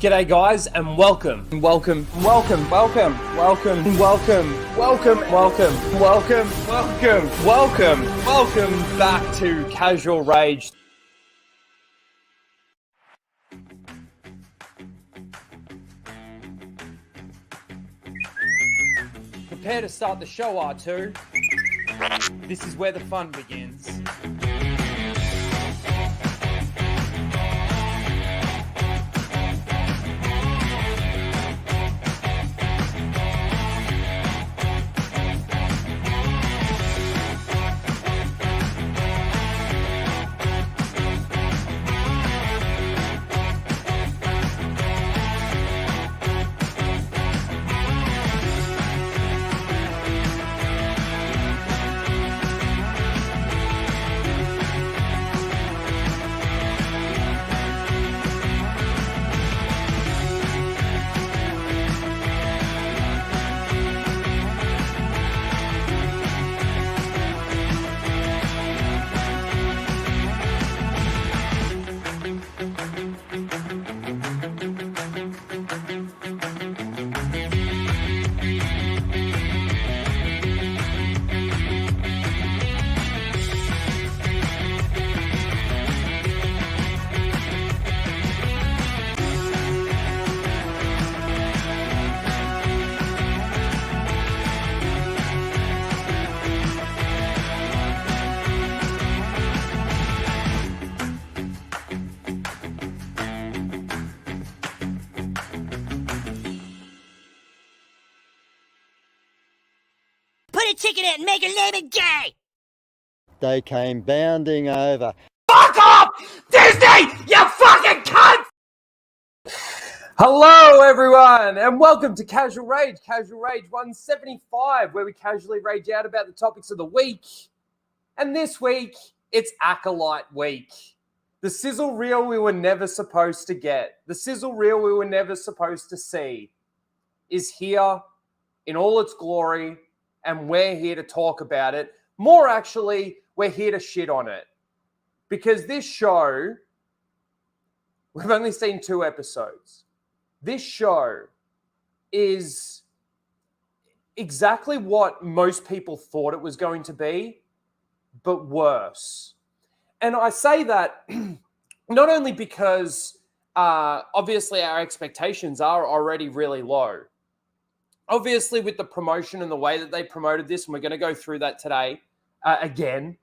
G'day guys and welcome back to Casual Rage. Prepare to start the show, R2. This is where the fun begins. Ticket it and make her name it gay! They came bounding over. Fuck off! Disney! You fucking cunt! Hello everyone and welcome to Casual Rage 175, where we casually rage out about the topics of the week. And this week, it's Acolyte Week. The sizzle reel we were never supposed to get, the sizzle reel we were never supposed to see, is here in all its glory. And we're here to talk about it. More actually, we're here to shit on it. Because this show, we've only seen 2 episodes. This show is exactly what most people thought it was going to be, but worse. And I say that not only because obviously our expectations are already really low. Obviously, with the promotion and the way that they promoted this, and we're going to go through that today again,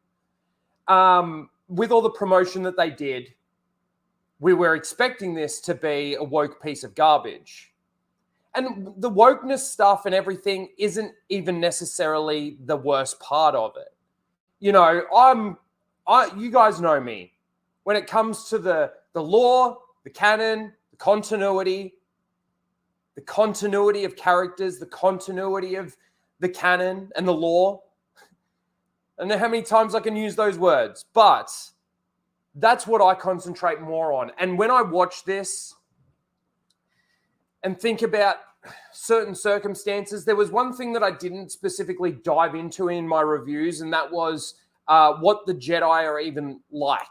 with all the promotion that they did, we were expecting this to be a woke piece of garbage. And the wokeness stuff and everything isn't even necessarily the worst part of it. You know, you guys know me. When it comes to the lore, the canon, the continuity of characters, the continuity of the canon and the lore. I don't know how many times I can use those words, but that's what I concentrate more on. And when I watch this and think about certain circumstances, there was one thing that I didn't specifically dive into in my reviews, and that was what the Jedi are even like.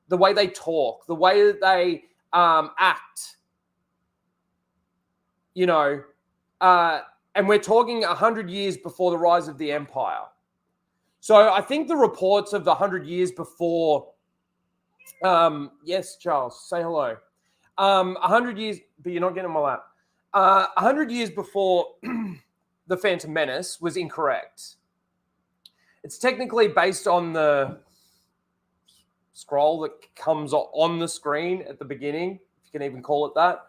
The way they talk, the way that they act. You know, and we're talking 100 years before the rise of the Empire. So I think the reports of the 100 years before, yes, Charles, say hello. 100 years, but you're not getting on my lap. 100 years before the Phantom Menace was incorrect. It's technically based on the scroll that comes on the screen at the beginning, if you can even call it that.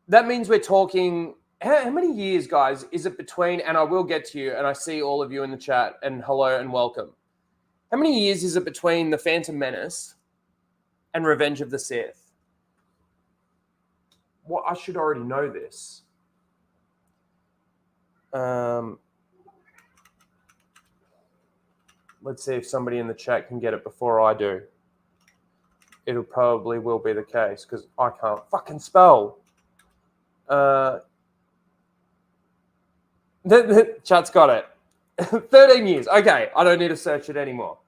That means we're talking, how many years, guys, is it between, and I will get to you, and I see all of you in the chat, and hello and welcome. How many years is it between The Phantom Menace and Revenge of the Sith? Well, I should already know this. Let's see if somebody in the chat can get it before I do. It'll probably will be the case, because I can't fucking spell. The chat's got it. 13 years. Okay, I don't need to search it anymore.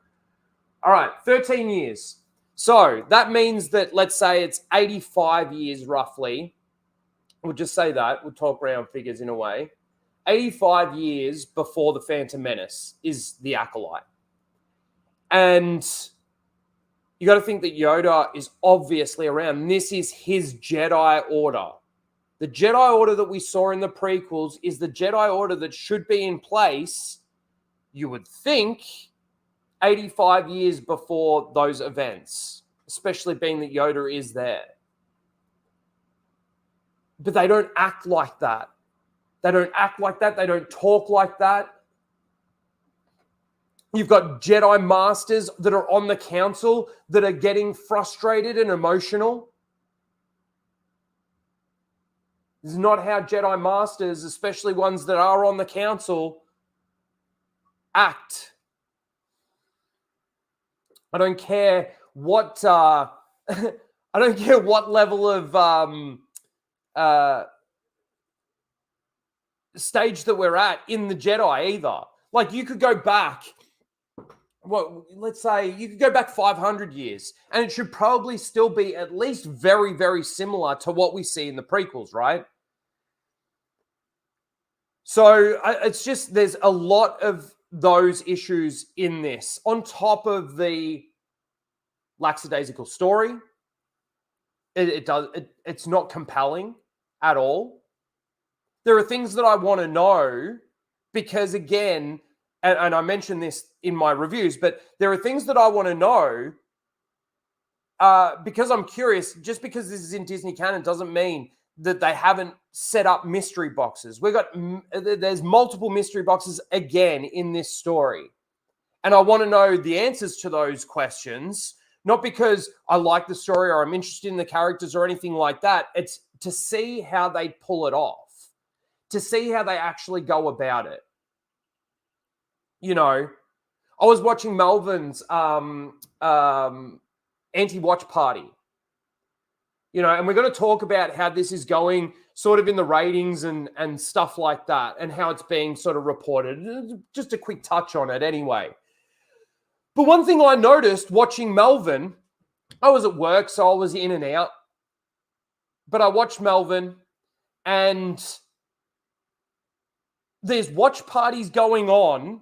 All right, 13 years. So that means that, let's say it's 85 years roughly. We'll just say that. We'll talk round figures in a way. 85 years before the Phantom Menace is the Acolyte. And you got to think that Yoda is obviously around. This is his Jedi Order. The Jedi Order that we saw in the prequels is the Jedi Order that should be in place, you would think, 85 years before those events, especially being that Yoda is there. But they don't act like that. They don't act like that. They don't talk like that. You've got Jedi Masters that are on the council that are getting frustrated and emotional. This is not how Jedi Masters, especially ones that are on the council, act. I don't care what I don't care what level of stage that we're at in the Jedi either. Like, you could go back, let's say you could go back 500 years and it should probably still be at least very, very similar to what we see in the prequels, right? So it's just, there's a lot of those issues in this on top of the lackadaisical story. It's not compelling at all. There are things that I want to know because, again, and I mentioned this in my reviews, but there are things that I want to know because I'm curious. Just because this is in Disney canon doesn't mean that they haven't set up mystery boxes. There's multiple mystery boxes again in this story. And I want to know the answers to those questions, not because I like the story or I'm interested in the characters or anything like that. It's to see how they pull it off, to see how they actually go about it. You know, I was watching Melvin's anti-watch party, you know, and we're going to talk about how this is going sort of in the ratings and stuff like that and how it's being sort of reported. Just a quick touch on it anyway. But one thing I noticed watching Melvin, I was at work, so I was in and out, but I watched Melvin and there's watch parties going on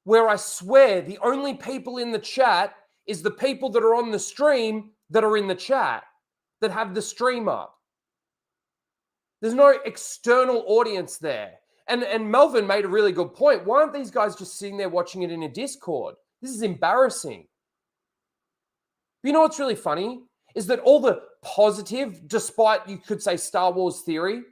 where I swear the only people in the chat is the people that are on the stream that are in the chat, that have the stream up. There's no external audience there. And Melvin made a really good point. Why aren't these guys just sitting there watching it in a Discord? This is embarrassing. But you know what's really funny? Is that all the positive, despite you could say Star Wars theory,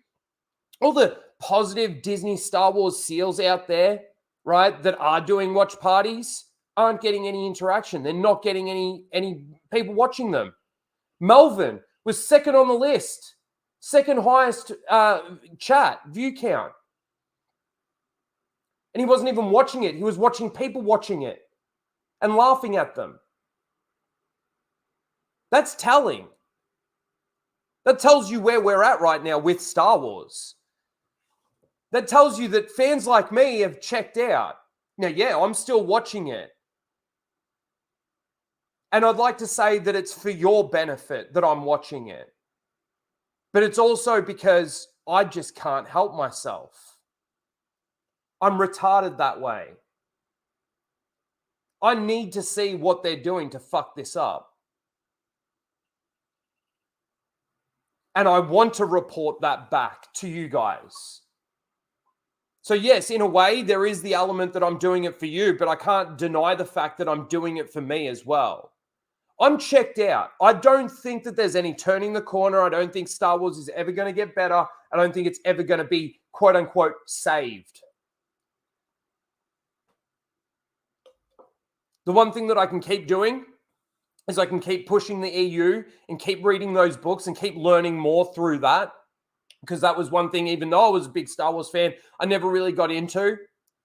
all the positive Disney Star Wars seals out there, right, that are doing watch parties aren't getting any interaction. They're not getting any people watching them. Melvin was second on the list, second highest chat view count. And he wasn't even watching it. He was watching people watching it and laughing at them. That's telling. That tells you where we're at right now with Star Wars. That tells you that fans like me have checked out. Now, yeah, I'm still watching it. And I'd like to say that it's for your benefit that I'm watching it. But it's also because I just can't help myself. I'm retarded that way. I need to see what they're doing to fuck this up. And I want to report that back to you guys. So yes, in a way, there is the element that I'm doing it for you, but I can't deny the fact that I'm doing it for me as well. I'm checked out. I don't think that there's any turning the corner. I don't think Star Wars is ever going to get better. I don't think it's ever going to be, quote unquote, saved. The one thing that I can keep doing is I can keep pushing the EU and keep reading those books and keep learning more through that. Because that was one thing, even though I was a big Star Wars fan, I never really got into.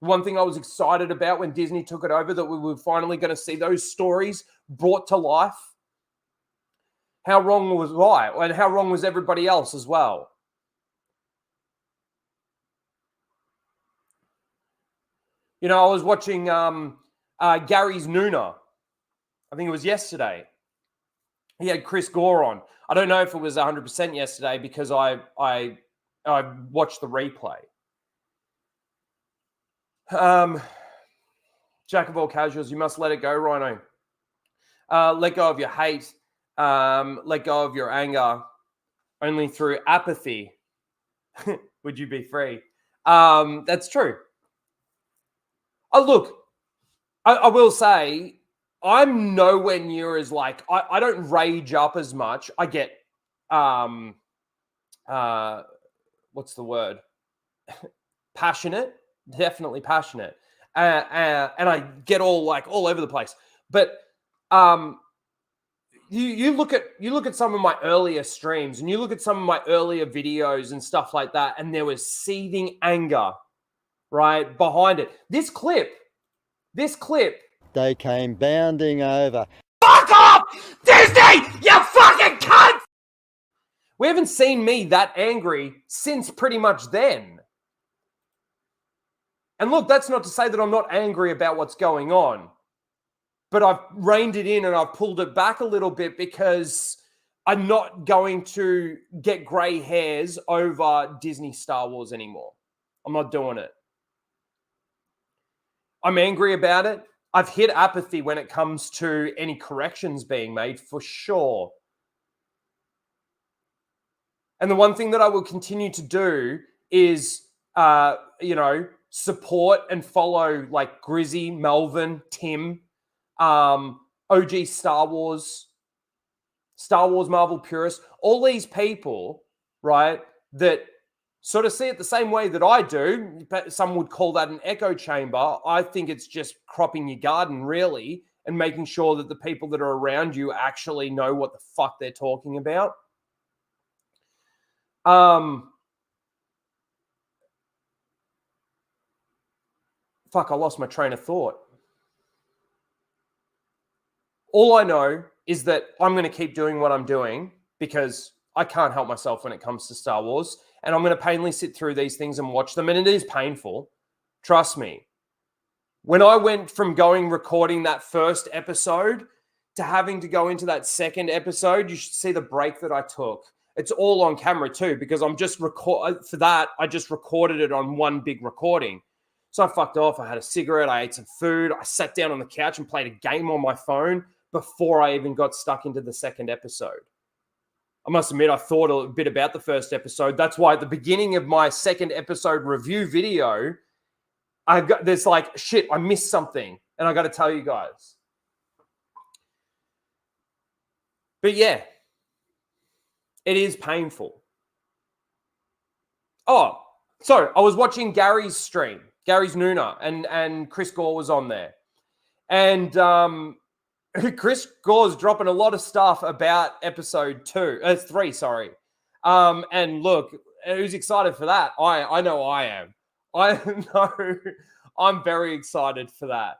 One thing I was excited about when Disney took it over, that we were finally going to see those stories brought to life. How wrong was I? And how wrong was everybody else as well? You know, I was watching Gary's Nooner. I think it was yesterday. he had Chris Gore on. I don't know if it was 100% yesterday because I watched the replay. Jack of all casuals, you must let it go, Rhino. Let go of your hate. Let go of your anger. Only through apathy would you be free. That's true. Look, I will say I'm nowhere near as like, I don't rage up as much. I get, what's the word? Passionate, definitely passionate. And I get all over the place. But you look at some of my earlier streams and you look at some of my earlier videos and stuff like that, and there was seething anger, right, behind it. This clip, They came bounding over. Fuck off! Disney! You fucking cunt! we haven't seen me that angry since pretty much then. And look, that's not to say that I'm not angry about what's going on, but I've reined it in and I've pulled it back a little bit because I'm not going to get grey hairs over Disney Star Wars anymore. I'm not doing it. I'm angry about it. I've hit apathy when it comes to any corrections being made, for sure. And the one thing that I will continue to do is, support and follow like Grizzy, Melvin, Tim, OG Star Wars Marvel purists, all these people, right, that sort of see it the same way that I do. Some would call that an echo chamber. I think it's just cropping your garden, really, and making sure that the people that are around you actually know what the fuck they're talking about. Fuck, I lost my train of thought. All I know is that I'm going to keep doing what I'm doing because I can't help myself when it comes to Star Wars. And I'm going to painfully sit through these things and watch them. And it is painful. Trust me. When I went from recording that first episode to having to go into that second episode, you should see the break that I took. It's all on camera too, because I just recorded it on one big recording. So I fucked off. I had a cigarette. I ate some food. I sat down on the couch and played a game on my phone before I even got stuck into the second episode. I must admit, I thought a bit about the first episode. That's why at the beginning of my second episode review video, there's like, shit, I missed something. And I got to tell you guys. But yeah, it is painful. Oh, so I was watching Gary's stream, Gary's Nooner, and Chris Gore was on there. And Chris Gore's dropping a lot of stuff about episode 3, sorry. And look, who's excited for that? I know I am. I know I'm very excited for that.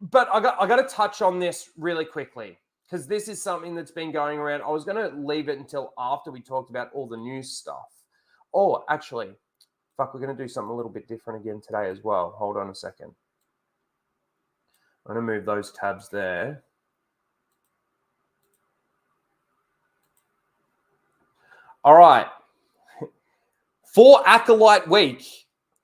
But I got to touch on this really quickly because this is something that's been going around. I was going to leave it until after we talked about all the news stuff. Oh, actually, fuck, we're going to do something a little bit different again today as well. Hold on a second. I'm going to move those tabs there. All right. For Acolyte Week,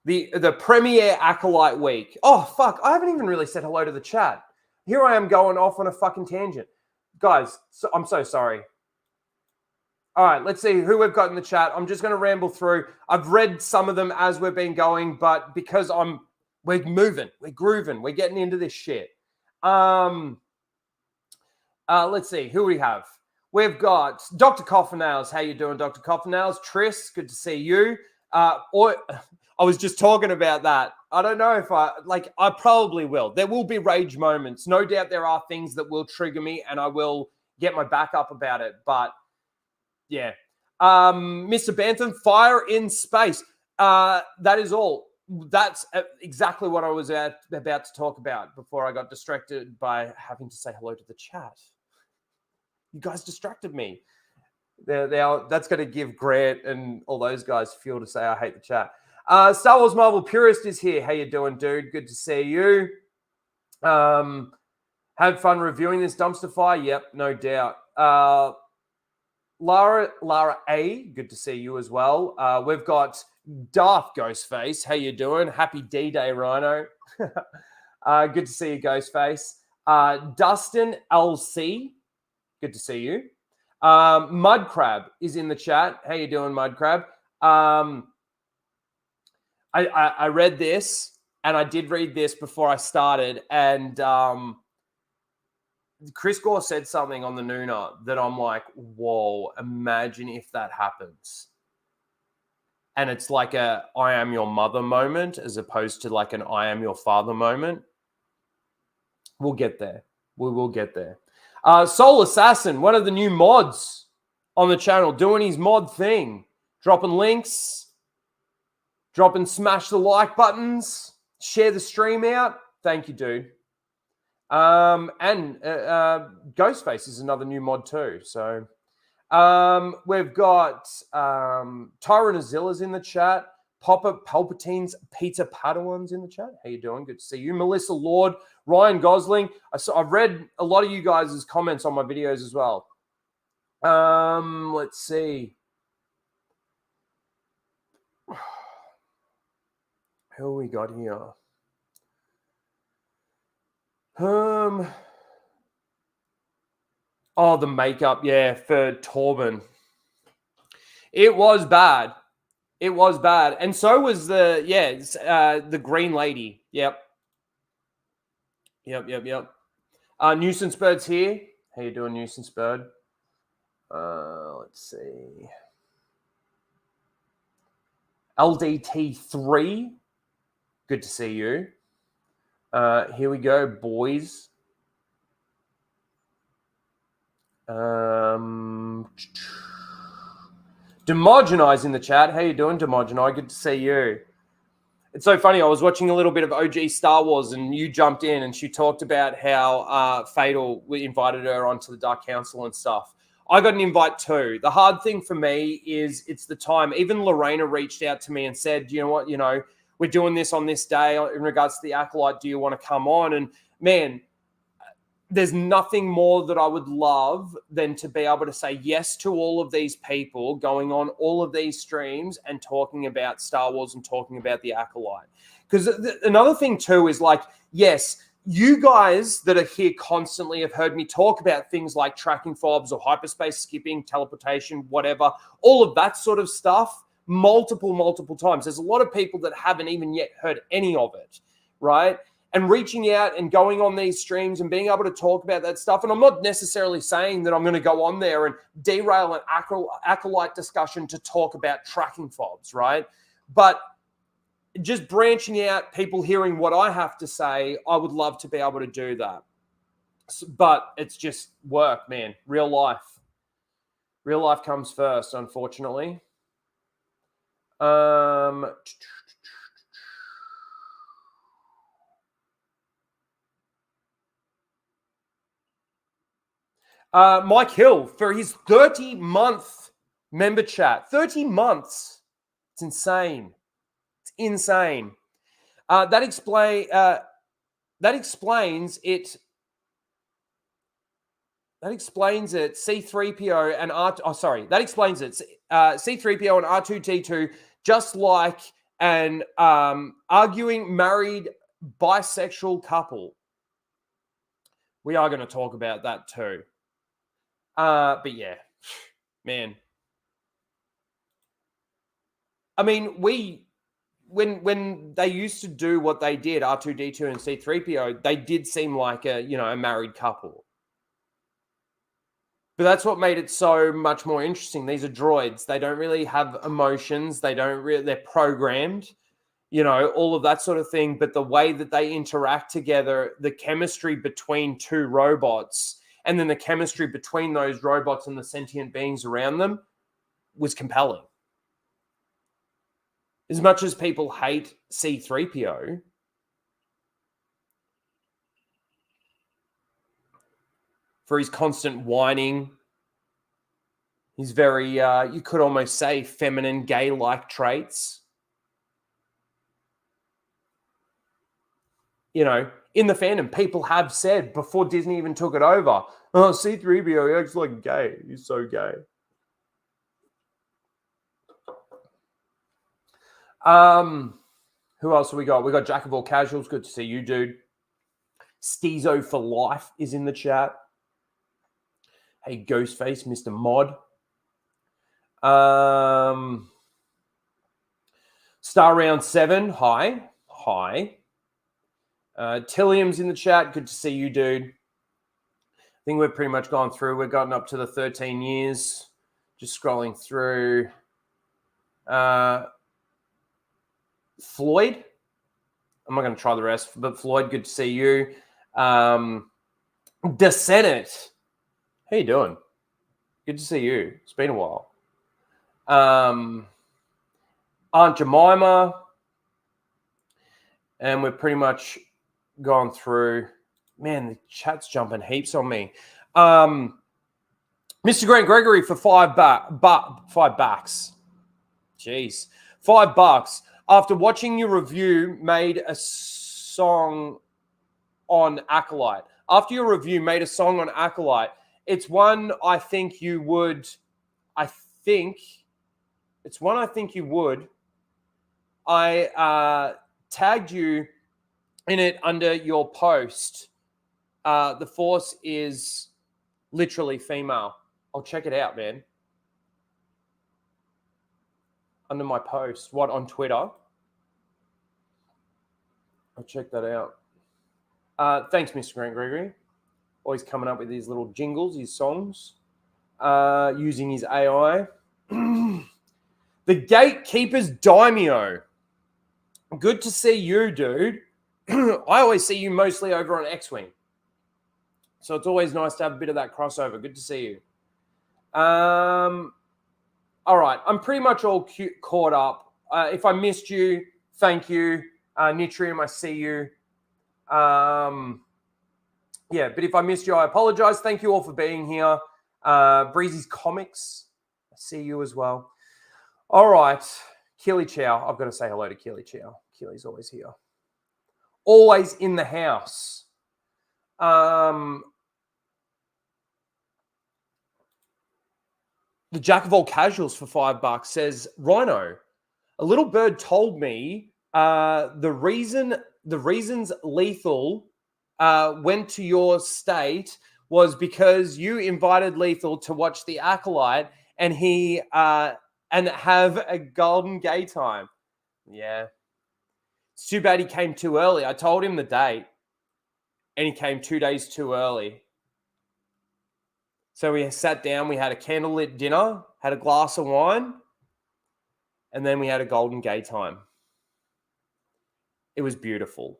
the premiere Acolyte Week. Oh, fuck. I haven't even really said hello to the chat. Here I am going off on a fucking tangent. Guys, I'm so sorry. All right, let's see who we've got in the chat. I'm just going to ramble through. I've read some of them as we've been going, but because we're moving, we're grooving, we're getting into this shit. Let's see who we have. We've got Dr. Coffinails. How you doing, Dr. Coffinails? Tris, good to see you. I was just talking about that. I don't know if I probably will. There will be rage moments. No doubt there are things that will trigger me and I will get my back up about it. But yeah. Mr. Bantham, fire in space. That is all. That's exactly what I was about to talk about before I got distracted by having to say hello to the chat. You guys distracted me. That's going to give Grant and all those guys fuel to say I hate the chat. Star Wars Marvel Purist is here. How you doing, dude? Good to see you. How Had fun reviewing this dumpster fire? Yep, no doubt. Lara A, good to see you as well. We've got Darth Ghostface. How you doing? Happy D-Day, Rhino. Good to see you, Ghostface. Dustin LC, good to see you. Mud Crab is in the chat. How you doing, Mud Crab? I read this, and I did read this before I started, and Chris Gore said something on the Nooner that I'm like, whoa, imagine if that happens. And it's like a I am your mother moment as opposed to like an I am your father moment. We'll get there. We will get there. Soul Assassin, one of the new mods on the channel, doing his mod thing. Dropping links, dropping smash the like buttons, share the stream out. Thank you, dude. And Ghostface is another new mod too. So we've got Tyrannozilla's in the chat. Papa Palpatine's Pizza Padawan's in the chat. How you doing? Good to see you. Melissa Lord, Ryan Gosling. I've read a lot of you guys' comments on my videos as well. Let's see. Who we got here? Oh, the makeup, yeah, for Torben. It was bad. It was bad. And so was the green lady. Yep. Nuisance Bird's here. How you doing, Nuisance Bird? Let's see. LDT3. Good to see you. Here we go, boys. Demogenize in the chat. How you doing, Demogenize? Good to see you. It's so funny. I was watching a little bit of OG Star Wars, and you jumped in, and she talked about how Fatal invited her onto the Dark Council and stuff. I got an invite too. The hard thing for me is it's the time. Even Lorena reached out to me and said, you know what, we're doing this on this day in regards to the Acolyte. Do you want to come on? And man, there's nothing more that I would love than to be able to say yes to all of these people going on all of these streams and talking about Star Wars and talking about the Acolyte. Because another thing too is like, yes, you guys that are here constantly have heard me talk about things like tracking fobs or hyperspace skipping, teleportation, whatever, all of that sort of stuff multiple times. There's a lot of people that haven't even yet heard any of it, right? And reaching out and going on these streams and being able to talk about that stuff. And I'm not necessarily saying that I'm going to go on there and derail an Acolyte discussion to talk about tracking fobs, right? But just branching out, people hearing what I have to say, I would love to be able to do that. But it's just work, man. Real life. Real life comes first, unfortunately. Mike Hill for his 30-month member chat. 30 months. It's insane. It's insane. That explains it. That explains it. C3PO and that explains it. C3PO and R2D2, just like an arguing married bisexual couple. We are going to talk about that too. But yeah, man. I mean, when they used to do what they did, R2D2 and C3PO, they did seem like a married couple. But that's what made it so much more interesting. These are droids. They don't really have emotions. They're programmed, all of that sort of thing. But the way that they interact together, the chemistry between two robots, and then the chemistry between those robots and the sentient beings around them was compelling. As much as people hate C3PO, for his constant whining, his very, you could almost say, feminine, gay-like traits. in the fandom, people have said before Disney even took it over, oh, C-3PO, he acts like gay. He's so gay. Who else have we got? We got Jack of all casuals. Good to see you, dude. Steezo for life is in the chat. Hey, Ghostface, Mr. Mod. Star Round 7. Hi. Tillium's in the chat. Good to see you, dude. I think we've pretty much gone through. We've gotten up to the 13 years. Just scrolling through. Floyd. I'm not going to try the rest, but Floyd, good to see you. The Senate. How you doing? Good to see you. It's been a while. Aunt Jemima. And we've pretty much gone through. Man, the chat's jumping heaps on me. Mr. Grant Gregory for $5 bucks. Jeez. $5. After watching your review, made a song on Acolyte. After your review, made a song on Acolyte. It's one I think you would. I tagged you in it under your post. The Force is literally female. I'll check it out, man. Under my post. What, on Twitter? I'll check that out. Thanks, Mr. Grant Gregory. Always coming up with these little jingles, these songs, using his AI. The Gatekeeper's Daimyo. Good to see you, dude. I always see you mostly over on X-Wing. So it's always nice to have a bit of that crossover. Good to see you. All right. I'm pretty much all caught up. If I missed you, thank you. Nitrium, I see you. Yeah, but if I missed you, I apologize. Thank you all for being here. Breezy's Comics, I see you as well. All right. Keely Chow. I've got to say hello to Keely Chow. Keely's always here. Always in the house. The Jack of all casuals for $5 says, Rhino, a little bird told me the reasons Lethal went to your state was because you invited Lethal to watch The Acolyte and he and have a golden gay time. Yeah. It's too bad he came too early. I told him the date and he came 2 days too early. So we sat down, we had a candlelit dinner, had a glass of wine, and then we had a golden gay time. It was beautiful.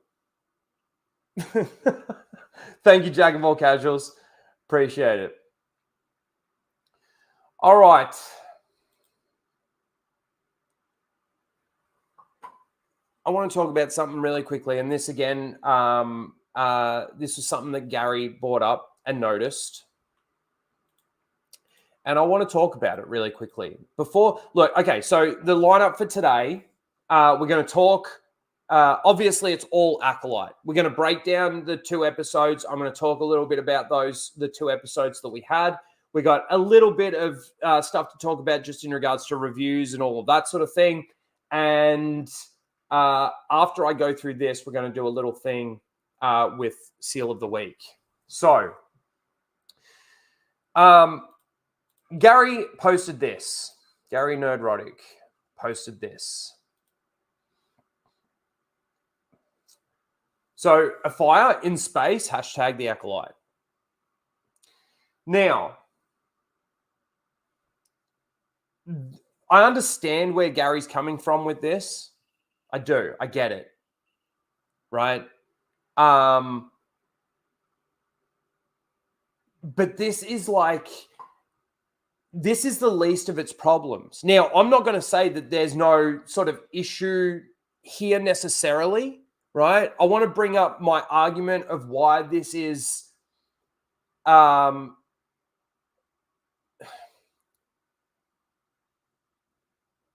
Thank you, Jack of all casuals. Appreciate it. All right. I want to talk about something really quickly. And this again, this was something that Gary brought up and noticed. And I want to talk about it really quickly. Okay, so the lineup for today, we're going to talk. Obviously, it's all Acolyte. We're going to break down the 2 episodes. I'm going to talk a little bit about the 2 episodes that we had. We got a little bit of stuff to talk about just in regards to reviews and all of that sort of thing. And after I go through this, we're going to do a little thing with Seal of the Week. So, Gary posted this. Gary Nerdrotic posted this. So, a fire in space, hashtag the Acolyte. Now, I understand where Gary's coming from with this. I do. I get it. Right? But this is the least of its problems. Now, I'm not going to say that there's no sort of issue here necessarily, right? I want to bring up my argument of why this is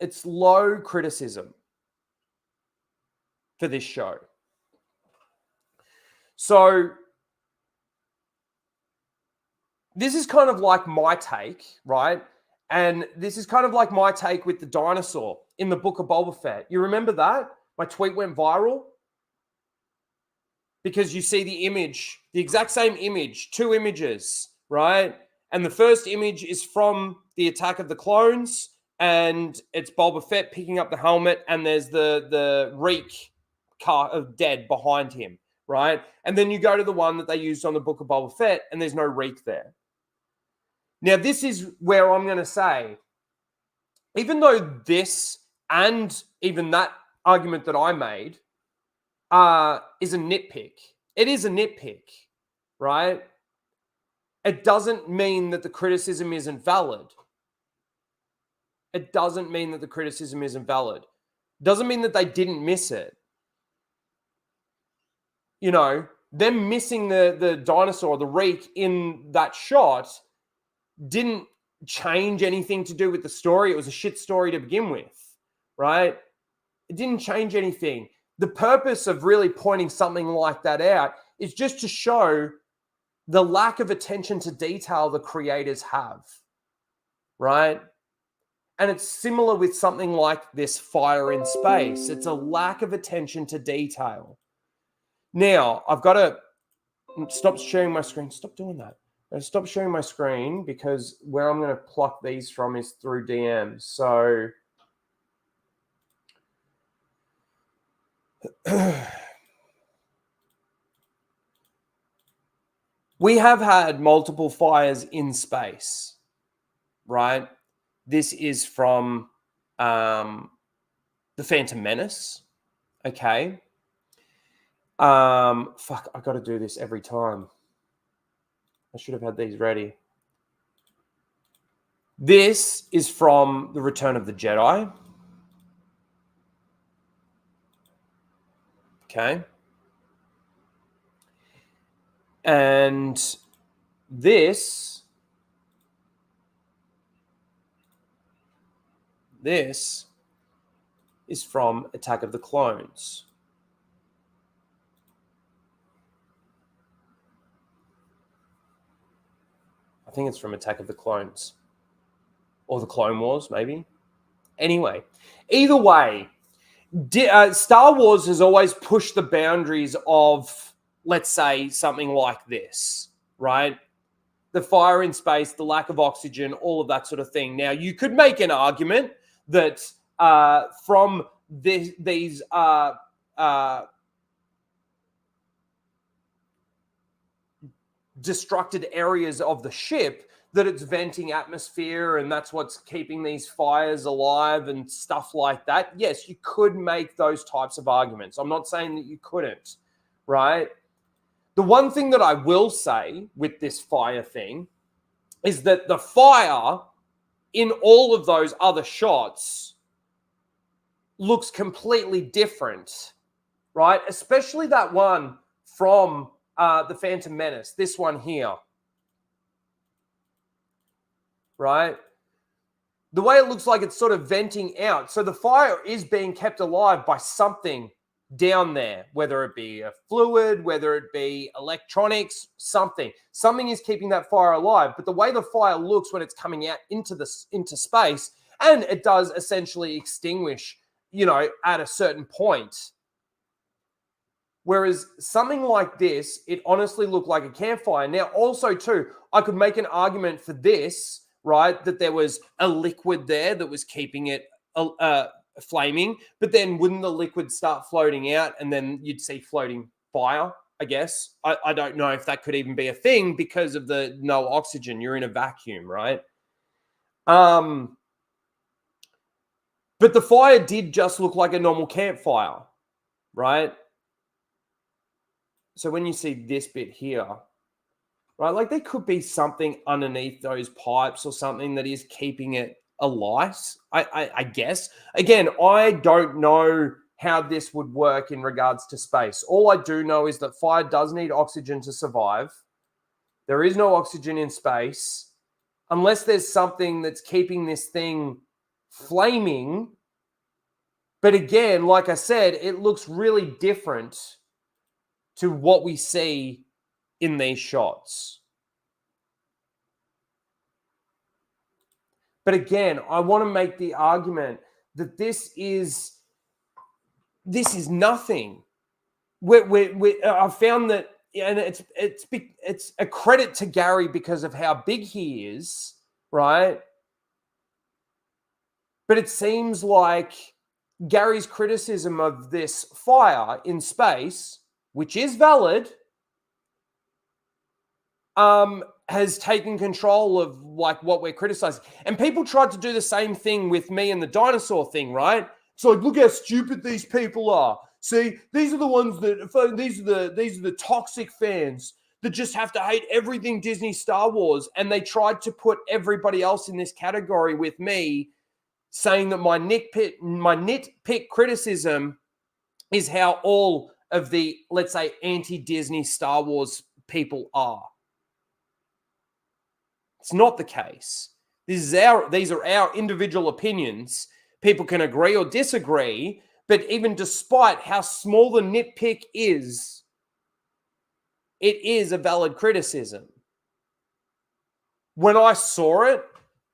it's low criticism for this show. So this is kind of like my take, right? And this is kind of like my take with the dinosaur in the Book of Boba Fett. You remember that? My tweet went viral because you see the image, the exact same image, two images, right? And the first image is from the Attack of the Clones, and it's Boba Fett picking up the helmet, and there's the reek car of dead behind him, right? And then you go to the one that they used on the Book of Boba Fett, and there's no reek there. Now, this is where I'm going to say, even though this and even that argument that I made is a nitpick, it is a nitpick, right? It doesn't mean that the criticism isn't valid. It doesn't mean that the criticism isn't valid. Doesn't mean that they didn't miss it. You know, them missing the dinosaur, the reek in that shot didn't change anything to do with the story. It was a shit story to begin with, right? It didn't change anything. The purpose of really pointing something like that out is just to show the lack of attention to detail the creators have, right? And it's similar with something like this fire in space. It's a lack of attention to detail. Now, I've got to stop sharing my screen. Stop doing that. Stop sharing my screen because where I'm going to pluck these from is through DMs. So we have had multiple fires in space, right? This is from the Phantom Menace, okay? Fuck, I got to do this every time. I should have had these ready. This is from The Return of the Jedi. Okay. And this is from Attack of the Clones. I think it's from Attack of the Clones. Or the Clone Wars, maybe. Anyway, either way, Star Wars has always pushed the boundaries of, let's say, something like this, right? The fire in space, the lack of oxygen, all of that sort of thing. Now, you could make an argument that from these destructed areas of the ship, that it's venting atmosphere and that's what's keeping these fires alive and stuff like that. Yes, you could make those types of arguments. I'm not saying that you couldn't, right? The one thing that I will say with this fire thing is that the fire in all of those other shots looks completely different, right? Especially that one from the Phantom Menace, this one here. Right? The way it looks like it's sort of venting out. So the fire is being kept alive by something down there, whether it be a fluid, whether it be electronics, something. Something is keeping that fire alive. But the way the fire looks when it's coming out into space, and it does essentially extinguish, at a certain point. Whereas something like this, it honestly looked like a campfire. Now, also too, I could make an argument for this, right, that there was a liquid there that was keeping it flaming, but then wouldn't the liquid start floating out and then you'd see floating fire, I guess? I don't know if that could even be a thing because of the no oxygen. You're in a vacuum, right? But the fire did just look like a normal campfire, right? So when you see this bit here, right, like there could be something underneath those pipes or something that is keeping it alight, I guess. Again, I don't know how this would work in regards to space. All I do know is that fire does need oxygen to survive. There is no oxygen in space. Unless there's something that's keeping this thing flaming. But again, like I said, it looks really different to what we see in these shots. But again, I want to make the argument that this is nothing. I found that, and it's a credit to Gary because of how big he is, right? But it seems like Gary's criticism of this fire in space, which is valid, has taken control of like what we're criticizing. And people tried to do the same thing with me and the dinosaur thing, right? So like, look how stupid these people are. See, these are the ones that these are the toxic fans that just have to hate everything Disney Star Wars. And they tried to put everybody else in this category with me, saying that my nitpick criticism is how all of the, let's say, anti-Disney Star Wars people are. It's not the case. These are our individual opinions. People can agree or disagree, but even despite how small the nitpick is, it is a valid criticism. When I saw it,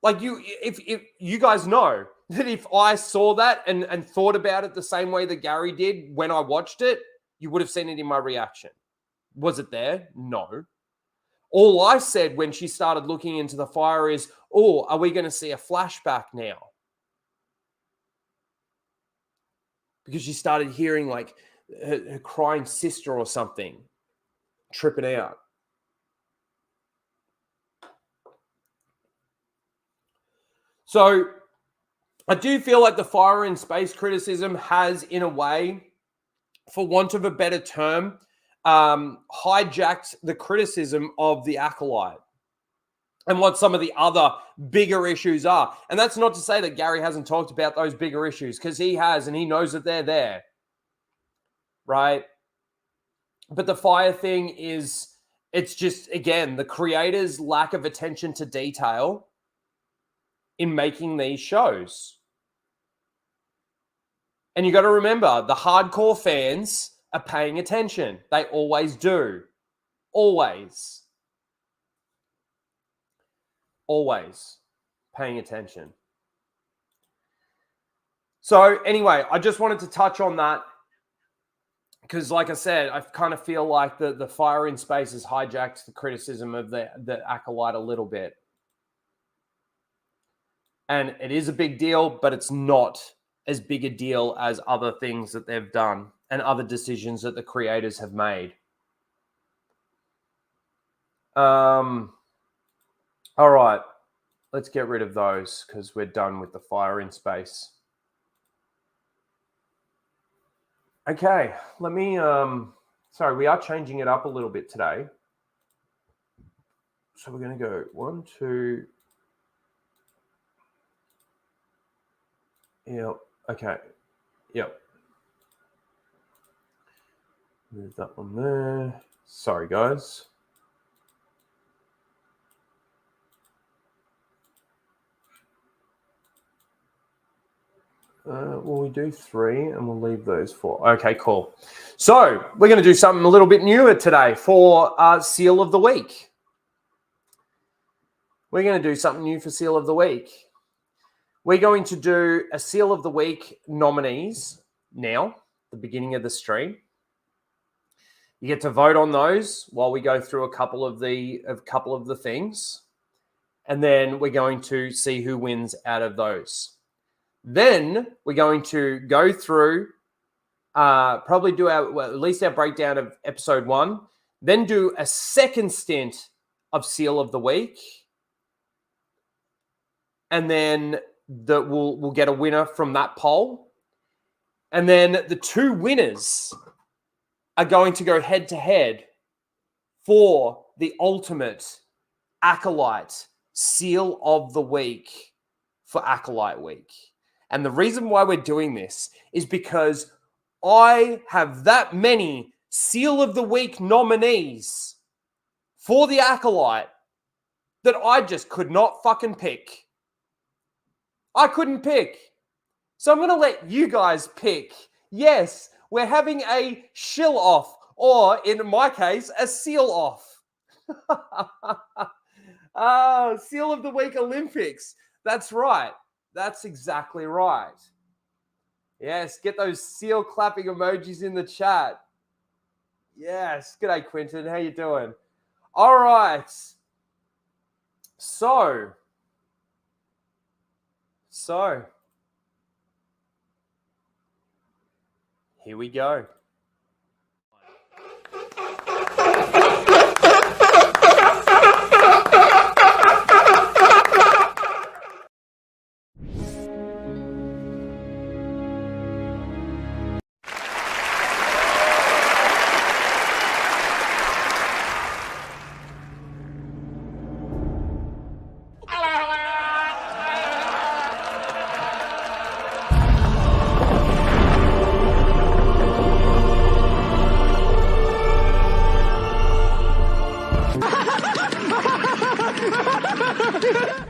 like if you guys know that if I saw that and thought about it the same way that Gary did when I watched it, you would have seen it in my reaction. Was it there? No. All I said when she started looking into the fire is, oh, are we going to see a flashback now? Because she started hearing like her crying sister or something tripping out. So I do feel like the fire in space criticism has, in a way, for want of a better term, hijacked the criticism of the Acolyte and what some of the other bigger issues are. And that's not to say that Gary hasn't talked about those bigger issues, because he has, and he knows that they're there, right? But the fire thing is, it's just, again, the creators' lack of attention to detail in making these shows. And you got to remember, the hardcore fans are paying attention. They always do. Always. Always paying attention. So anyway, I just wanted to touch on that because, like I said, I kind of feel like the fire in space has hijacked the criticism of the Acolyte a little bit. And it is a big deal, but it's not as big a deal as other things that they've done and other decisions that the creators have made. All right, let's get rid of those because we're done with the fire in space. Okay, let me, sorry, we are changing it up a little bit today. So we're going to go 1, 2. Yep, okay, yep. Move that one there. Sorry, guys. Will we do 3 and we'll leave those 4? Okay, cool. So we're going to do something a little bit newer today for Seal of the Week. We're going to do something new for Seal of the Week. We're going to do a Seal of the Week nominees now, the beginning of the stream. You get to vote on those while we go through a couple of the things. And then we're going to see who wins out of those. Then we're going to go through, probably do at least our breakdown of episode 1, then do a second stint of Seal of the Week. And then we'll get a winner from that poll. And then the 2 winners are going to go head to head for the ultimate Acolyte Seal of the Week for Acolyte Week. And the reason why we're doing this is because I have that many Seal of the Week nominees for the Acolyte that I just could not fucking pick. I couldn't pick. So I'm going to let you guys pick. Yes, we're having a shill off or in my case, a seal off. Seal of the Week Olympics. That's right. That's exactly right. Yes, get those seal clapping emojis in the chat. Yes. G'day, Quinton. How you doing? All right. So, here we go.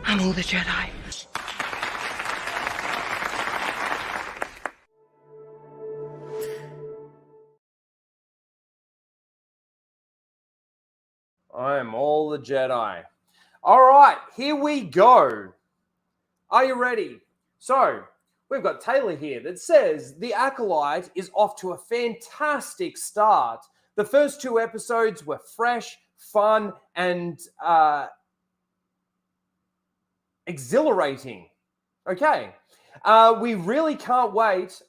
I'm all the Jedi. I am all the Jedi. All right, here we go. Are you ready? So, we've got Taylor here that says The Acolyte is off to a fantastic start. The first 2 episodes were fresh, fun, and exhilarating. Okay. We really can't wait.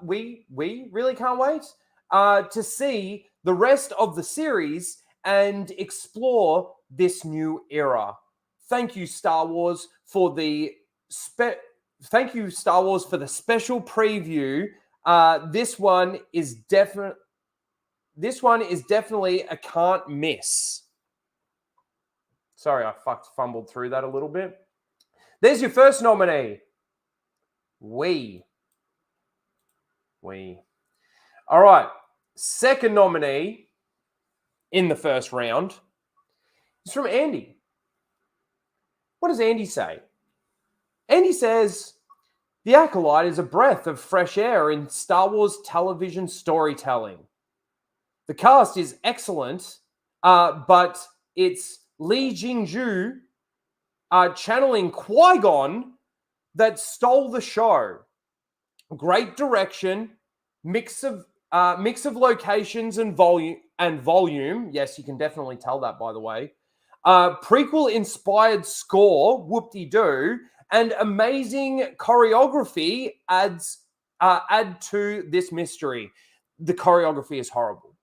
We really can't wait to see the rest of the series and explore this new era. Thank you, Star Wars, for the special preview. This one is definitely a can't miss. Sorry, I fumbled through that a little bit. There's your first nominee. We. All right. Second nominee in the first round is from Andy. What does Andy say? Andy says, The Acolyte is a breath of fresh air in Star Wars television storytelling. The cast is excellent, but it's Li Jingzhu channeling Qui-Gon that stole the show. Great direction, mix of locations and volume. Yes, you can definitely tell that, by the way. Prequel-inspired score, whoop-de-doo, and amazing choreography add to this mystery. The choreography is horrible.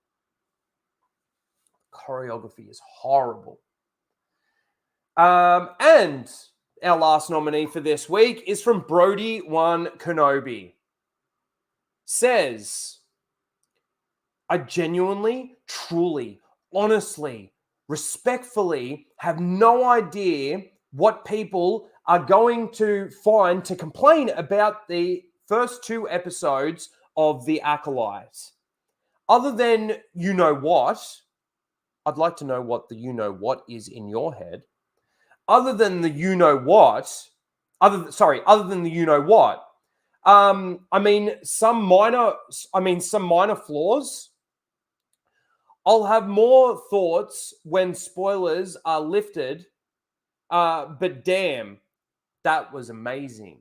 And our last nominee for this week is from Brody1 Kenobi. Says, I genuinely, truly, honestly, respectfully have no idea what people are going to find to complain about the first 2 episodes of The Acolyte. Other than you know what, I'd like to know what the you know what is in your head. Other than the you know what, other than the you know what, some minor flaws. I'll have more thoughts when spoilers are lifted. But damn, that was amazing.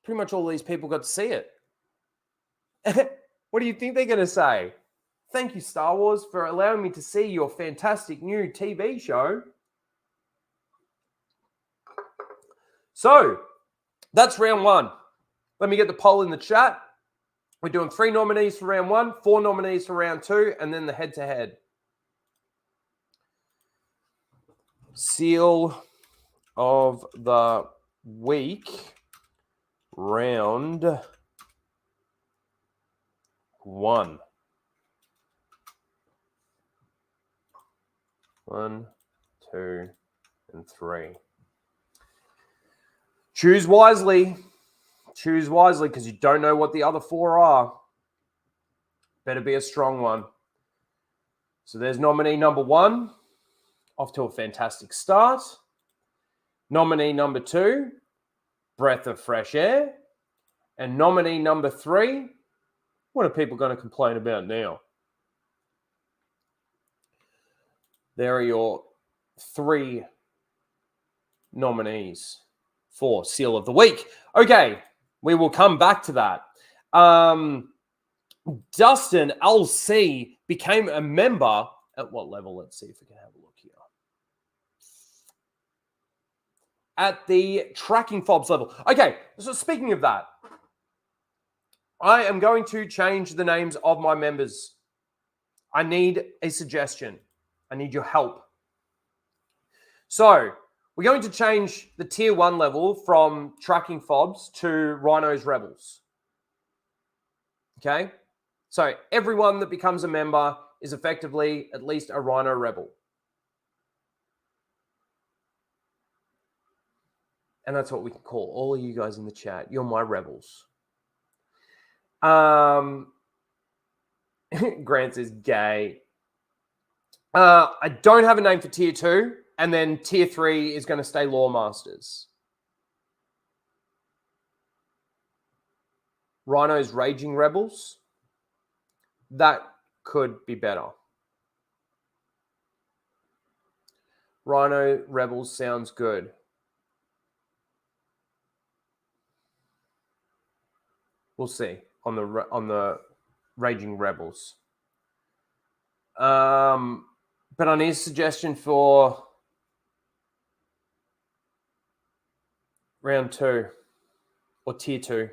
Pretty much all these people got to see it. What do you think they're going to say? Thank you, Star Wars, for allowing me to see your fantastic new TV show. So, that's round 1. Let me get the poll in the chat. We're doing 3 nominees for round 1, 4 nominees for round 2, and then the head-to-head. Seal of the Week, round 1. 1, 2, and 3. Choose wisely. Choose wisely because you don't know what the other 4 are. Better be a strong one. So there's nominee number 1, off to a fantastic start. Nominee number 2, breath of fresh air. And nominee number 3, What are people going to complain about now? There are your 3 nominees for Seal of the Week. Okay, we will come back to that. Dustin LC became a member at what level? Let's see if we can have a look here. At the tracking fobs level. Okay, so speaking of that, I am going to change the names of my members. I need a suggestion. I need your help. So we're going to change the tier 1 level from tracking fobs to Rhinos Rebels. Okay? So everyone that becomes a member is effectively at least a Rhino Rebel. And that's what we can call all of you guys in the chat. You're my rebels. Grant is gay. I don't have a name for tier 2. And then tier 3 is going to stay Law Masters. Rhinos Raging Rebels. That could be better. Rhino Rebels sounds good. We'll see on the Raging Rebels. But I need a suggestion for round 2 or tier 2.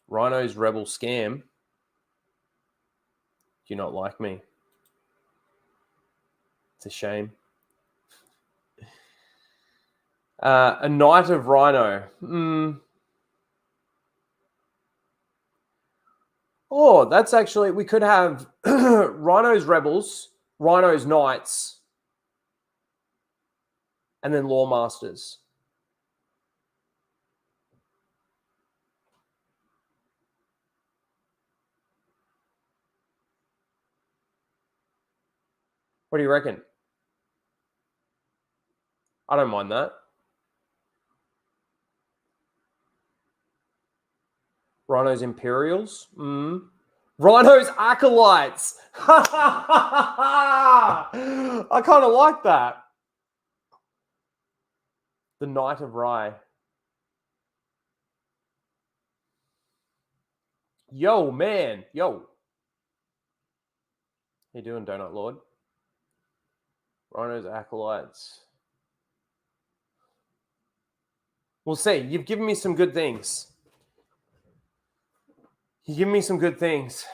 Rhino's Rebel Scam. Do you not like me? It's a shame. A Knight of Rhino. Oh, that's actually, we could have Rhino's Rebels, Rhino's Knights, and then Law Masters. What do you reckon? I don't mind that. Rhino's Imperials. Rhino's Acolytes. I kind of like that. The Knight of Rye. Yo, man. Yo. How you doing, Donut Lord? Rhino's Acolytes. We'll see. You've given me some good things. You give me some good things.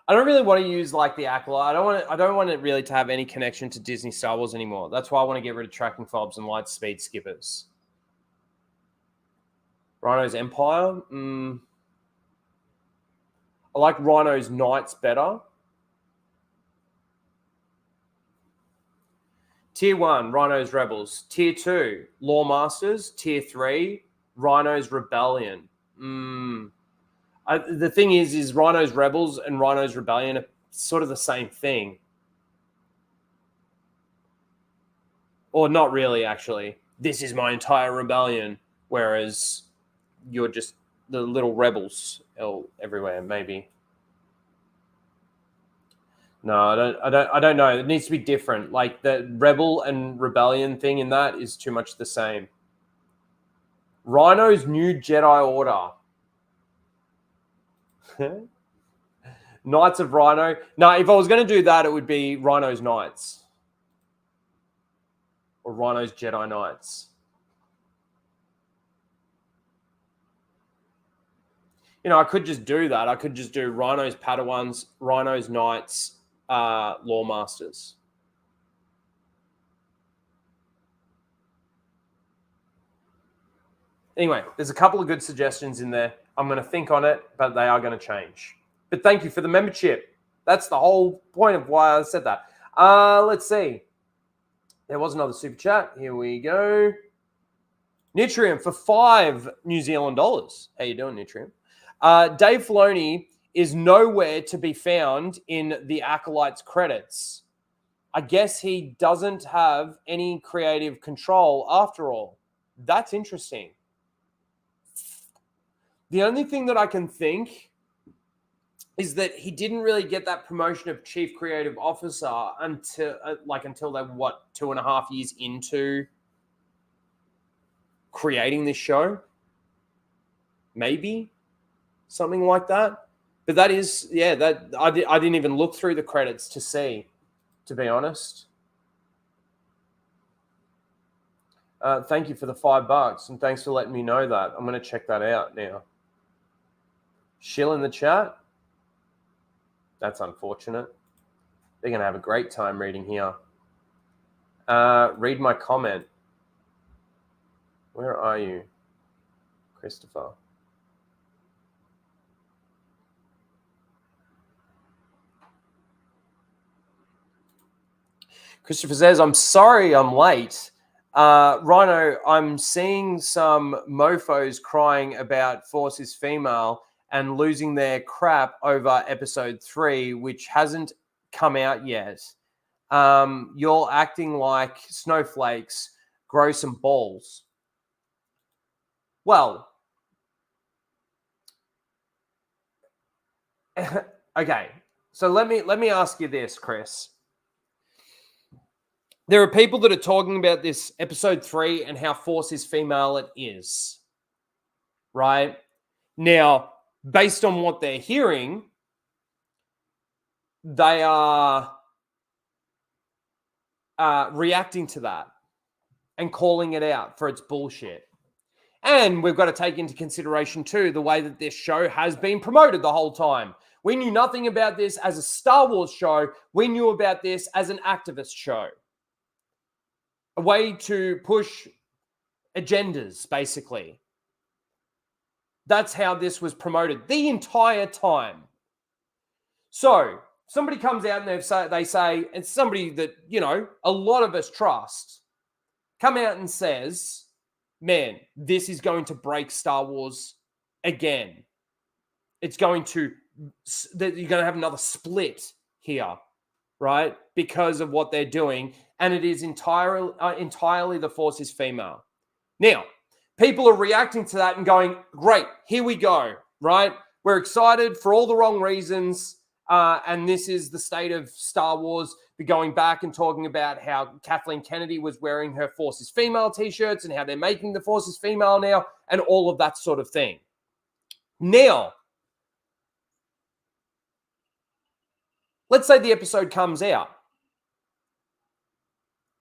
I don't really want to use like the Acolyte. I don't want it really to have any connection to Disney Star Wars anymore. That's why I want to get rid of tracking fobs and light speed skippers. Rhino's Empire. I like Rhino's Knights better. Tier 1, Rhino's Rebels. Tier 2, Law Masters. Tier 3, Rhino's Rebellion. The thing is Rhino's Rebels and Rhino's Rebellion are sort of the same thing. Or not really, actually. This is my entire rebellion. Whereas you're just the little rebels everywhere, maybe. No, I don't know. It needs to be different. Like the rebel and rebellion thing in that is too much the same. Rhino's New Jedi Order. Knights of Rhino. No, if I was going to do that, it would be Rhino's Knights. Or Rhino's Jedi Knights. You know, I could just do that. I could just do Rhino's Padawans, Rhino's Knights, Law Masters. Anyway, there's a couple of good suggestions in there. I'm going to think on it, but they are going to change. But thank you for the membership. That's the whole point of why I said that. Let's see. There was another super chat. Here we go. Nutrium for $5 New Zealand dollars. How you doing, Nutrium? Dave Filoni is nowhere to be found in the Acolytes credits. I guess he doesn't have any creative control after all. That's interesting. The only thing that I can think is that he didn't really get that promotion of chief creative officer until they were 2.5 years into creating this show, maybe something like that. But that is, that I didn't even look through the credits to see, to be honest. Thank you for the $5 and thanks for letting me know that. I'm going to check that out now. Shill in the chat. That's unfortunate. They're going to have a great time reading here. Read my comment. Where are you, Christopher? Christopher says, I'm sorry I'm late. Rhino, I'm seeing some mofos crying about Force is female and losing their crap over episode 3, which hasn't come out yet. You're acting like snowflakes. Grow some balls. Well, okay. So let me ask you this, Chris. There are people that are talking about this episode 3 and how Force is female it is. Right? Now, based on what they're hearing, they are reacting to that and calling it out for its bullshit. And we've got to take into consideration, too, the way that this show has been promoted the whole time. We knew nothing about this as a Star Wars show. We knew about this as an activist show. A way to push agendas, basically. That's how this was promoted the entire time. So somebody comes out and they say, and somebody that, a lot of us trust, come out and says, man, this is going to break Star Wars again. It's going to, you're going to have another split here, right? Because of what they're doing. And it is entirely the Force is female. Now, people are reacting to that and going, great, here we go, right? We're excited for all the wrong reasons. And this is the state of Star Wars. We're going back and talking about how Kathleen Kennedy was wearing her Force is female t-shirts and how they're making the Force is female now and all of that sort of thing. Now, let's say the episode comes out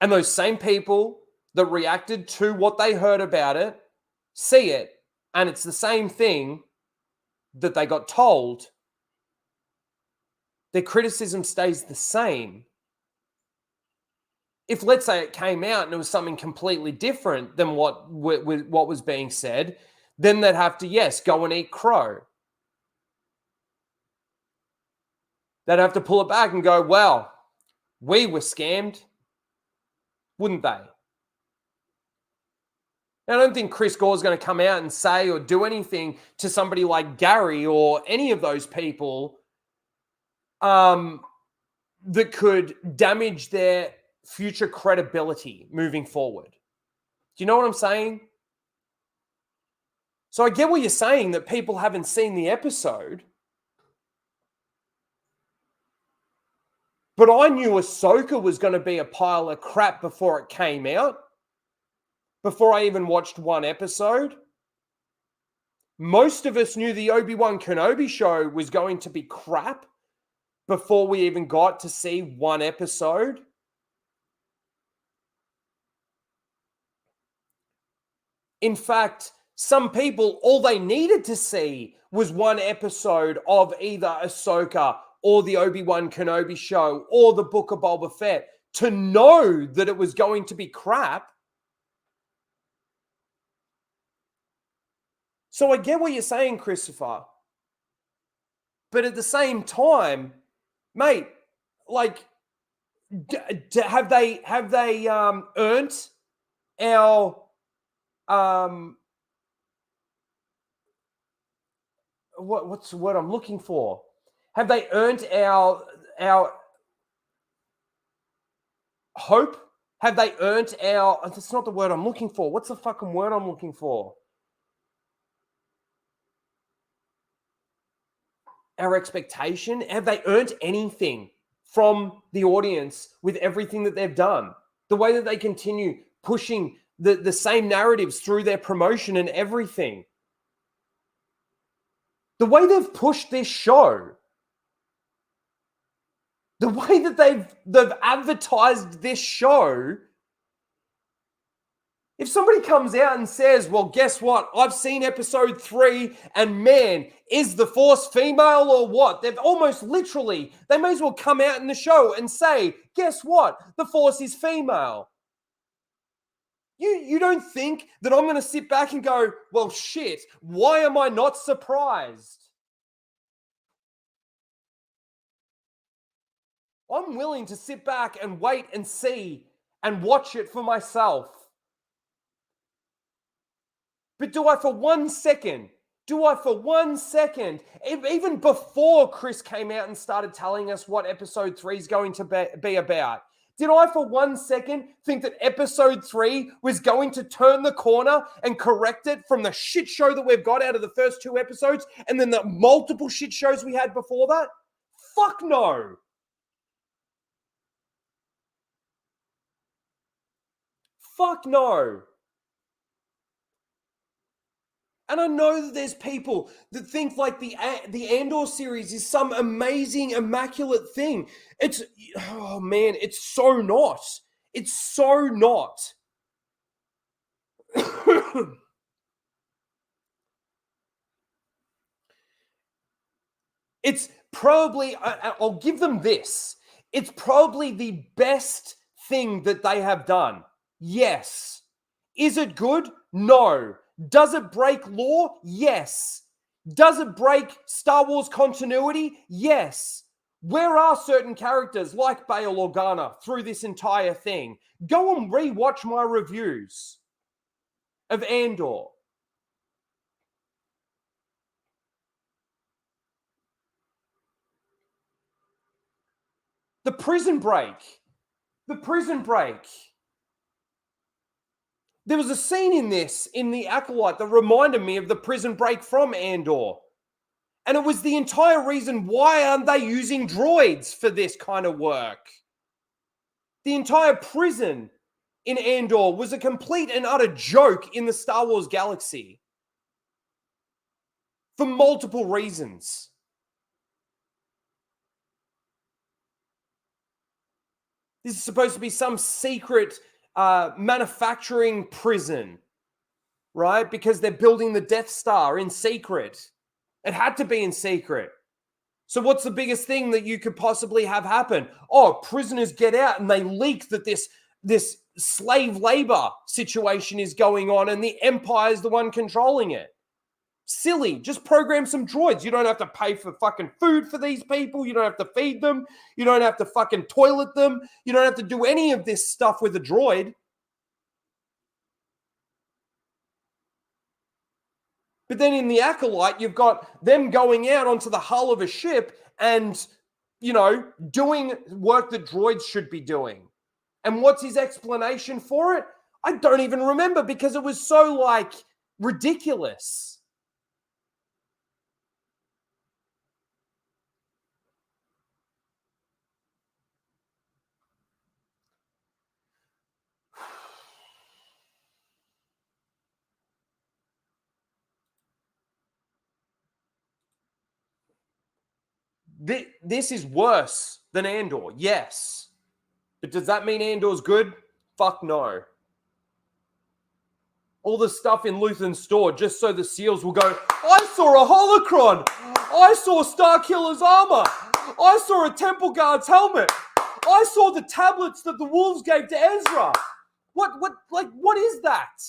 and those same people that reacted to what they heard about it see it, and it's the same thing that they got told. Their criticism stays the same. If, let's say, it came out and it was something completely different than what was being said, then they'd have to, yes, go and eat crow. They'd have to pull it back and go, well, we were scammed, wouldn't they? Now, I don't think Chris Gore's going to come out and say or do anything to somebody like Gary or any of those people that could damage their future credibility moving forward. Do you know what I'm saying? So I get what you're saying, that people haven't seen the episode. But I knew Ahsoka was going to be a pile of crap before it came out. Before I even watched one episode. Most of us knew the Obi-Wan Kenobi show was going to be crap before we even got to see one episode. In fact, some people, all they needed to see was one episode of either Ahsoka or the Obi-Wan Kenobi show or the Book of Boba Fett to know that it was going to be crap. So I get what you're saying, Christopher. But at the same time, mate, like, have they earned our what's the word I'm looking for? Have they earned our hope? Have they earned our... That's not the word I'm looking for. What's the fucking word I'm looking for? Our expectation? Have they earned anything from the audience with everything that they've done? The way that they continue pushing the same narratives through their promotion and everything. The way they've pushed this show. The way that they've advertised this show. If somebody comes out and says, well, guess what? I've seen episode 3 and man, is the Force female or what? They've almost literally, they may as well come out in the show and say, guess what? The Force is female. You don't think that I'm going to sit back and go, well, shit, why am I not surprised? I'm willing to sit back and wait and see and watch it for myself. But do I for 1 second, even before Chris came out and started telling us what episode 3 is going to be about, did I for 1 second think that episode 3 was going to turn the corner and correct it from the shit show that we've got out of the first 2 episodes and then the multiple shit shows we had before that? Fuck no. Fuck no. And I know that there's people that think like the Andor series is some amazing, immaculate thing. Oh man, it's so not. It's so not. It's probably, I'll give them this. It's probably the best thing that they have done. Yes. Is it good? No. Does it break lore? Yes. Does it break Star Wars continuity? Yes. Where are certain characters like Bail Organa through this entire thing? Go and rewatch my reviews of Andor. The prison break. There was a scene in the Acolyte, that reminded me of the prison break from Andor. And it was the entire reason why aren't they using droids for this kind of work? The entire prison in Andor was a complete and utter joke in the Star Wars galaxy. For multiple reasons. This is supposed to be some secret manufacturing prison, right? Because they're building the Death Star in secret. It had to be in secret. So what's the biggest thing that you could possibly have happen? Oh, prisoners get out and they leak that this slave labor situation is going on and the Empire is the one controlling it. Silly. Just program some droids. You don't have to pay for fucking food for these people. You don't have to feed them. You don't have to fucking toilet them. You don't have to do any of this stuff with a droid. But then in the Acolyte, you've got them going out onto the hull of a ship and, doing work that droids should be doing. And what's his explanation for it? I don't even remember because it was so, ridiculous. This is worse than Andor, yes. But does that mean Andor's good? Fuck no. All the stuff in Luthen's store just so the SEALs will go, I saw a holocron. I saw Starkiller's armor. I saw a Temple Guard's helmet. I saw the tablets that the wolves gave to Ezra. What is that?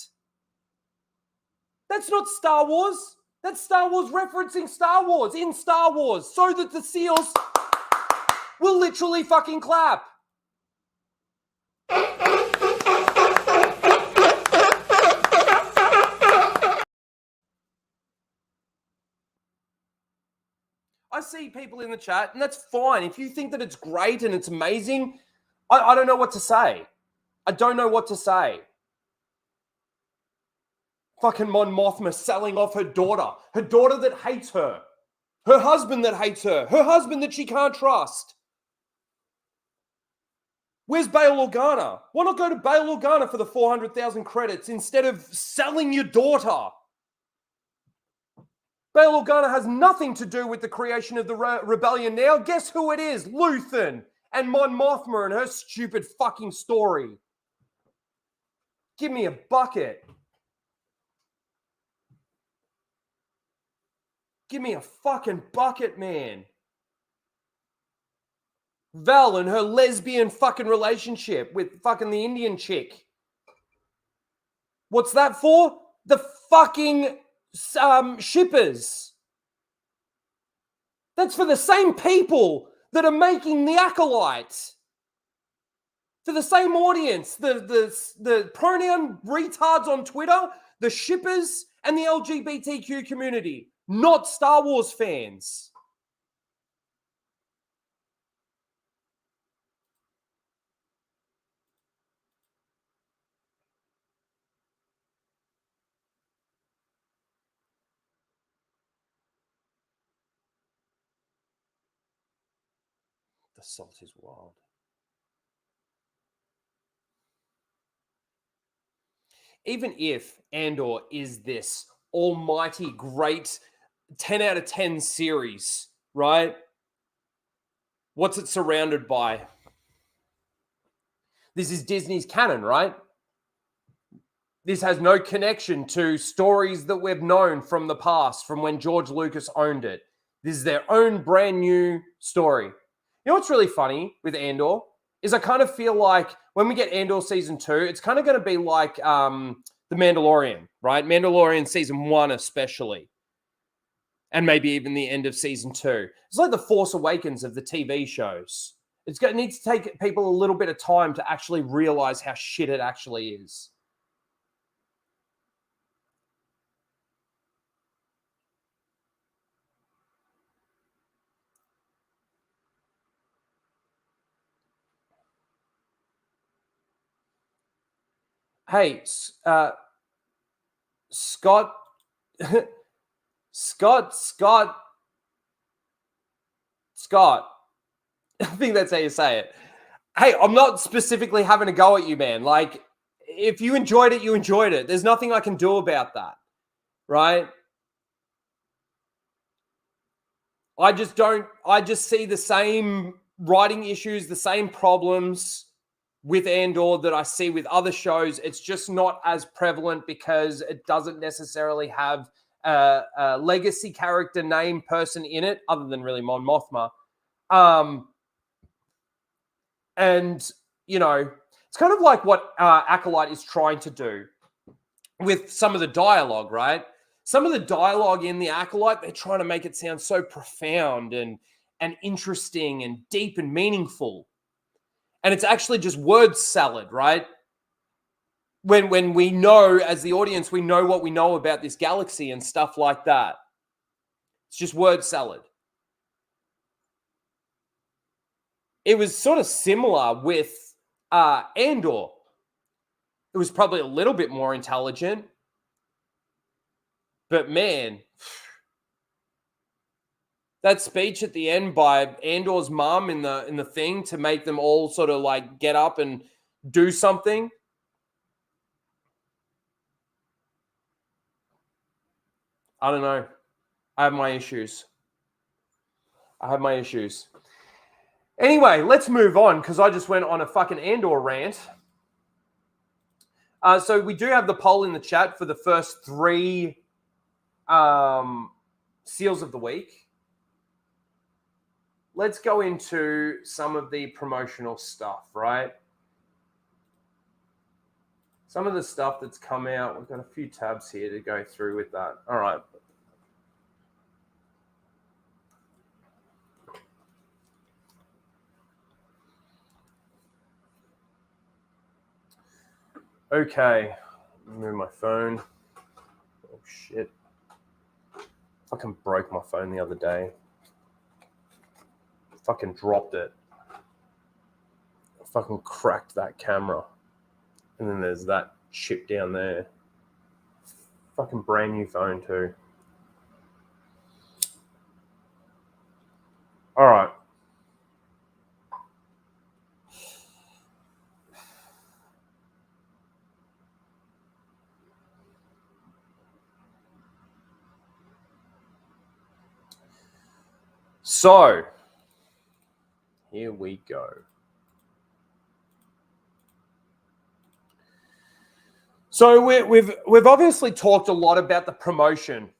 That's not Star Wars. That's Star Wars referencing Star Wars in Star Wars so that the SEALs will literally fucking clap. I see people in the chat, and that's fine. If you think that it's great and it's amazing, I don't know what to say. I don't know what to say. Fucking Mon Mothma selling off her daughter that hates her husband that hates her husband that she can't trust. Where's Bail Organa? Why not go to Bail Organa for the 400,000 credits instead of selling your daughter? Bail Organa has nothing to do with the creation of the rebellion now. Guess who it is? Luthen and Mon Mothma and her stupid fucking story. Give me a bucket. Give me a fucking bucket, man. Val and her lesbian fucking relationship with fucking the Indian chick. What's that for? The fucking shippers. That's for the same people that are making the Acolyte. For the same audience. The pronoun retards on Twitter, the shippers, and the LGBTQ community. Not Star Wars fans. The salt is wild. Even if Andor is this almighty great 10 out of 10 series, right? What's it surrounded by? This is Disney's canon, right? This has no connection to stories that we've known from the past, from when George Lucas owned it. This is their own brand new story. You know what's really funny with Andor is I kind of feel like when we get Andor season 2, it's kind of going to be like The Mandalorian, right? Mandalorian season 1 especially. And maybe even the end of season 2. It's like the Force Awakens of the TV shows. It's going to need to take people a little bit of time to actually realize how shit it actually is. Hey, Scott, Scott. I think that's how you say it. Hey, I'm not specifically having a go at you, man. Like, if you enjoyed it, you enjoyed it. There's nothing I can do about that, right? I just see the same writing issues, the same problems with Andor that I see with other shows. It's just not as prevalent because it doesn't necessarily have a legacy character name person in it, other than really Mon Mothma. And, you know, it's kind of like what Acolyte is trying to do with some of the dialogue, right? Some of the dialogue in the Acolyte, they're trying to make it sound so profound and interesting and deep and meaningful. And it's actually just word salad, right? When we know, as the audience, we know what we know about this galaxy and stuff like that. It's just word salad. It was sort of similar with Andor. It was probably a little bit more intelligent. But man, that speech at the end by Andor's mom in the thing to make them all sort of like get up and do something. I don't know. I have my issues. Anyway, let's move on because I just went on a fucking Andor rant. So we do have the poll in the chat for the first 3 seals of the week. Let's go into some of the promotional stuff, right? Some of the stuff that's come out. We've got a few tabs here to go through with that. All right. Okay. Move my phone. Oh, shit. Fucking broke my phone the other day. Fucking dropped it. fucking cracked that camera. And then there's that chip down there. Fucking brand new phone too. All right. So, here we go. So we've obviously talked a lot about the promotion,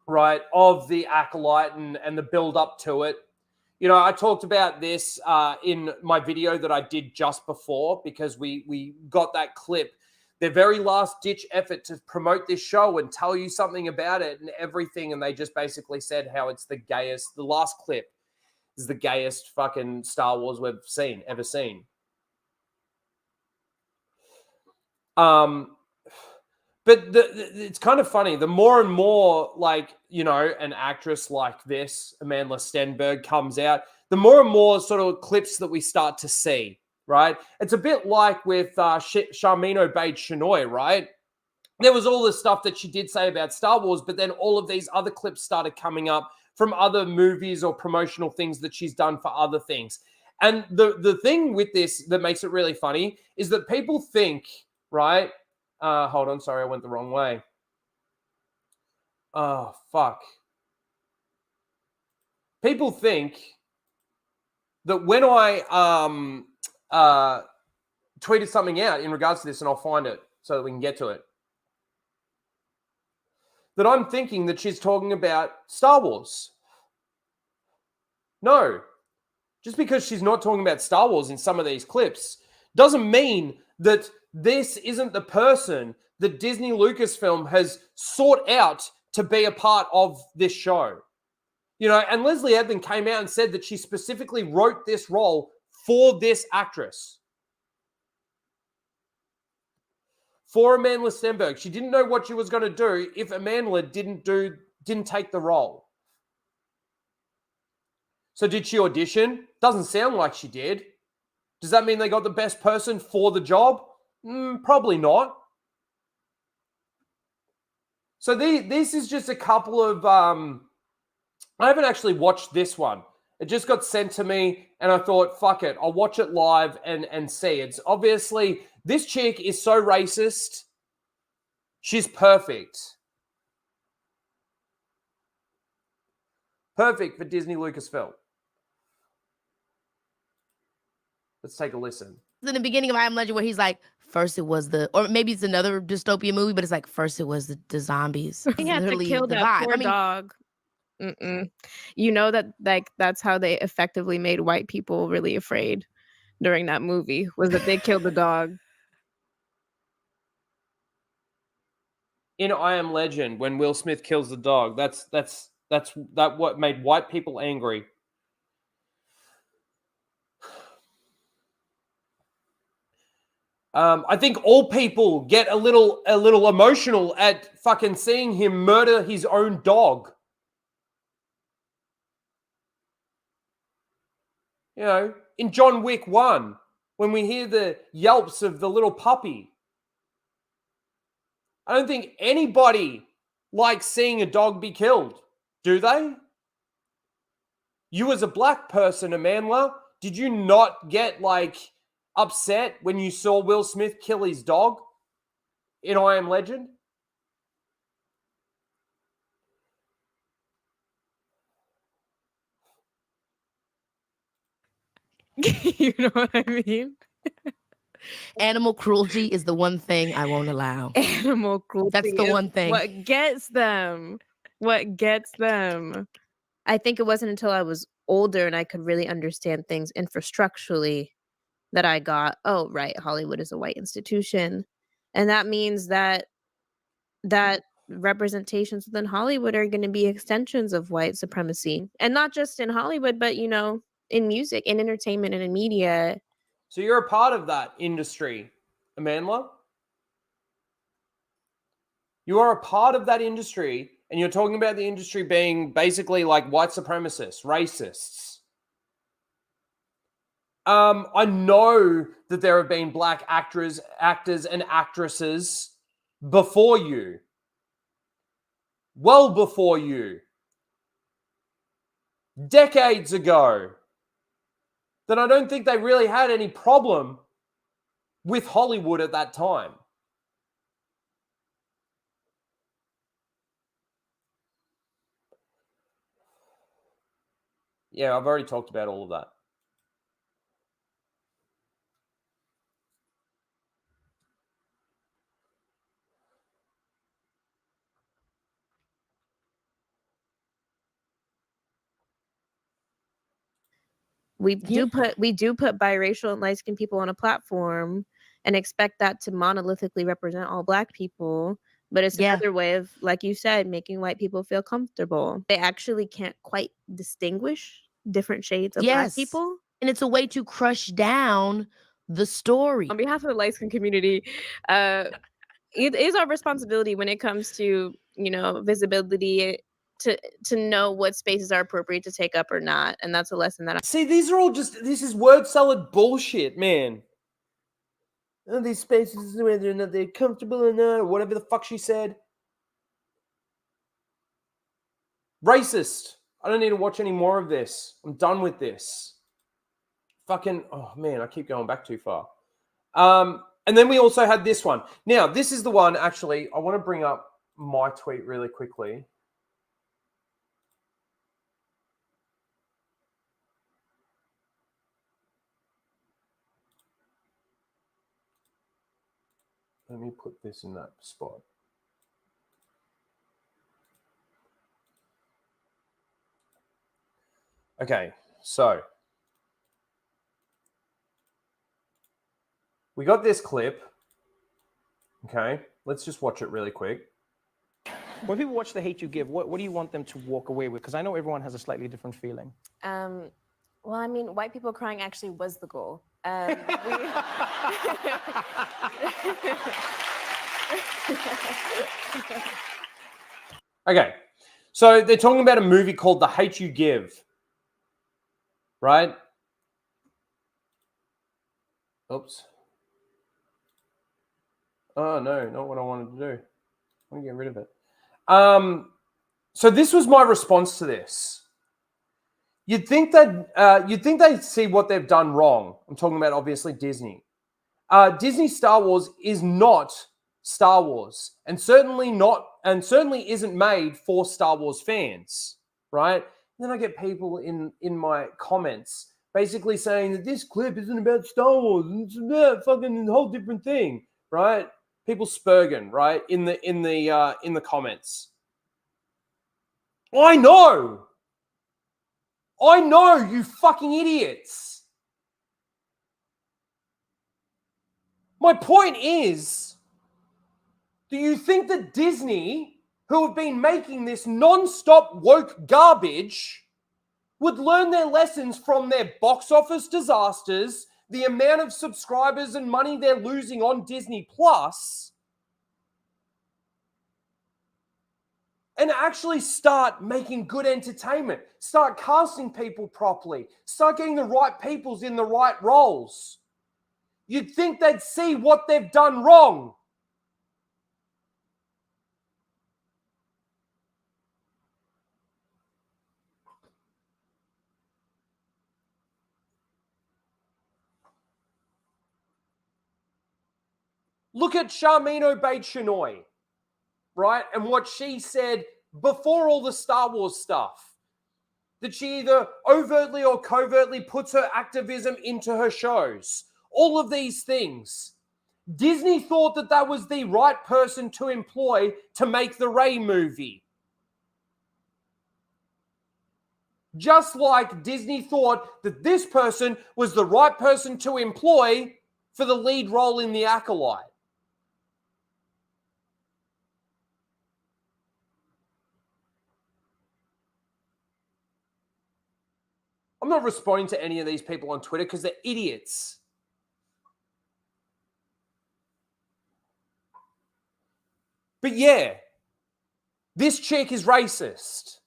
right, of the Acolyte and the build up to it. You know, I talked about this in my video that I did just before because we got that clip, their very last ditch effort to promote this show and tell you something about it and everything. And they just basically said how it's the gayest. The last clip is the gayest fucking Star Wars we've ever seen. But it's kind of funny. The more and more, like, you know, an actress like this, Amanda Stenberg, comes out, the more and more sort of clips that we start to see, right? It's a bit like with Charmin Obaid-Chinoy, right? There was all the stuff that she did say about Star Wars, but then all of these other clips started coming up from other movies or promotional things that she's done for other things. And the thing with this that makes it really funny is that people think, right? Hold on, sorry, I went the wrong way. Oh, fuck. People think that when I tweeted something out in regards to this, and I'll find it so that we can get to it, that I'm thinking that she's talking about Star Wars. No. Just because she's not talking about Star Wars in some of these clips doesn't mean that this isn't the person that Disney Lucasfilm has sought out to be a part of this show. You know, and Leslie Edlin came out and said that she specifically wrote this role for this actress. For Amanda Stenberg. She didn't know what she was going to do if Amanda didn't take the role. So did she audition? Doesn't sound like she did. Does that mean they got the best person for the job? Probably not. So this is just a couple of... I haven't actually watched this one. It just got sent to me, and I thought, fuck it, I'll watch it live and see. It's obviously... This chick is so racist. She's perfect. Perfect for Disney Lucasfilm. Let's take a listen. In the beginning of I Am Legend where he's like, first it was the, or maybe it's another dystopian movie, but it's like, first it was the zombies. He had to kill that poor dog. You know that, like, that's how they effectively made white people really afraid during that movie, was that they killed the dog. In I Am Legend, when Will Smith kills the dog, that's what made white people angry. I think all people get a little emotional at fucking seeing him murder his own dog. You know, in John Wick 1, when we hear the yelps of the little puppy. I don't think anybody likes seeing a dog be killed, do they? You as a black person, Amandla, did you not get, like, upset when you saw Will Smith kill his dog in I Am Legend? You know what I mean? Animal cruelty is the one thing I won't allow. Animal cruelty. That's the one thing. What gets them? What gets them? I think it wasn't until I was older and I could really understand things infrastructurally that I got, oh, right, Hollywood is a white institution. And that means that representations within Hollywood are going to be extensions of white supremacy. And not just in Hollywood, but, you know, in music, in entertainment, and in media. So you're a part of that industry, Amandla? You are a part of that industry, and you're talking about the industry being basically like white supremacists, racists. I know that there have been black actors and actresses before you. Well before you. Decades ago. That I don't think they really had any problem with Hollywood at that time. Yeah, I've already talked about all of that. We do put biracial and light-skinned people on a platform and expect that to monolithically represent all black people. But it's another way of, like you said, making white people feel comfortable. They actually can't quite distinguish different shades of black people. And it's a way to crush down the story. On behalf of the light-skinned community, it is our responsibility when it comes to, visibility to know what spaces are appropriate to take up or not. And that's a lesson that See, these are all this is word salad bullshit, man. Oh, these spaces, whether or not they're comfortable or not, or whatever the fuck she said. Racist. I don't need to watch any more of this. I'm done with this. Fucking, oh man, I keep going back too far. And then we also had this one. Now, this is the one, actually, I want to bring up my tweet really quickly. Let me put this in that spot. Okay, so we got this clip. Okay, let's just watch it really quick. When people watch The Hate You Give, what do you want them to walk away with? Because I know everyone has a slightly different feeling. Well, I mean, white people crying actually was the goal. Okay, so they're talking about a movie called The Hate You Give, right? Oops. Oh, no, not what I wanted to do. I want to get rid of it. So this was my response to this. You'd think they'd see what they've done wrong. I'm talking about, obviously, Disney. Disney Star Wars is not Star Wars, and certainly isn't made for Star Wars fans, right? And then I get people in my comments basically saying that this clip isn't about Star Wars, it's about fucking a whole different thing, right? People spurging, right, in the comments. I know, you fucking idiots. My point is, do you think that Disney, who have been making this non-stop woke garbage, would learn their lessons from their box office disasters, the amount of subscribers and money they're losing on Disney Plus, and actually start making good entertainment, start casting people properly, start getting the right peoples in the right roles? You'd think they'd see what they've done wrong. Look at Charmaine Obaid-Chinoy, right? And what she said before all the Star Wars stuff. That she either overtly or covertly puts her activism into her shows. All of these things. Disney thought that that was the right person to employ to make the Rey movie. Just like Disney thought that this person was the right person to employ for the lead role in The Acolyte. I'm not responding to any of these people on Twitter because they're idiots. But yeah, this chick is racist.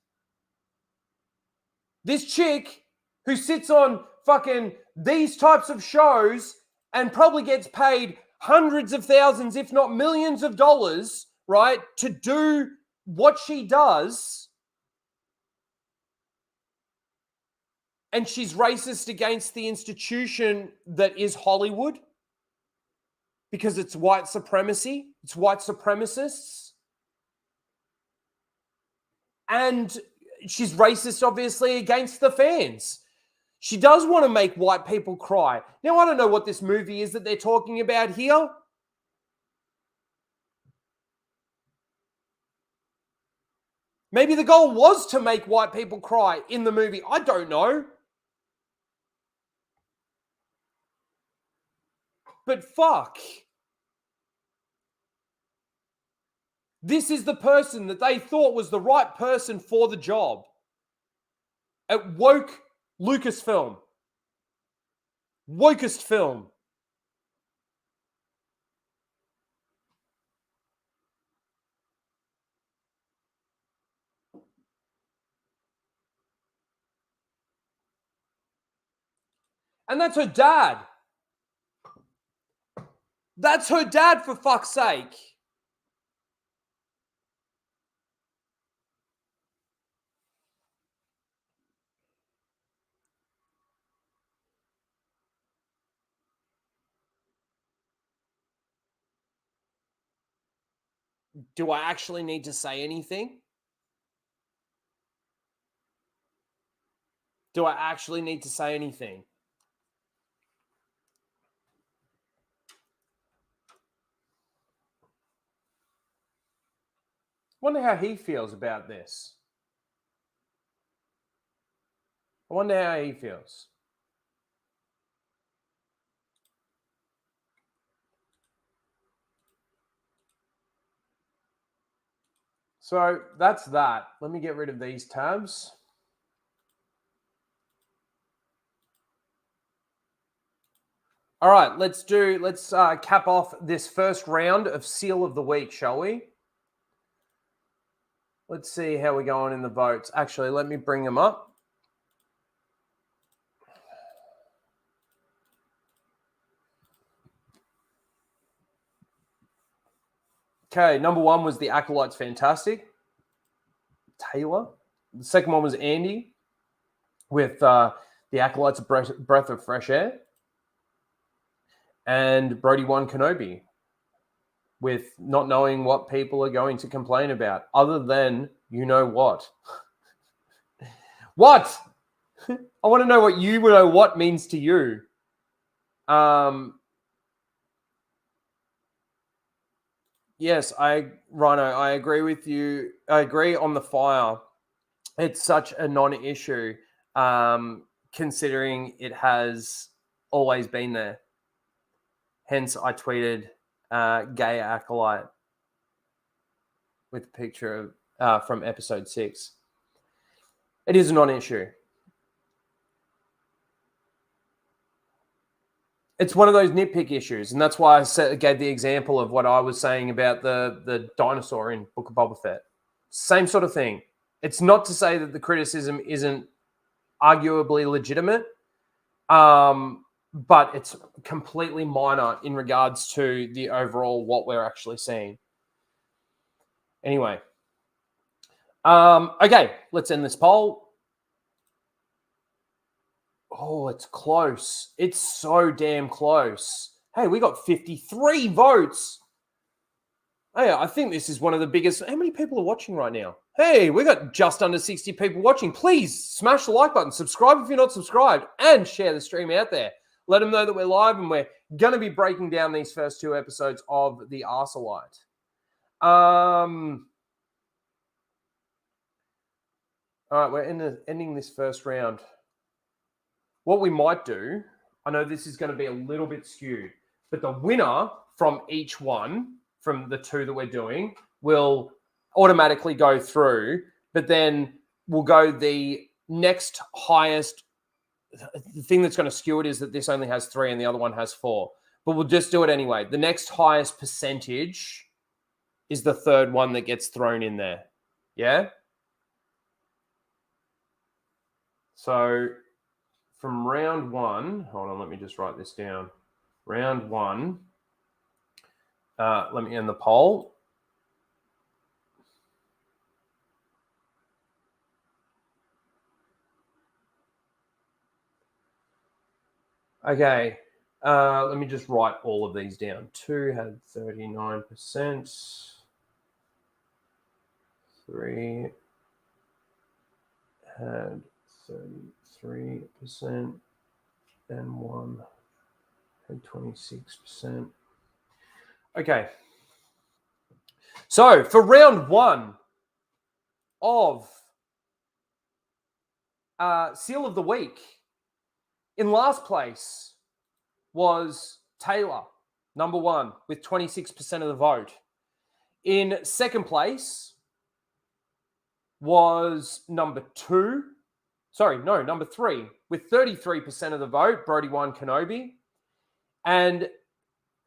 This chick who sits on fucking these types of shows and probably gets paid hundreds of thousands, if not millions of dollars, right, to do what she does, and she's racist against the institution that is Hollywood because it's white supremacy, it's white supremacists, and she's racist, obviously, against the fans. She does want to make white people cry. Now, I don't know what this movie is that they're talking about here. Maybe the goal was to make white people cry in the movie. I don't know. But fuck. This is the person that they thought was the right person for the job. It woke Lucasfilm. Wokest film. And that's her dad. That's her dad, for fuck's sake. Do I actually need to say anything? Do I actually need to say anything? Wonder how he feels about this. I wonder how he feels. So that's that. Let me get rid of these tabs. All right, let's cap off this first round of Seal of the Week, shall we? Let's see how we're going in the votes. Actually, let me bring them up. Okay, number one was The Acolyte's fantastic. Taylor. The second one was Andy with The Acolyte's breath of fresh air. And Brody won Kenobi with not knowing what people are going to complain about, other than you know what. What? I want to know what you know what means to you. Yes, Rhino, I agree with you. I agree on the fire. It's such a non-issue, considering it has always been there. Hence, I tweeted gay acolyte with a picture of, from episode 6. It is a non-issue. It's one of those nitpick issues, and that's why I gave the example of what I was saying about the dinosaur in Book of Boba Fett. Same sort of thing. It's not to say that the criticism isn't arguably legitimate, but it's completely minor in regards to the overall what we're actually seeing. Anyway. Okay, let's end this poll. Oh, it's close. It's so damn close. Hey, we got 53 votes. Hey, I think this is one of the biggest. How many people are watching right now? Hey, we got just under 60 people watching. Please smash the like button, subscribe if you're not subscribed, and share the stream out there. Let them know that we're live and we're going to be breaking down these first 2 episodes of The Acolyte. All right, we're ending this first round. What we might do, I know this is going to be a little bit skewed, but the winner from each one, from the 2 that we're doing, will automatically go through, but then we'll go the next highest. The thing that's going to skew it is that this only has 3 and the other one has 4, but we'll just do it anyway. The next highest percentage is the third one that gets thrown in there. Yeah? So from round one. Hold on, let me just write this down. Round one. Let me end the poll. Okay. Let me just write all of these down. 2 had 39%. 3 had 33%. And 1 had 26%. Okay. So for round one of Seal of the Week, in last place was Taylor, number 1, with 26% of the vote. In second place was number 3, with 33% of the vote, Brody One Kenobi. And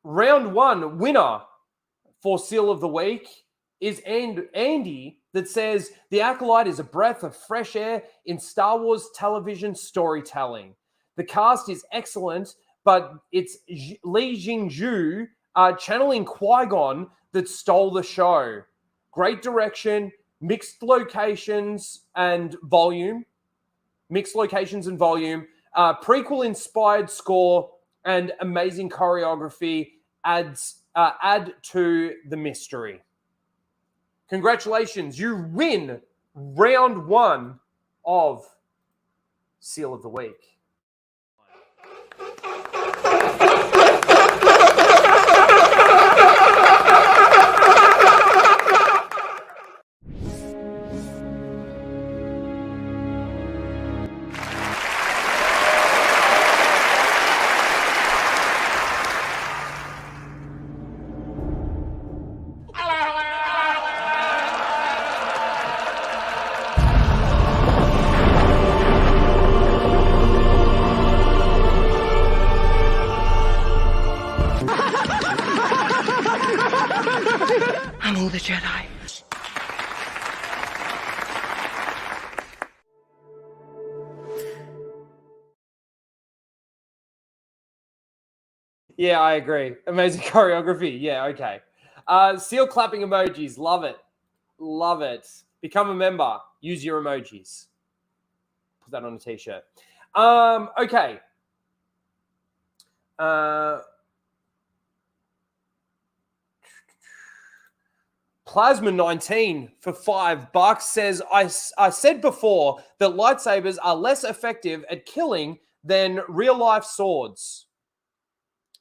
round one winner for Seal of the Week is Andy, that says The Acolyte is a breath of fresh air in Star Wars television storytelling. The cast is excellent, but it's Li Jingzhu channeling Qui-Gon that stole the show. Great direction, mixed locations and volume, prequel-inspired score, and amazing choreography add to the mystery. Congratulations, you win round one of Seal of the Week. I'm the Jedi. Yeah, I agree. Amazing choreography. Yeah, okay. Seal clapping emojis. Love it. Love it. Become a member. Use your emojis. Put that on a t-shirt. Okay. Plasma 19 for $5 says, I said before that lightsabers are less effective at killing than real life swords.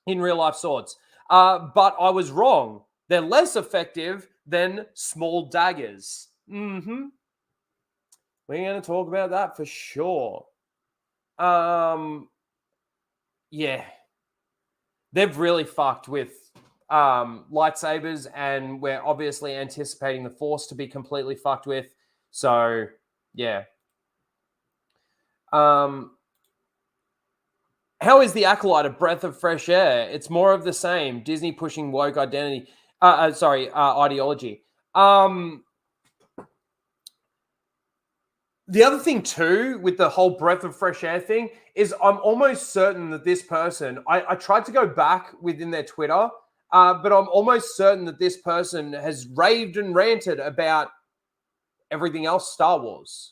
In real life swords. But I was wrong. They're less effective than small daggers. Mm-hmm. We're going to talk about that for sure. Yeah. They've really fucked with lightsabers, and we're obviously anticipating the Force to be completely fucked with. So, yeah. How is The Acolyte a breath of fresh air? It's more of the same. Disney pushing woke identity. Ideology. The other thing too, with the whole breath of fresh air thing, is I'm almost certain that this person, I tried to go back within their Twitter, but I'm almost certain that this person has raved and ranted about everything else Star Wars.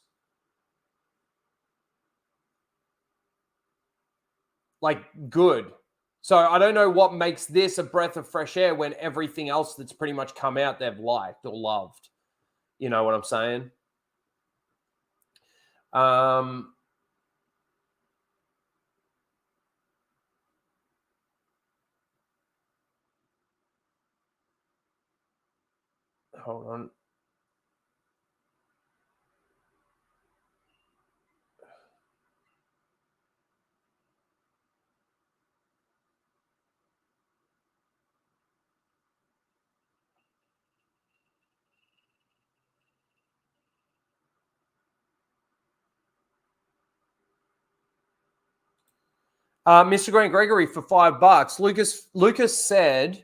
Like, good. So I don't know what makes this a breath of fresh air when everything else that's pretty much come out they've liked or loved. You know what I'm saying? Hold on. Mr. Grant Gregory for $5. Lucas said,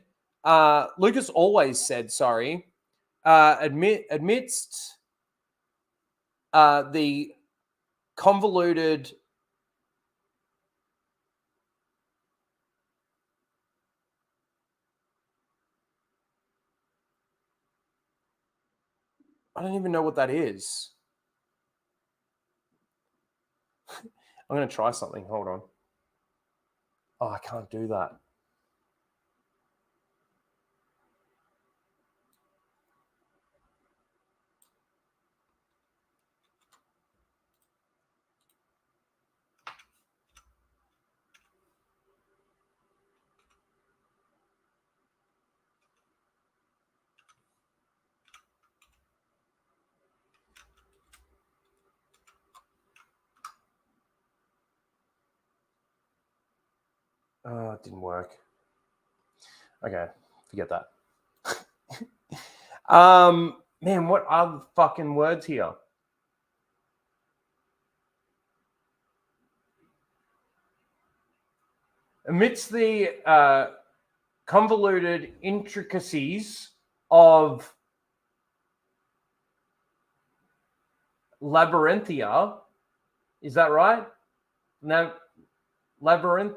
Lucas always said, amidst the convoluted I don't even know what that is. I'm going to try something. Hold on. Oh, I can't do that. Oh, it didn't work. Okay, forget that. Man, what are the fucking words here? Amidst the convoluted intricacies of labyrinthia, is that right? No, labyrinth.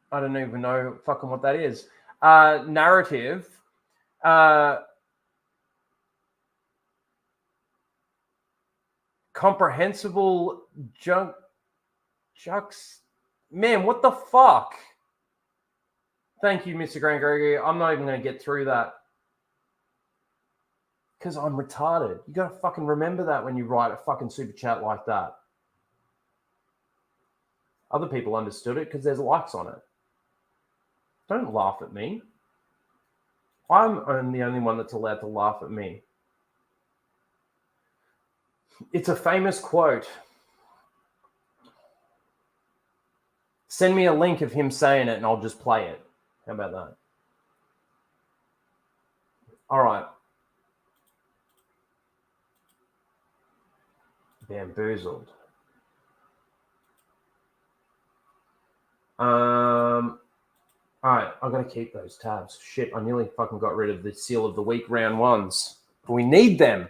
I don't even know fucking what that is. Narrative. Comprehensible jux. Man, what the fuck? Thank you, Mr. Grant Gregory. I'm not even going to get through that. Because I'm retarded. You got to fucking remember that when you write a fucking super chat like that. Other people understood it because there's likes on it. Don't laugh at me. I'm the only one that's allowed to laugh at me. It's a famous quote. Send me a link of him saying it and I'll just play it. How about that? All right. Bamboozled. All right, I've got to keep those tabs. Shit, I nearly fucking got rid of the seal of the week round ones. But we need them.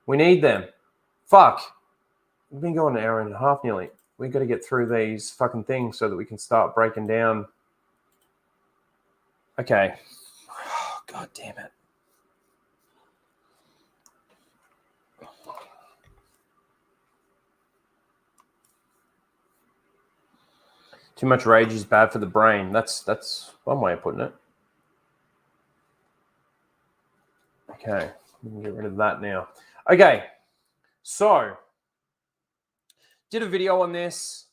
We need them. Fuck. We've been going an hour and a half nearly. We've got to get through these fucking things so that we can start breaking down. Okay. Oh, God damn it. Too much rage is bad for the brain. That's one way of putting it. Okay, we can get rid of that now. Okay, so did a video on this.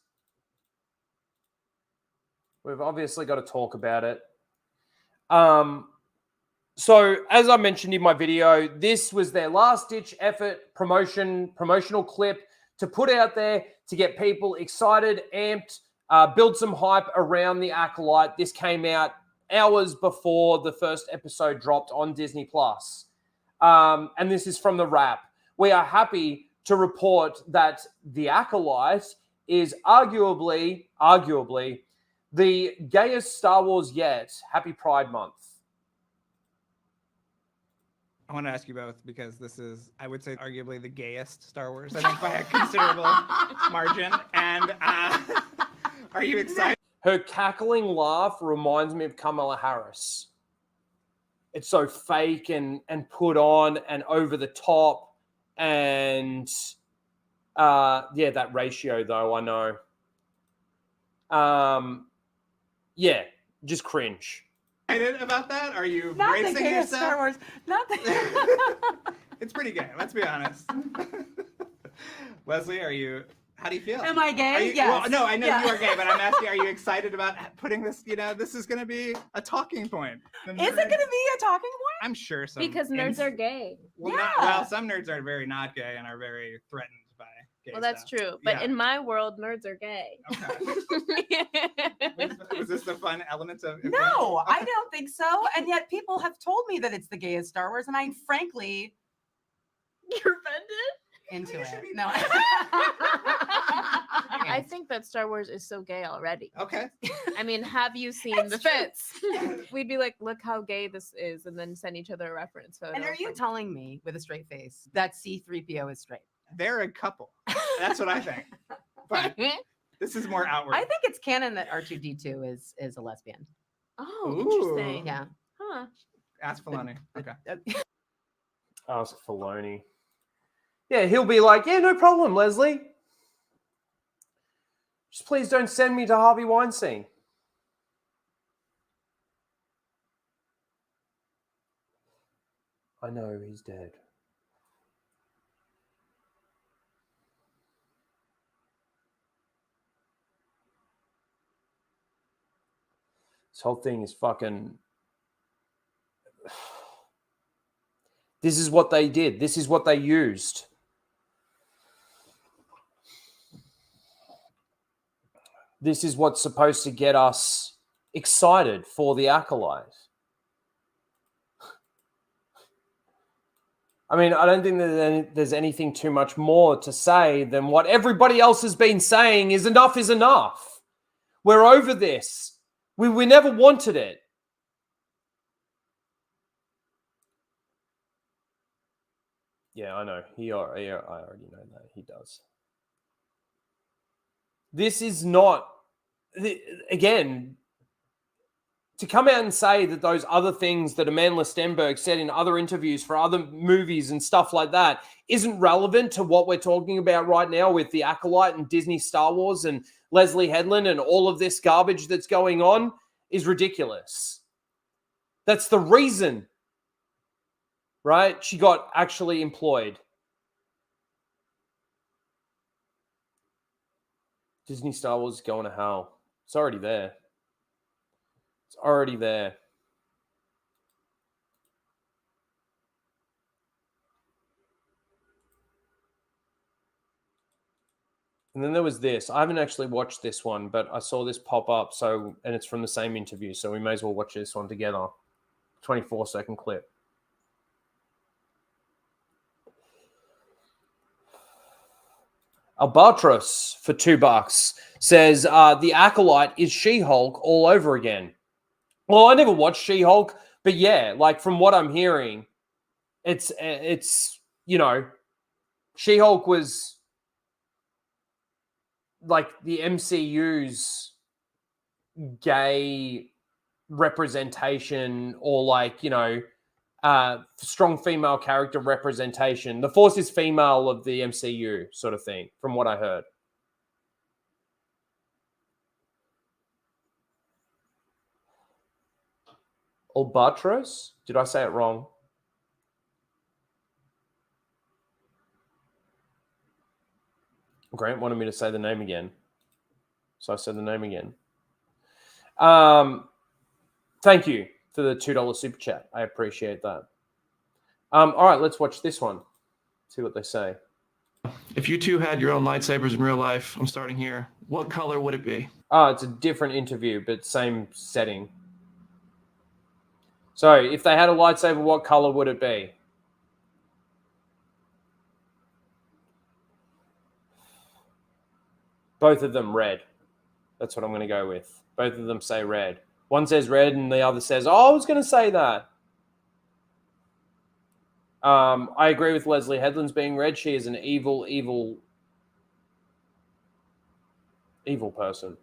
We've obviously got to talk about it. So as I mentioned in my video, this was their last-ditch effort, promotional clip to put out there to get people excited, amped, build some hype around the Acolyte. This came out hours before the first episode dropped on Disney+. And this is from the Wrap. We are happy to report that the Acolyte is arguably the gayest Star Wars yet. Happy Pride Month. I want to ask you both because this is, I would say, arguably the gayest Star Wars, I think, by a considerable margin. And are you excited? Her cackling laugh reminds me of Kamala Harris. It's so fake and put on and over the top. And yeah, that ratio, though, I know. Yeah, just cringe. Excited about that? Are you Not the bracing gayest yourself? Star Wars. Not the. It's pretty gay, let's be honest. Leslie, how do you feel? Am I gay? Yes. Well, no, I know Yeah. you are gay, but I'm asking, are you excited about putting this, this is going to be a talking point? Is it going to be a talking point? I'm sure some. Because nerds are gay. Well, Yeah. some nerds are very not gay and are very threatened by gay Well, that's stuff. true. But Yeah. in my world, nerds are gay. Okay. Was this the fun element of it? No, Okay. I don't think so. And yet people have told me that it's the gayest Star Wars, and I frankly You're offended? into You it. should be No. I think that Star Wars is so gay already. Okay. I mean, have you seen It's the true. fits? We'd be like, look how gay this is, and then send each other a reference photo. And are you from- telling me with a straight face that C-3PO is straight? They're a couple. That's what I think. But this is more outward. I think it's canon that R2-D2 is a lesbian. Oh, Ooh. interesting. Yeah. Huh. Ask Filoni. Okay. Ask Filoni. Yeah, he'll be like, yeah, no problem, Leslie. Just please don't send me to Harvey Weinstein. I know he's dead. This whole thing is fucking... This is what they did. This is what they used. This is what's supposed to get us excited for the Acolyte. I mean, I don't think that there's anything too much more to say than what everybody else has been saying is enough. We're over this. We never wanted it. Yeah, I know. I already know that. He does. This is not... Again... To come out and say that those other things that Amanda Stenberg said in other interviews for other movies and stuff like that isn't relevant to what we're talking about right now with The Acolyte and Disney Star Wars and Leslie Headland and all of this garbage that's going on is ridiculous. That's the reason, right? She got actually employed. Disney Star Wars is going to hell. It's already there. It's already there. And then there was this. I haven't actually watched this one, but I saw this pop up. And it's from the same interview. So we may as well watch this one together. 24-second clip. Albatros for $2 says the Acolyte is She-Hulk all over again. Well, I never watched She-Hulk, but yeah, like from what I'm hearing, it's She-Hulk was like the MCU's gay representation or strong female character representation. The Force is female of the MCU sort of thing, from what I heard. Albatros? Did I say it wrong? Grant wanted me to say the name again. So I said the name again. Thank you for the $2 super chat. I appreciate that. All right, let's watch this one. See what they say. If you two had your own lightsabers in real life, I'm starting here, what color would it be? Oh, it's a different interview, but same setting. So, if they had a lightsaber, what color would it be? Both of them red. That's what I'm going to go with. Both of them say red. One says red and the other says, oh, I was going to say that. I agree with Leslie Headland's being red. She is an evil person.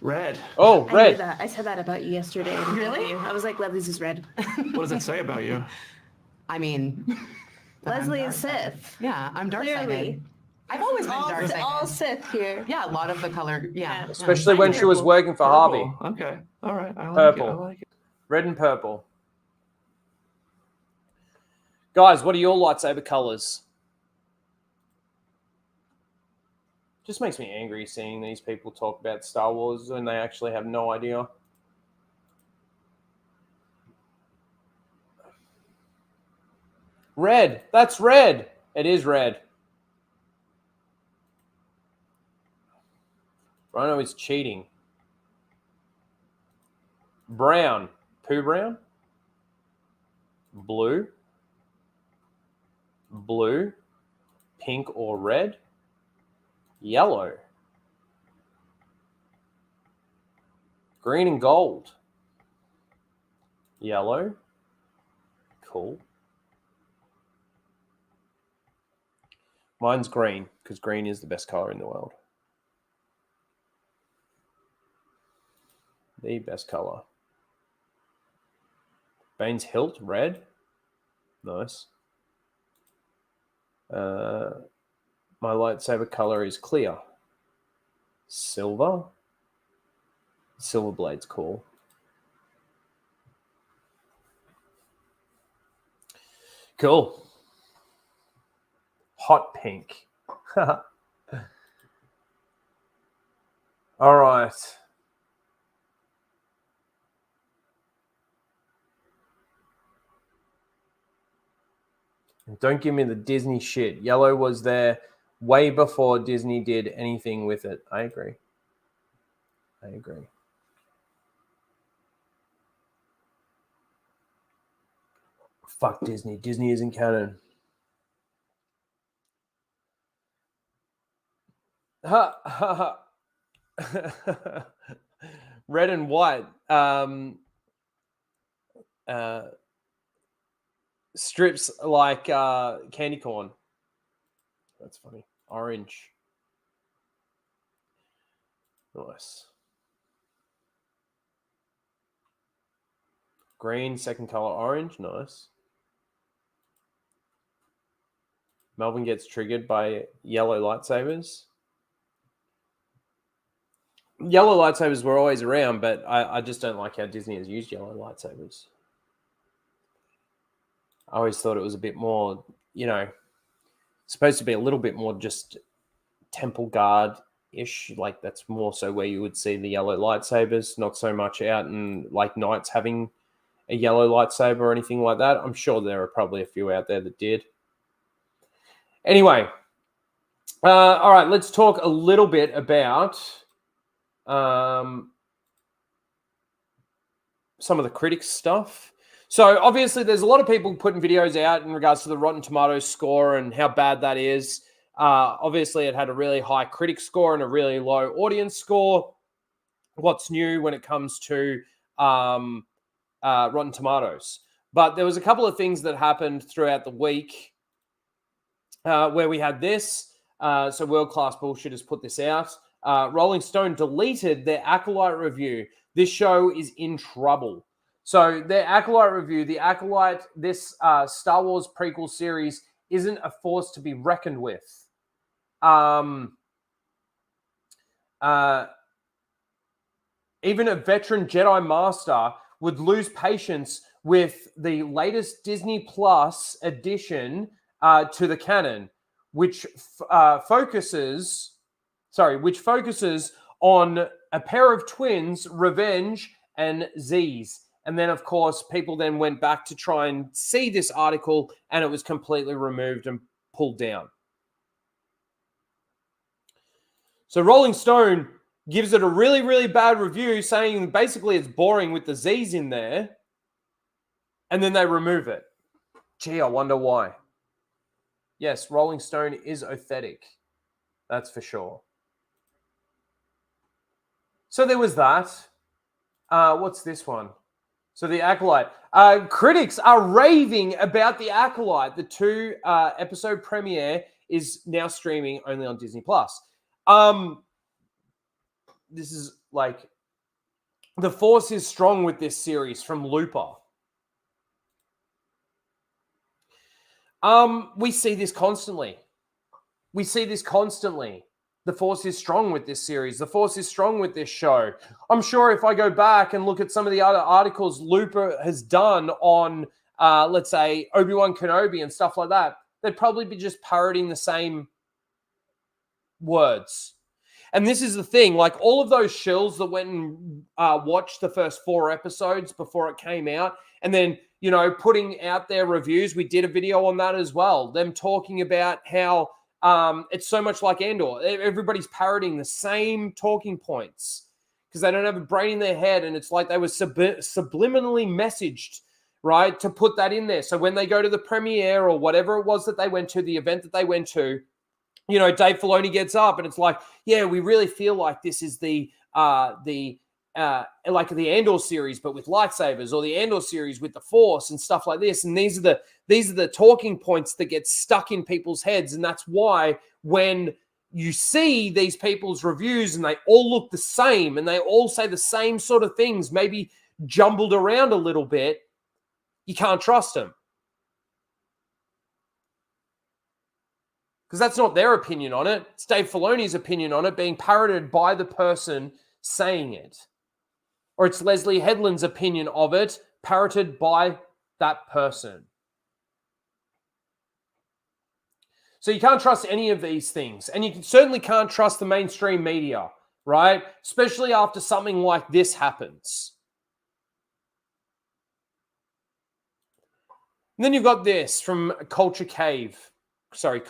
Red. Oh, red. I knew that. I said that about you yesterday. Really? I was like, Leslie's is red. What does it say about you? I mean, Leslie is Sith. yeah, I'm dark-sided. Clearly. I've always been dark-sided. All Sith here. Yeah, a lot of the color. Yeah. Especially when she was working for Harvey. Okay. All right. I like Purple. it. I like it. Red and purple. Guys, what are your lightsaber colors? Just makes me angry seeing these people talk about Star Wars when they actually have no idea. Red. That's red. It is red. Rhino is cheating. Brown. Pooh brown. Blue. Blue. Pink or red. Yellow. Green and gold. Yellow. Cool. Mine's green, because green is the best color in the world. The best color. Bane's hilt, red. Nice. My lightsaber color is clear. Silver. Silver blade's cool. Cool. Hot pink. All right. Don't give me the Disney shit. Yellow was there way before Disney did anything with it. I agree. Fuck Disney. Disney isn't canon. Red and white. Strips like candy corn. That's funny. Orange. Nice. Green, second color, orange. Nice. Melvin gets triggered by yellow lightsabers. Yellow lightsabers were always around, but I just don't like how Disney has used yellow lightsabers. I always thought it was a bit more, supposed to be a little bit more just temple guard-ish. Like that's more so where you would see the yellow lightsabers, not so much out in like knights having a yellow lightsaber or anything like that. I'm sure there are probably a few out there that did. Anyway, all right, let's talk a little bit about some of the critics stuff. So obviously there's a lot of people putting videos out in regards to the Rotten Tomatoes score and how bad that is. Obviously it had a really high critic score and a really low audience score. What's new when it comes to Rotten Tomatoes? But there was a couple of things that happened throughout the week where we had this. So World Class Bullshit has put this out. Rolling Stone deleted their Acolyte review. This show is in trouble. So their Acolyte review, the Acolyte, this Star Wars prequel series isn't a force to be reckoned with. Even a veteran Jedi Master would lose patience with the latest Disney Plus addition to the canon, which focuses on a pair of twins, Revenge and Z's. And then, of course, people then went back to try and see this article, and it was completely removed and pulled down. So Rolling Stone gives it a really, really bad review, saying basically it's boring with the Z's in there, and then they remove it. Gee, I wonder why. Yes, Rolling Stone is authentic. That's for sure. So there was that. What's this one? So the Acolyte. Critics are raving about the Acolyte. The 2-episode premiere is now streaming only on Disney+. This is like, the force is strong with this series from Looper. We see this constantly. The force is strong with this series. The force is strong with this show. I'm sure if I go back and look at some of the other articles Looper has done on, let's say, Obi-Wan Kenobi and stuff like that, they'd probably be just parroting the same words. And this is the thing, like all of those shills that went and watched the first 4 episodes before it came out, and then, putting out their reviews. We did a video on that as well. Them talking about how it's so much like Andor. Everybody's parroting the same talking points because they don't have a brain in their head, and it's like they were subliminally messaged, right, to put that in there. So when they go to the premiere or whatever it was that they went to, the event that they went to, Dave Filoni gets up and it's like, yeah, we really feel like this is the like the Andor series, but with lightsabers, or the Andor series with the Force and stuff like this. And these are the talking points that get stuck in people's heads. And that's why when you see these people's reviews and they all look the same and they all say the same sort of things, maybe jumbled around a little bit, you can't trust them. Because that's not their opinion on it. It's Dave Filoni's opinion on it being parroted by the person saying it. Or it's Leslie Headland's opinion of it parroted by that person. So you can't trust any of these things. And you certainly can't trust the mainstream media, right? Especially after something like this happens. And then you've got this from Culture Crave. I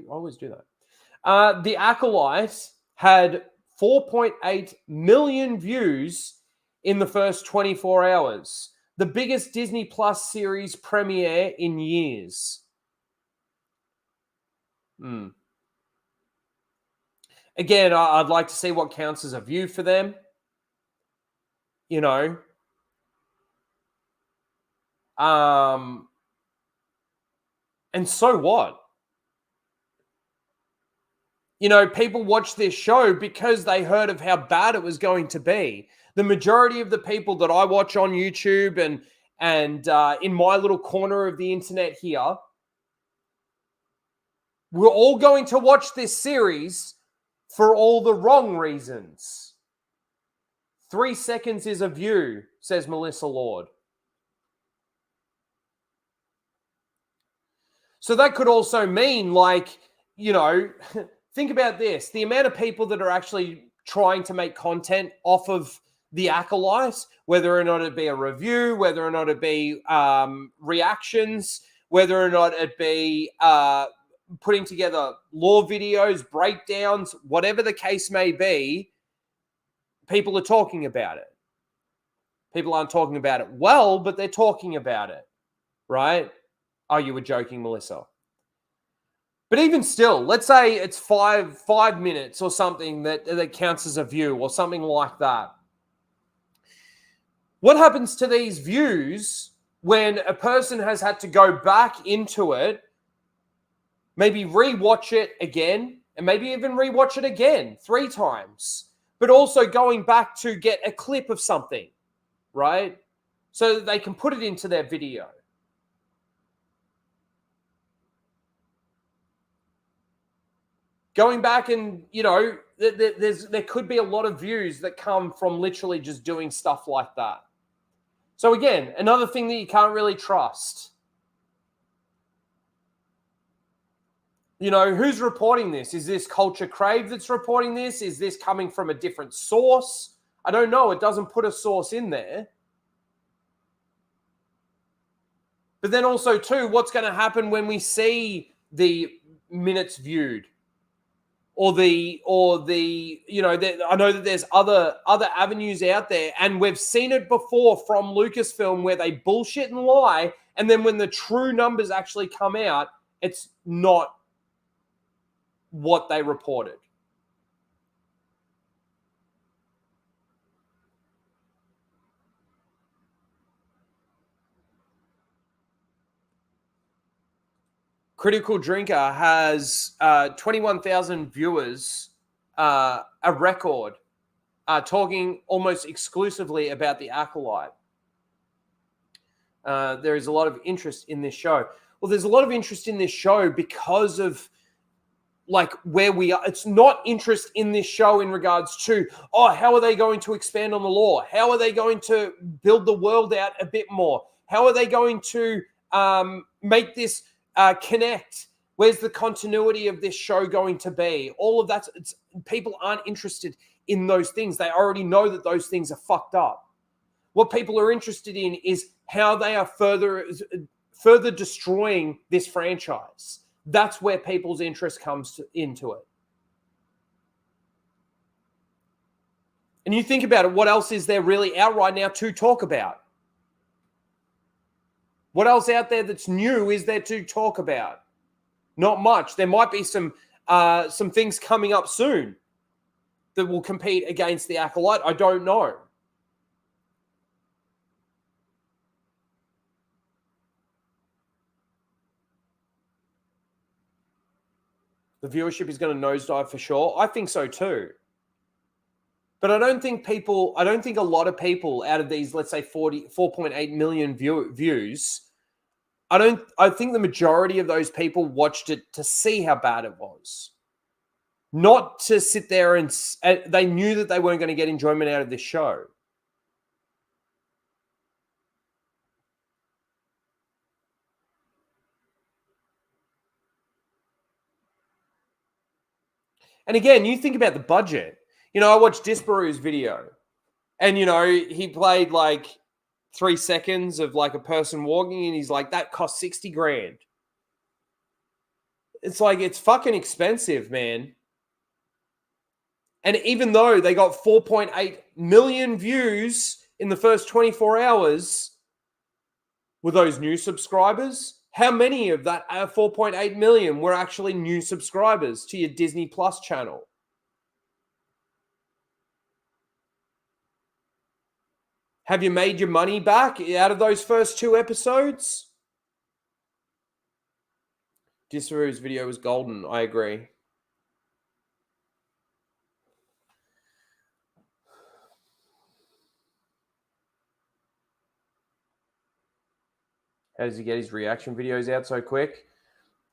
always do that. The Acolyte had 4.8 million views in the first 24 hours. The biggest Disney Plus series premiere in years. Again, I'd like to see what counts as a view for them. You know. And so what? You know, people watch this show because they heard of how bad it was going to be. The majority of the people that I watch on YouTube and in my little corner of the internet here, we're all going to watch this series for all the wrong reasons. 3 seconds is a view, says Melissa Lord. So that could also mean, like, you know, think about this. The amount of people that are actually trying to make content off of the Acolyte, whether or not it be a review, whether or not it be reactions, whether or not it be putting together lore videos, breakdowns, whatever the case may be, people are talking about it. People aren't talking about it well, but they're talking about it, right? Oh, you were joking, Melissa. But even still, let's say it's five minutes or something that counts as a view or something like that. What happens to these views when a person has had to go back into it, maybe rewatch it again, and maybe even rewatch it again 3 times, but also going back to get a clip of something, right? So that they can put it into their video. Going back and, you know, there could be a lot of views that come from literally just doing stuff like that. So again, another thing that you can't really trust. You know, who's reporting this? Is this Culture Crave that's reporting this? Is this coming from a different source? I don't know. It doesn't put a source in there. But then also, too, what's going to happen when we see the minutes viewed? Or the you know, I know that there's other avenues out there, and we've seen it before from Lucasfilm where they bullshit and lie, and then when the true numbers actually come out, it's not what they reported. Critical Drinker has 21,000 viewers, a record, talking almost exclusively about the Acolyte. There is a lot of interest in this show. Well, there's a lot of interest in this show because of like where we are. It's not interest in this show in regards to, oh, how are they going to expand on the lore? How are they going to build the world out a bit more? How are they going to make this connect? Where's the continuity of this show going to be? All of that. People aren't interested in those things. They already know that those things are fucked up. What people are interested in is how they are further destroying this franchise. That's where people's interest comes into it. And you think about it, what else is there really out right now to talk about? What else out there that's new is there to talk about? Not much. There might be some things coming up soon that will compete against the Acolyte. I don't know. The viewership is going to nosedive for sure. I think so too. But I don't think a lot of people out of these, let's say 4.8 million views, I think the majority of those people watched it to see how bad it was. Not to sit there and they knew that they weren't going to get enjoyment out of this show. And again, you think about the budget. I watched Disparu's video and, he played like 3 seconds of like a person walking and he's like, that cost 60 grand. It's like, it's fucking expensive, man. And even though they got 4.8 million views in the first 24 hours, were those new subscribers? How many of that 4.8 million were actually new subscribers to your Disney Plus channel? Have you made your money back out of those first 2 episodes? Disparu's video was golden. I agree. How does he get his reaction videos out so quick?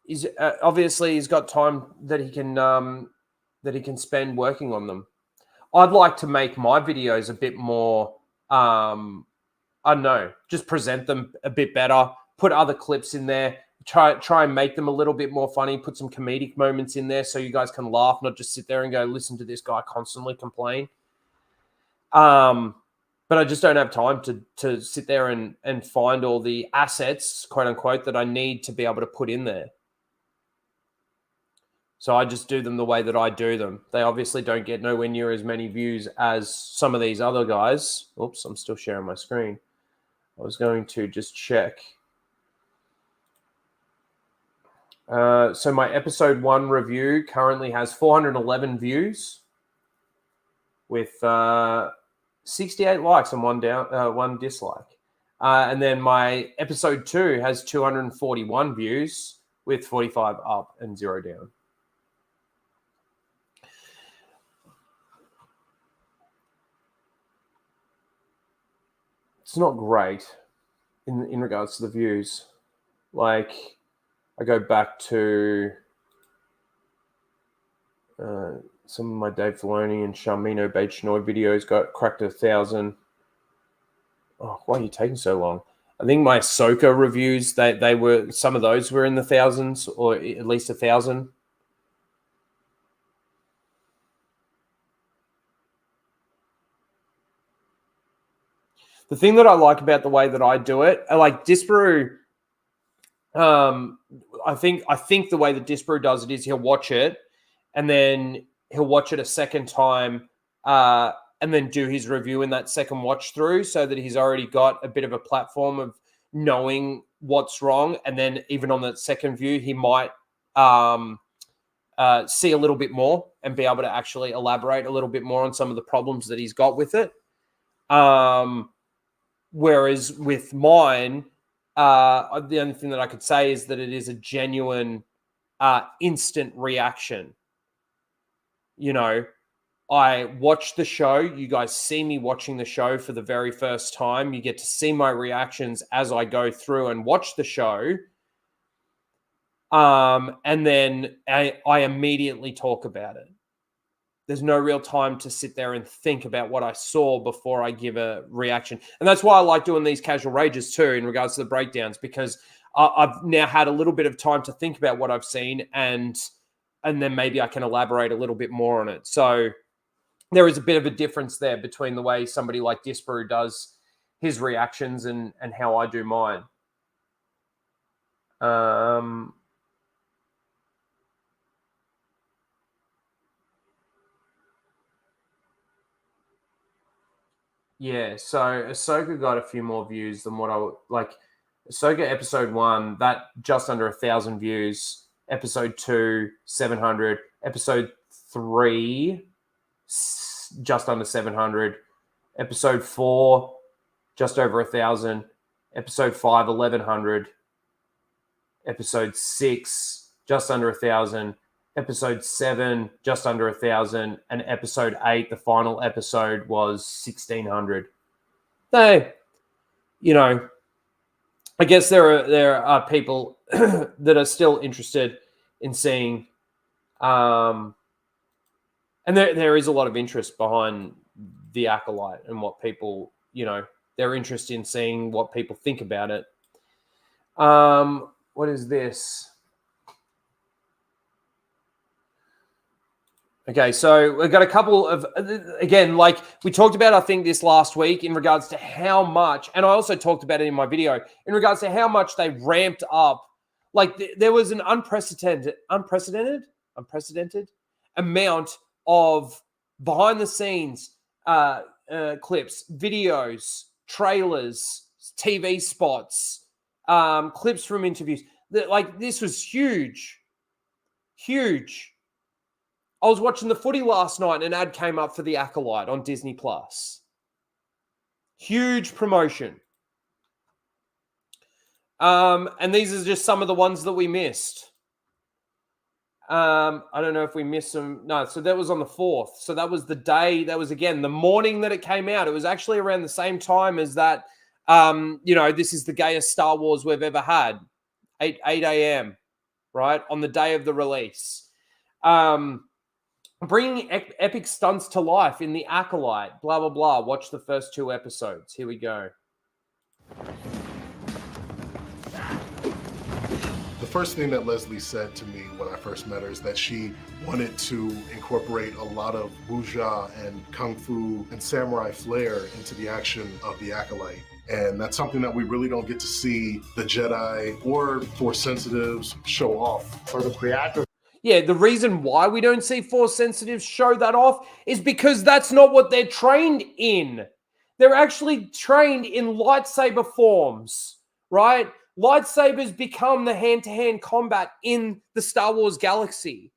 He's obviously he's got time that he can spend working on them. I'd like to make my videos a bit more. I don't know, just present them a bit better. Put other clips in there. Try and make them a little bit more funny. Put some comedic moments in there so you guys can laugh, not just sit there and go listen to this guy constantly complain. But I just don't have time to sit there and find all the assets, quote unquote, that I need to be able to put in there. So I just do them the way that I do them. They obviously don't get nowhere near as many views as some of these other guys. Oops, I'm still sharing my screen. I was going to just check. So my episode 1 review currently has 411 views with 68 likes and one dislike. And then my episode 2 has 241 views with 45 up and 0 down. It's not great in regards to the views. Like, I go back to some of my Dave Filoni and Sharmino Beichnoi videos cracked 1,000. Oh, why are you taking so long? I think my Ahsoka reviews, they were, some of those were in the thousands, or at least 1,000. The thing that I like about the way that I do it, I like Disparu. I think the way that Disparu does it is he'll watch it and then he'll watch it a second time and then do his review in that second watch through so that he's already got a bit of a platform of knowing what's wrong. And then even on that second view, he might see a little bit more and be able to actually elaborate a little bit more on some of the problems that he's got with it. Whereas with mine, the only thing that I could say is that it is a genuine instant reaction. I watch the show. You guys see me watching the show for the very first time. You get to see my reactions as I go through and watch the show. And then I immediately talk about it. There's no real time to sit there and think about what I saw before I give a reaction. And that's why I like doing these casual rages too in regards to the breakdowns, because I've now had a little bit of time to think about what I've seen and then maybe I can elaborate a little bit more on it. So there is a bit of a difference there between the way somebody like Disparu does his reactions and how I do mine. Yeah, so Ahsoka got a few more views than what I would like. Ahsoka episode 1, that just under 1,000 views. Episode 2, 700. Episode 3, just under 700. Episode 4, just over 1,000. Episode 5, 1,100. Episode 6, just under 1,000. Episode 7, just under 1,000. And episode 8, the final episode, was 1,600. They, you know, I guess there are people that are still interested in seeing, and there is a lot of interest behind the Acolyte and what people, they're interested in seeing what people think about it. What is this? Okay, so we've got a couple of, again, like we talked about, I think, this last week in regards to how much, and I also talked about it in my video, in regards to how much they ramped up. Like there was an unprecedented amount of behind the scenes clips, videos, trailers, TV spots, clips from interviews. Like this was huge. I was watching the footy last night and an ad came up for the Acolyte on Disney+. Huge promotion. And these are just some of the ones that we missed. I don't know if we missed some. No, so that was on the 4th. So that was the day. That was, again, the morning that it came out. It was actually around the same time as that, this is the gayest Star Wars we've ever had. 8 a.m., right? On the day of the release. Bringing epic stunts to life in the Acolyte, blah, blah, blah. Watch the first 2 episodes. Here we go. The first thing that Leslie said to me when I first met her is that she wanted to incorporate a lot of wuxia and kung fu and samurai flair into the action of the Acolyte. And that's something that we really don't get to see the Jedi or Force sensitives show off. For the creator. Yeah, the reason why we don't see Force sensitives show that off is because that's not what they're trained in. They're actually trained in lightsaber forms, right? Lightsabers become the hand-to-hand combat in the Star Wars galaxy.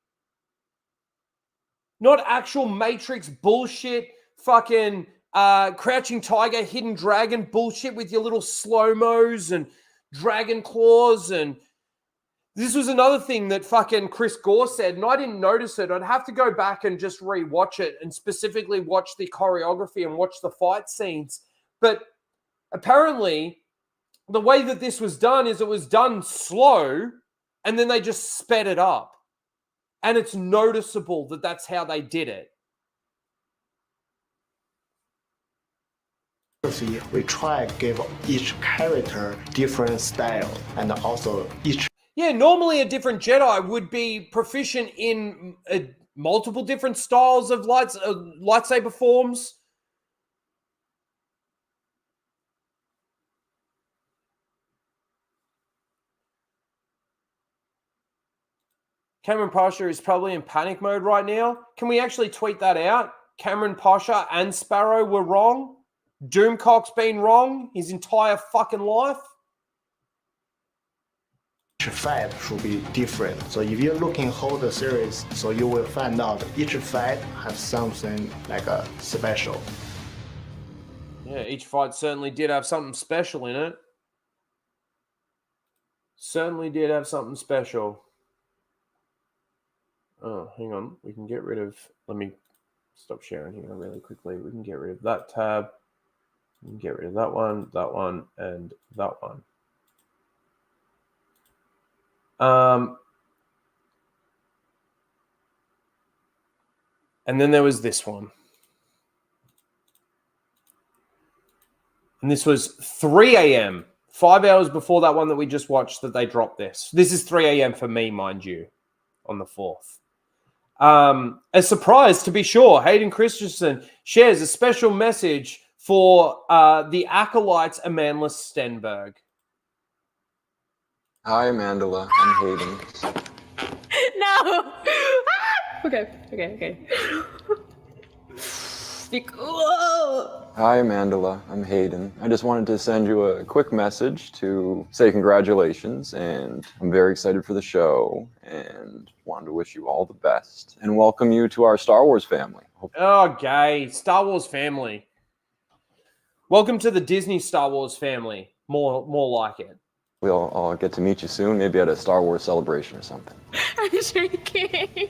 Not actual Matrix bullshit, fucking Crouching Tiger, Hidden Dragon bullshit with your little slow-mos and dragon claws. And this was another thing that fucking Chris Gore said, and I didn't notice it. I'd have to go back and just re-watch it and specifically watch the choreography and watch the fight scenes. But apparently, the way that this was done is it was done slow, and then they just sped it up. And it's noticeable that that's how they did it. We try to give each character different style and also each. Yeah, normally a different Jedi would be proficient in multiple different styles of lightsaber forms. Cameron Pasha is probably in panic mode right now. Can we actually tweet that out? Cameron Pasha and Sparrow were wrong. Doomcock's been wrong his entire fucking life. Each fight should be different. So if you're looking whole the series, so you will find out each fight has something like a special. Yeah, each fight certainly did have something special in it. Certainly did have something special. Oh, hang on. We can get rid of... Let me stop sharing here really quickly. We can get rid of that tab. We can get rid of that one, and that one. And then there was this one. And this was 3 a.m., 5 hours before that one that we just watched, that they dropped this. This is 3 a.m. for me, mind you, on the 4th. A surprise, to be sure. Hayden Christensen shares a special message for the Acolytes, Amandla Stenberg. Hi, Amandla. I'm Hayden. No. Okay. Hi, Amandla. I'm Hayden. I just wanted to send you a quick message to say congratulations, and I'm very excited for the show, and wanted to wish you all the best, and welcome you to our Star Wars family. Okay, Star Wars family. Welcome to the Disney Star Wars family. More like it. I'll get to meet you soon, maybe at a Star Wars celebration or something. I'm shaking.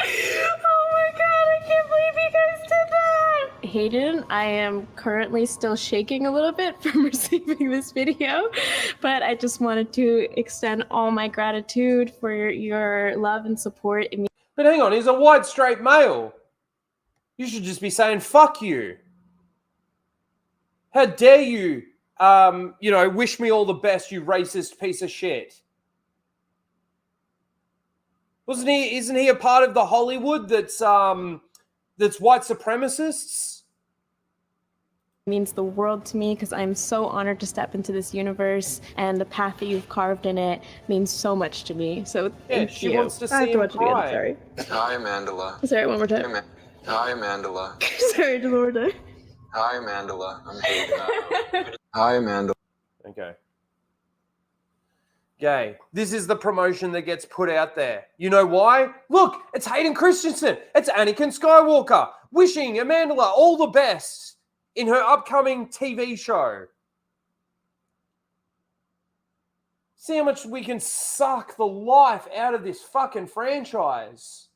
Oh my god, I can't believe you guys did that! Hayden, I am currently still shaking a little bit from receiving this video, but I just wanted to extend all my gratitude for your love and support. But hang on, he's a white straight male. You should just be saying, fuck you. How dare you, wish me all the best, you racist piece of shit. Isn't he a part of the Hollywood that's white supremacists? It means the world to me because I'm so honored to step into this universe, and the path that you've carved in it means so much to me. So thank you. She wants to I have see to him watch it again. cry. Sorry. Hi, Mandela. Sorry, one more time. Hi, Mandela. Sorry, just one more time. Hi, Mandela. I'm Hayden. Hi, Mandela. Okay. Okay. This is the promotion that gets put out there. You know why? Look, it's Hayden Christensen. It's Anakin Skywalker wishing Amandla all the best in her upcoming TV show. See how much we can suck the life out of this fucking franchise.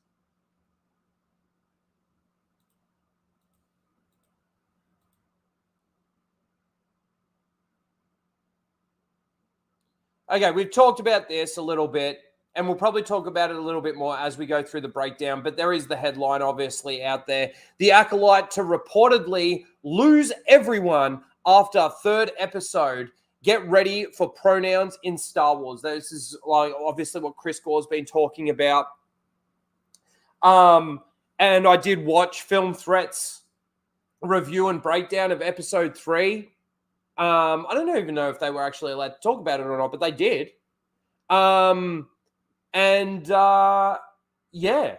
Okay, we've talked about this a little bit, and we'll probably talk about it a little bit more as we go through the breakdown, but there is the headline obviously out there. The Acolyte to reportedly lose everyone after third episode. Get ready for pronouns in Star Wars. This is like obviously what Chris Gore's been talking about. And I did watch Film Threats review and breakdown of episode 3. I don't even know if they were actually allowed to talk about it or not, but they did. Yeah.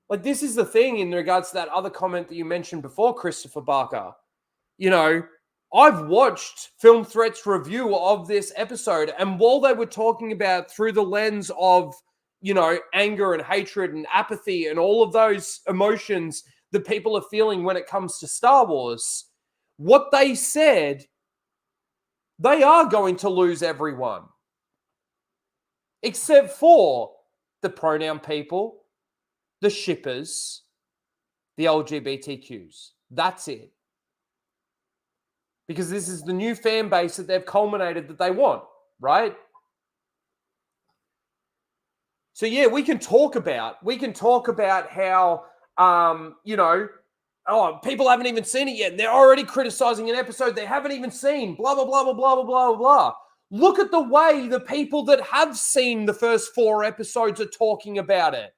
Like, this is the thing in regards to that other comment that you mentioned before, Christopher Barker. You know, I've watched Film Threats review of this episode, and while they were talking about through the lens of, you know, anger and hatred and apathy and all of those emotions that people are feeling when it comes to Star Wars, what they said, they are going to lose everyone. Except for the pronoun people, the shippers, the LGBTQs. That's it. Because this is the new fan base that they've culminated that they want, right? So yeah, we can talk about how, people haven't even seen it yet. And they're already criticizing an episode they haven't even seen, blah, blah, blah, blah, blah, blah, blah, blah. Look at the way the people that have seen the first 4 episodes are talking about it.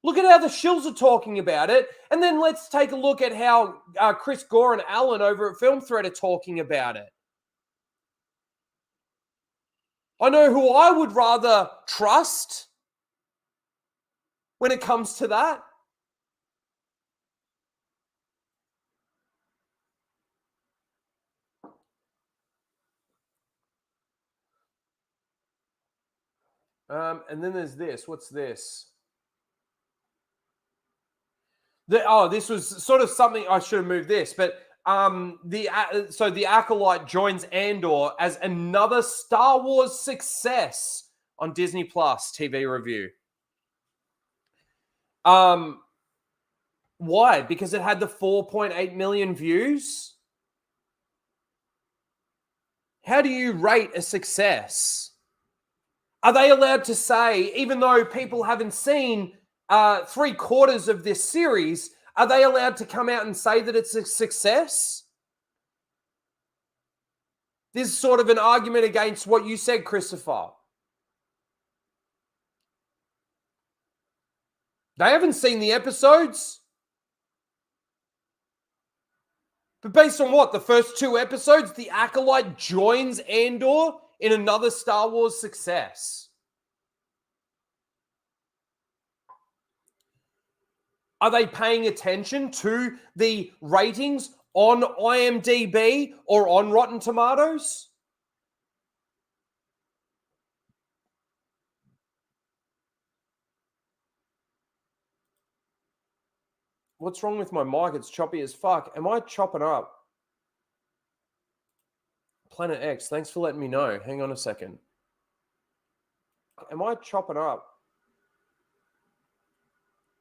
Look at how the shills are talking about it. And then let's take a look at how Chris Gore and Alan over at Film Threat are talking about it. I know who I would rather trust when it comes to that. And then there's this. What's this? This was sort of something I should have moved this, but the Acolyte joins Andor as another Star Wars success on Disney Plus TV review. Why? Because it had the 4.8 million views. How do you rate a success? Are they allowed to say, even though people haven't seen 3/4 of this series, are they allowed to come out and say that it's a success? This is sort of an argument against what you said, Christopher. They haven't seen the episodes. But based on what? The first 2 episodes, the Acolyte joins Andor in another Star Wars success. Are they paying attention to the ratings on IMDb or on Rotten Tomatoes? What's wrong with my mic? It's choppy as fuck. Am I chopping up? Planet X, thanks for letting me know. Hang on a second. Am I chopping up?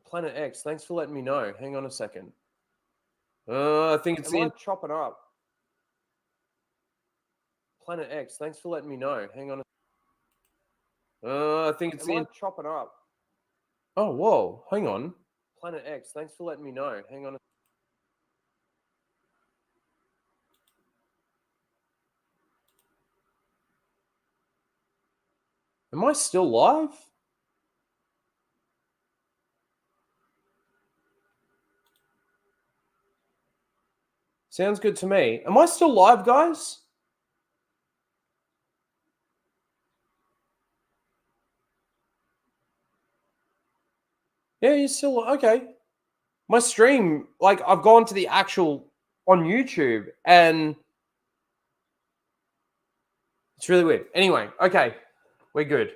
Planet X, thanks for letting me know. Hang on a second. I think it's in chopping up. Planet X, thanks for letting me know. Hang on. I think it's in chopping up. Oh, whoa. Hang on. Planet X, thanks for letting me know. Hang on. Am I still live? Sounds good to me. Am I still live, guys? Yeah, you're still okay. My stream, like I've gone to the actual on YouTube and it's really weird. Anyway, okay, we're good.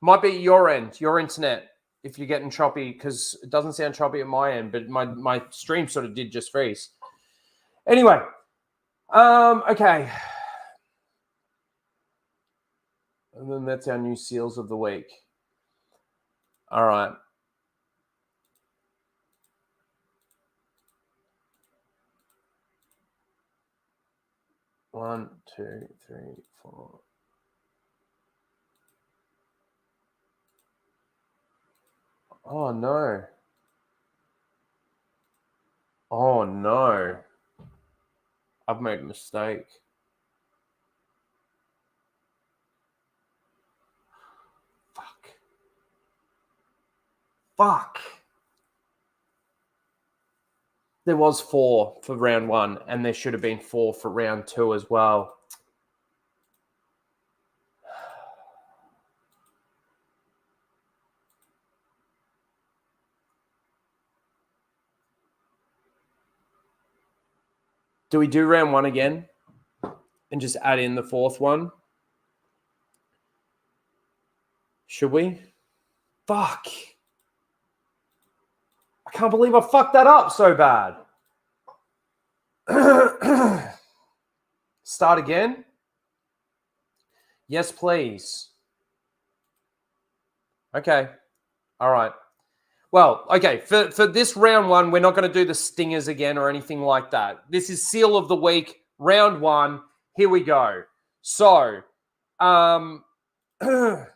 Might be your end, your internet, if you're getting choppy, because it doesn't sound choppy at my end, but my stream sort of did just freeze. Anyway, okay. And then that's our new seals of the week. All right. One, two, three, four. Oh, no. Oh, no. I've made a mistake. Fuck. There was 4 for round 1, and there should have been 4 for round 2 as well. Do we do round 1 again and just add in the 4th one? Should we? Fuck. I can't believe I fucked that up so bad. Start again? Yes, please. Okay. All right. Well, okay. For this round 1, we're not going to do the stingers again or anything like that. This is Seal of the Week, round 1. Here we go. So, the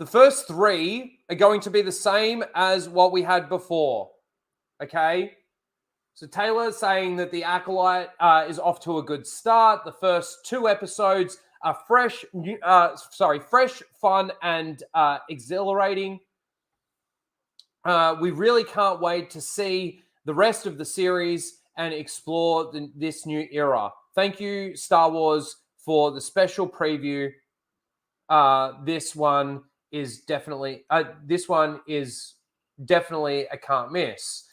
first 3 are going to be the same as what we had before. Okay? So Taylor saying that the Acolyte is off to a good start. The first 2 episodes are fresh, fun, and exhilarating. We really can't wait to see the rest of the series and explore this new era. Thank you, Star Wars, for the special preview. This one is definitely a can't miss.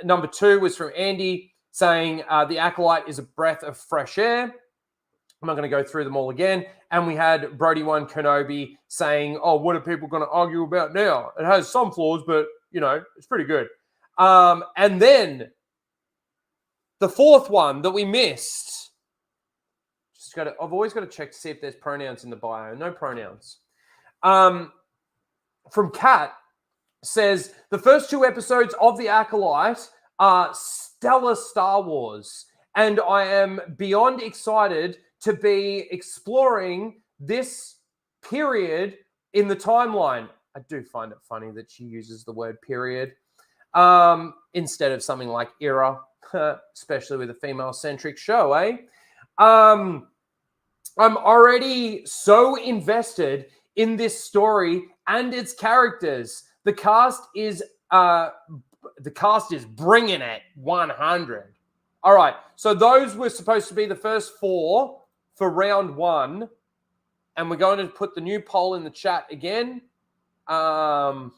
Number 2 was from Andy saying the Acolyte is a breath of fresh air. I'm not going to go through them all again. And we had Brody One Kenobi saying, oh, what are people going to argue about now? It has some flaws, but, you know, it's pretty good. And then the 4th one that we missed. I've always got to check to see if there's pronouns in the bio. No pronouns. From Kat says, the first 2 episodes of The Acolyte are stellar Star Wars. And I am beyond excited to be exploring this period in the timeline. I do find it funny that she uses the word period instead of something like era, especially with a female-centric show, eh? I'm already so invested in this story and its characters. The cast is bringing it 100. All right, so those were supposed to be the first 4 for round 1, and we're going to put the new poll in the chat again. Oh.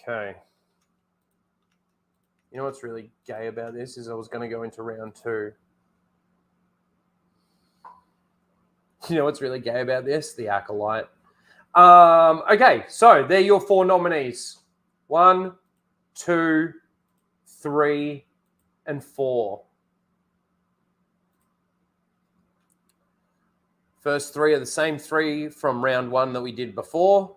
Okay. You know what's really gay about this is I was going to go into round 2. You know what's really gay about this? The Acolyte. Okay, so they're your 4 nominees. 1, 2, 3, and 4. First 3 are the same 3 from round 1 that we did before.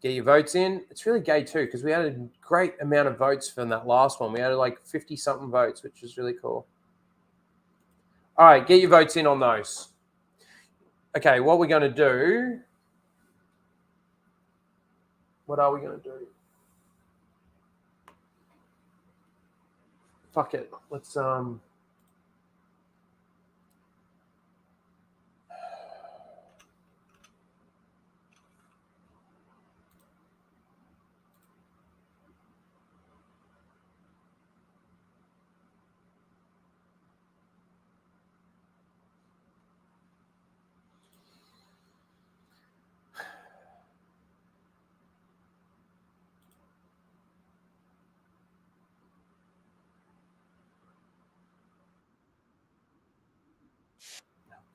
Get your votes in. It's really gay too because we had a great amount of votes from that last one. We had like 50-something votes, which was really cool. All right, get your votes in on those. Okay, what we're going to do... What are we going to do? Fuck it. Let's...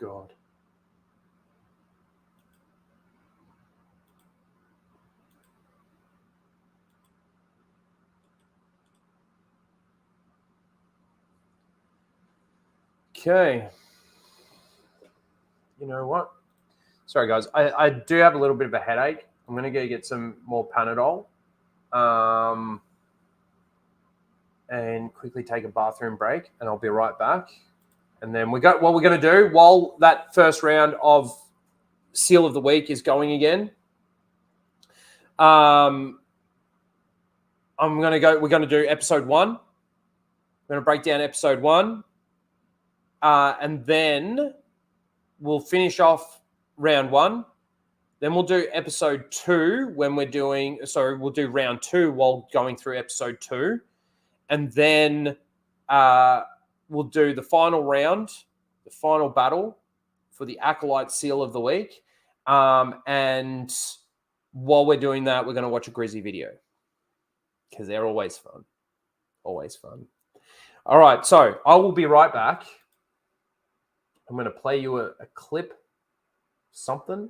God. Okay. You know what? Sorry, guys. I do have a little bit of a headache. I'm going to go get some more Panadol. And quickly take a bathroom break, and I'll be right back. And then what we're going to do while that first round of Seal of the Week is going again. We're going to do episode 1. We're going to break down episode 1. And then we'll finish off round 1. Then we'll do episode 2 when we're doing, we'll do round 2 while going through episode 2. And then we'll do the final round, the final battle for the Acolyte Seal of the Week. And while we're doing that, we're going to watch a Grizzy video because they're always fun. Always fun. All right, so I will be right back. I'm going to play you a clip, something.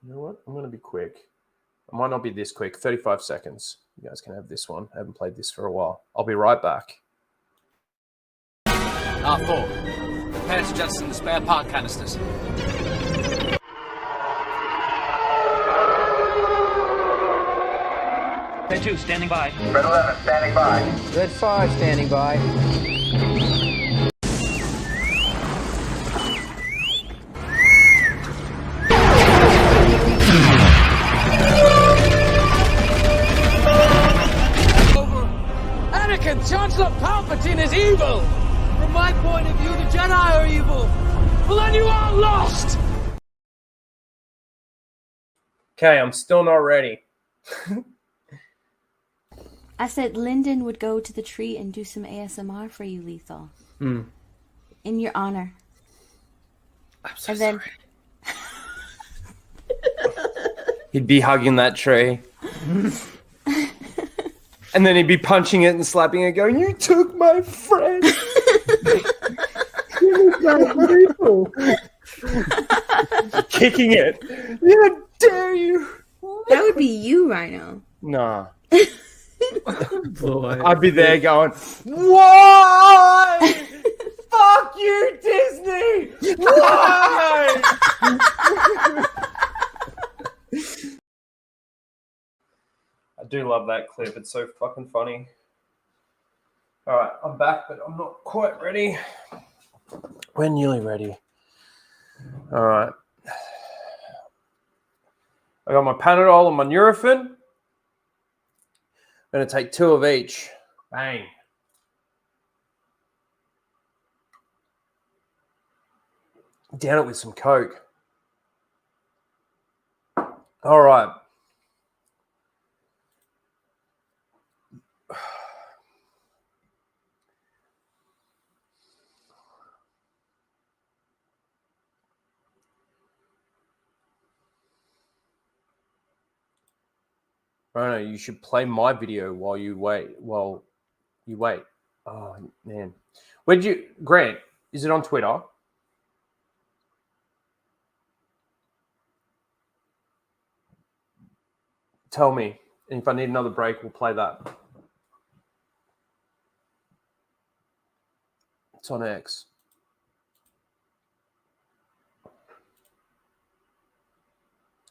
You know what? I'm going to be quick. I might not be this quick. 35 seconds. You guys can have this one. I haven't played this for a while. I'll be right back. R4. Prepare to jettison the spare part canisters. Red 2, standing by. Red 11, standing by. Red 5, standing by. Anakin, Chancellor Palpatine is evil! From my point of view, the Jedi are evil! Well, then you are lost! Okay, I'm still not ready. I said Lyndon would go to the tree and do some ASMR for you, Lethal. In your honor. I'm so sorry. He'd be hugging that tree. And then he'd be punching it and slapping it, going, "You took my friend." Kicking it. How dare you? That would be you, Rhino. Nah. I'd be there going, "Why? Fuck you, Disney! Why?" I do love that clip. It's so fucking funny. All right, I'm back, but I'm not quite ready. We're nearly ready. All right. I got my Panadol and my Nurofen. I'm going to take 2 of each. Bang. Down it with some Coke. All right. No, you should play my video while you wait. While you wait. Oh, man. Grant, is it on Twitter? Tell me. And if I need another break, we'll play that. It's on X.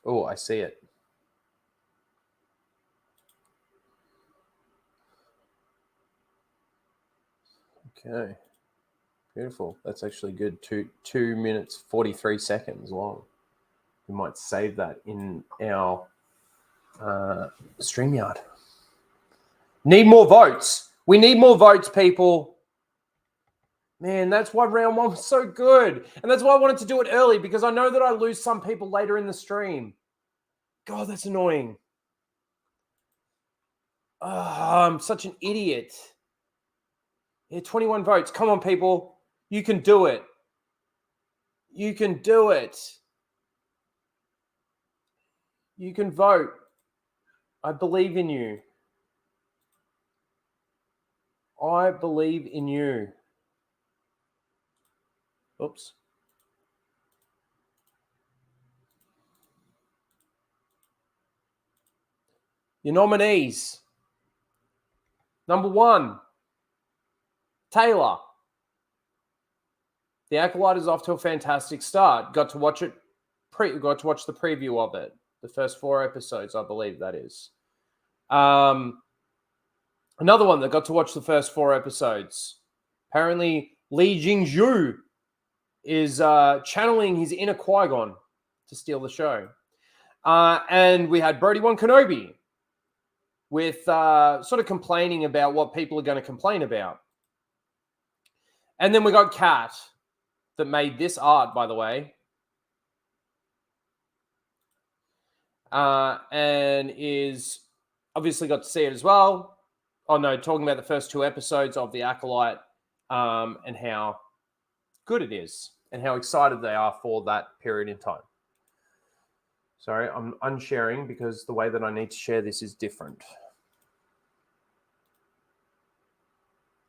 Oh, I see it. Okay. Beautiful. That's actually good. 2 minutes, 43 seconds long. We might save that in our StreamYard. Need more votes. We need more votes, people. Man, that's why round one was so good. And that's why I wanted to do it early, because I know that I lose some people later in the stream. God, that's annoying. Oh, I'm such an idiot. Yeah, 21 votes. Come on, people. You can do it. You can do it. You can vote. I believe in you. I believe in you. Oops. Your nominees. Number 1, Taylor. The Acolyte is off to a fantastic start. Got to watch it. Got to watch the preview of it. The first 4 episodes, I believe that is. Another one that got to watch the first 4 episodes. Apparently, Lee Jing-ju is channeling his inner Qui-Gon to steal the show. And we had Brody One Kenobi with sort of complaining about what people are going to complain about. And then we got Kat that made this art, by the way. And is obviously got to see it as well. Oh, no, talking about the first 2 episodes of The Acolyte and how good it is and how excited they are for that period in time. Sorry, I'm unsharing because the way that I need to share this is different.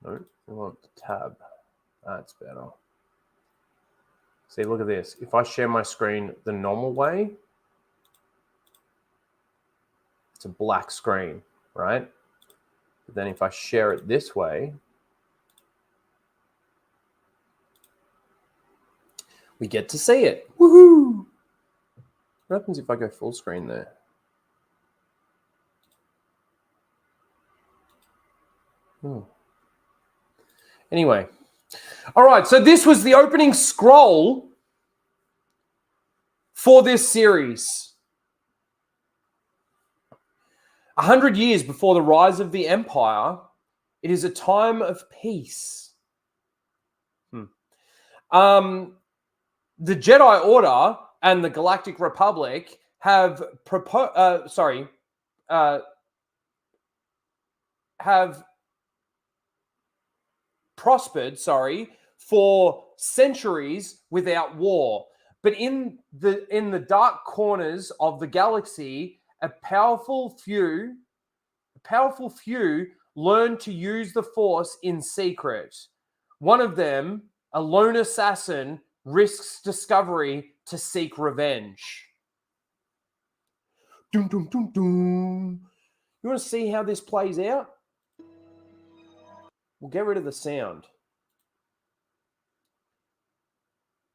No, I want the tab. That's better. See, look at this. If I share my screen the normal way, it's a black screen, right? But then if I share it this way, we get to see it. Woohoo! What happens if I go full screen there? Anyway. All right, so this was the opening scroll for this series. 100 years before the rise of the Empire, it is a time of peace. The Jedi Order and the Galactic Republic have prospered, for centuries without war. But in the dark corners of the galaxy, a powerful few learn to use the Force in secret. One of them, a lone assassin, risks discovery to seek revenge. Dum, dum, dum, dum. You want to see how this plays out? We'll get rid of the sound.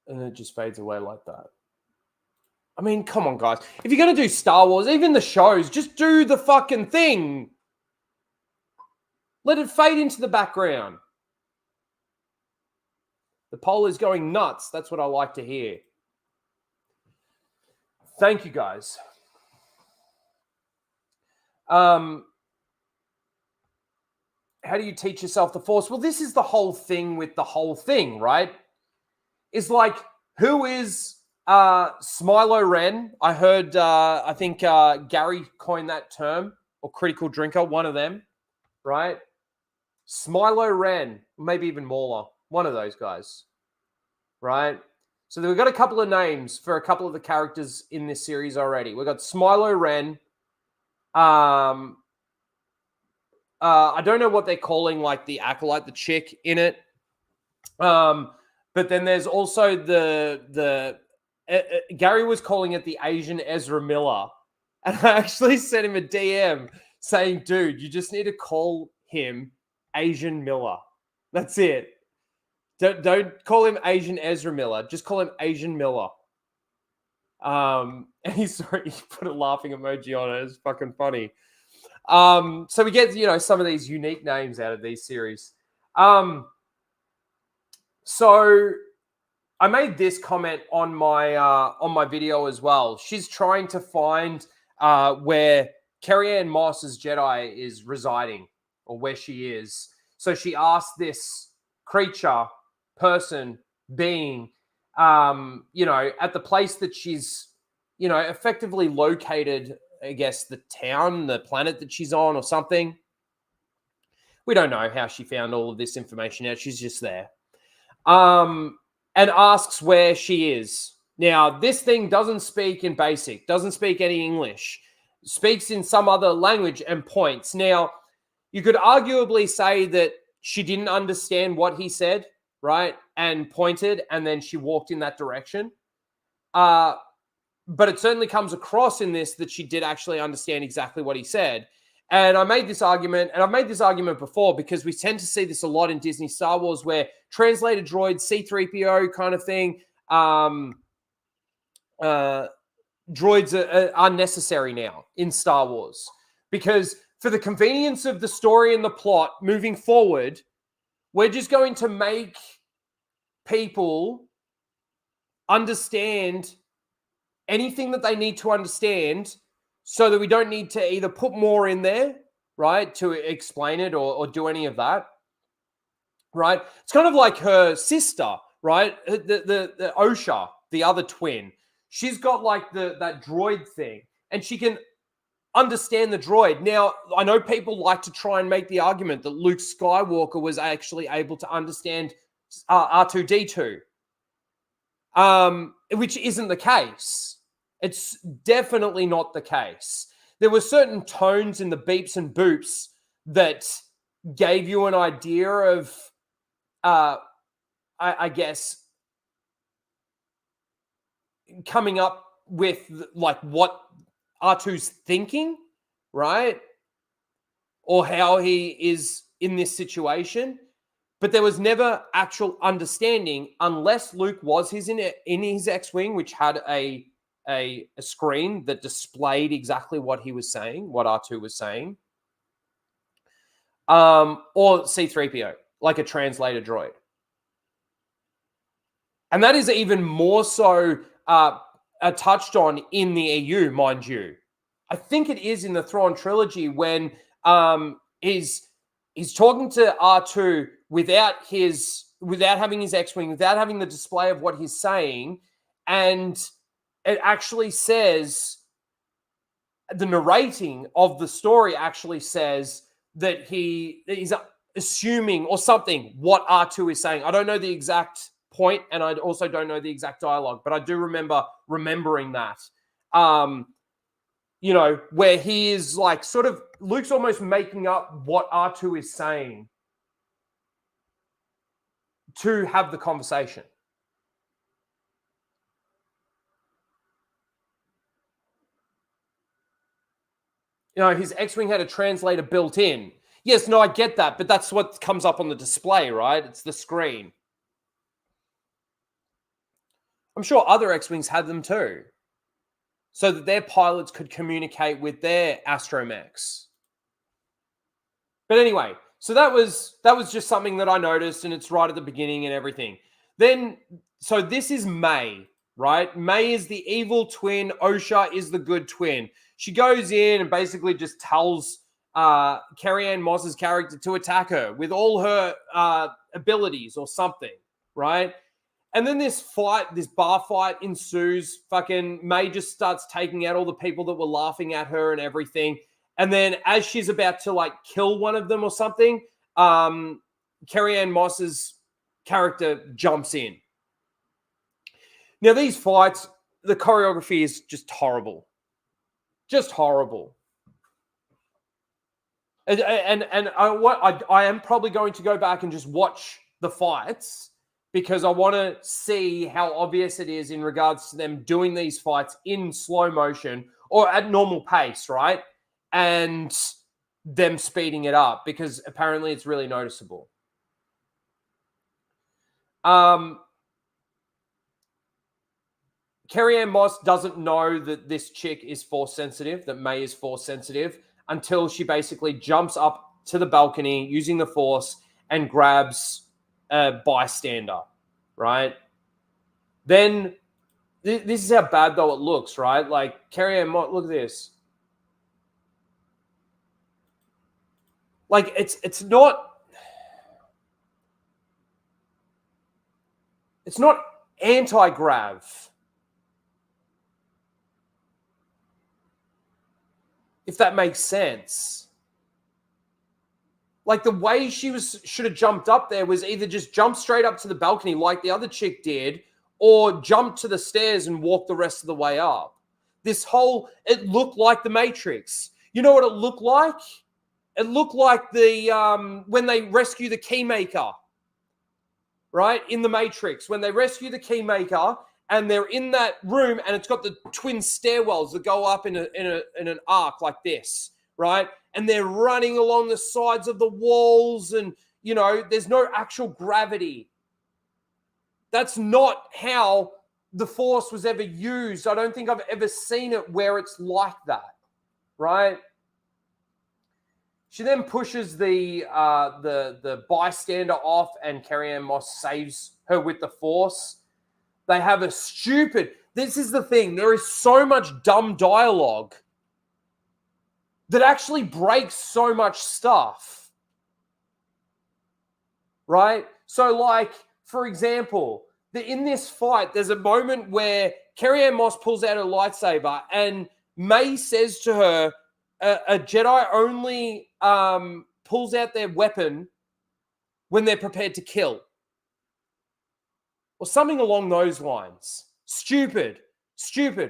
And it just fades away like that. I mean, come on, guys. If you're going to do Star Wars, even the shows, just do the fucking thing. Let it fade into the background. The poll is going nuts. That's what I like to hear. Thank you, guys. How do you teach yourself the Force? Well, this is the whole thing with the whole thing, right? It's like, who is Smilo Ren? I heard, I think Gary coined that term, or Critical Drinker, one of them, right? Smilo Ren, maybe even Mauler, one of those guys, right? So we've got a couple of names for a couple of the characters in this series already. We've got Smilo Ren, I don't know what they're calling like the Acolyte, the chick in it. But then there's also Gary was calling it the Asian Ezra Miller. And I actually sent him a DM saying, dude, you just need to call him Asian Miller. That's it. Don't call him Asian Ezra Miller. Just call him Asian Miller. And he put a laughing emoji on it. It's fucking funny. So we get, some of these unique names out of these series. So I made this comment on my video as well. She's trying to find where Carrie-Anne Moss's Jedi is residing, or where she is. So she asked this creature, person, being, at the place that she's, effectively located, I guess, the town, the planet that she's on or something. We don't know how she found all of this information out. She's just there. And asks where she is. Now, this thing doesn't speak in basic, doesn't speak any English, speaks in some other language and points. Now, you could arguably say that she didn't understand what he said, right? And pointed, and then she walked in that direction. But it certainly comes across in this that she did actually understand exactly what he said. And I made this argument, and I've made this argument before because we tend to see this a lot in Disney Star Wars where translated droids, C-3PO kind of thing, droids are necessary now in Star Wars. Because for the convenience of the story and the plot moving forward, we're just going to make people understand anything that they need to understand so that we don't need to either put more in there, right, to explain it or do any of that, right? It's kind of like her sister, right? The Osha, the other twin. She's got like that droid thing, and she can understand the droid. Now, I know people like to try and make the argument that Luke Skywalker was actually able to understand R2-D2, which isn't the case. It's definitely not the case. There were certain tones in the beeps and boops that gave you an idea of, I guess, coming up with like what R2's thinking, right? Or how he is in this situation. But there was never actual understanding unless Luke was in his X-Wing, which had a screen that displayed exactly what he was saying, what R2 was saying. Or C-3PO, like a translator droid. And that is even more so touched on in the EU, mind you. I think it is in the Thrawn trilogy when he's talking to R2 without having his X-Wing, without having the display of what he's saying, and it actually says, the narrating of the story actually says that he's assuming or something what R2 is saying. I don't know the exact point, and I also don't know the exact dialogue, but I do remember remembering that. Where he is like sort of, Luke's almost making up what R2 is saying to have the conversation. His X-Wing had a translator built in. Yes, no, I get that, but that's what comes up on the display, right? It's the screen. I'm sure other X-Wings had them too, so that their pilots could communicate with their astromechs. But anyway, so that was just something that I noticed, and it's right at the beginning and everything. Then, so this is May, right? May is the evil twin. Osha is the good twin. She goes in and basically just tells Carrie-Anne Moss's character to attack her with all her abilities or something, right? And then this bar fight ensues. Fucking May just starts taking out all the people that were laughing at her and everything. And then as she's about to like kill one of them or something, Carrie-Anne Moss's character jumps in. Now these fights, the choreography is just horrible. Just horrible. I am probably going to go back and just watch the fights because I want to see how obvious it is in regards to them doing these fights in slow motion or at normal pace, right? And them speeding it up because apparently it's really noticeable. Carrie-Anne Moss doesn't know that this chick is force sensitive, that May is force sensitive, until she basically jumps up to the balcony using the force and grabs a bystander, right? Then, this is how bad though it looks, right? Like, Carrie-Anne Moss, look at this. Like, it's not anti-grav. If that makes sense. Like the way she should have jumped up there was either just jump straight up to the balcony like the other chick did, or jump to the stairs and walk the rest of the way up. It looked like the Matrix. You know what it looked like? It looked like when they rescue the Keymaker, right? In the Matrix, when they rescue the Keymaker and they're in that room and it's got the twin stairwells that go up in an arc like this, right? And they're running along the sides of the walls and, you know, there's no actual gravity. That's not how the Force was ever used. I don't think I've ever seen it where it's like that, right? She then pushes the bystander off and Carrie-Anne Moss saves her with the Force. They have this is the thing, there is so much dumb dialogue that actually breaks so much stuff, right? So like, for example, in this fight, there's a moment where Carrie-Anne Moss pulls out her lightsaber and May says to her, a Jedi only pulls out their weapon when they're prepared to kill. Or something along those lines. Stupid.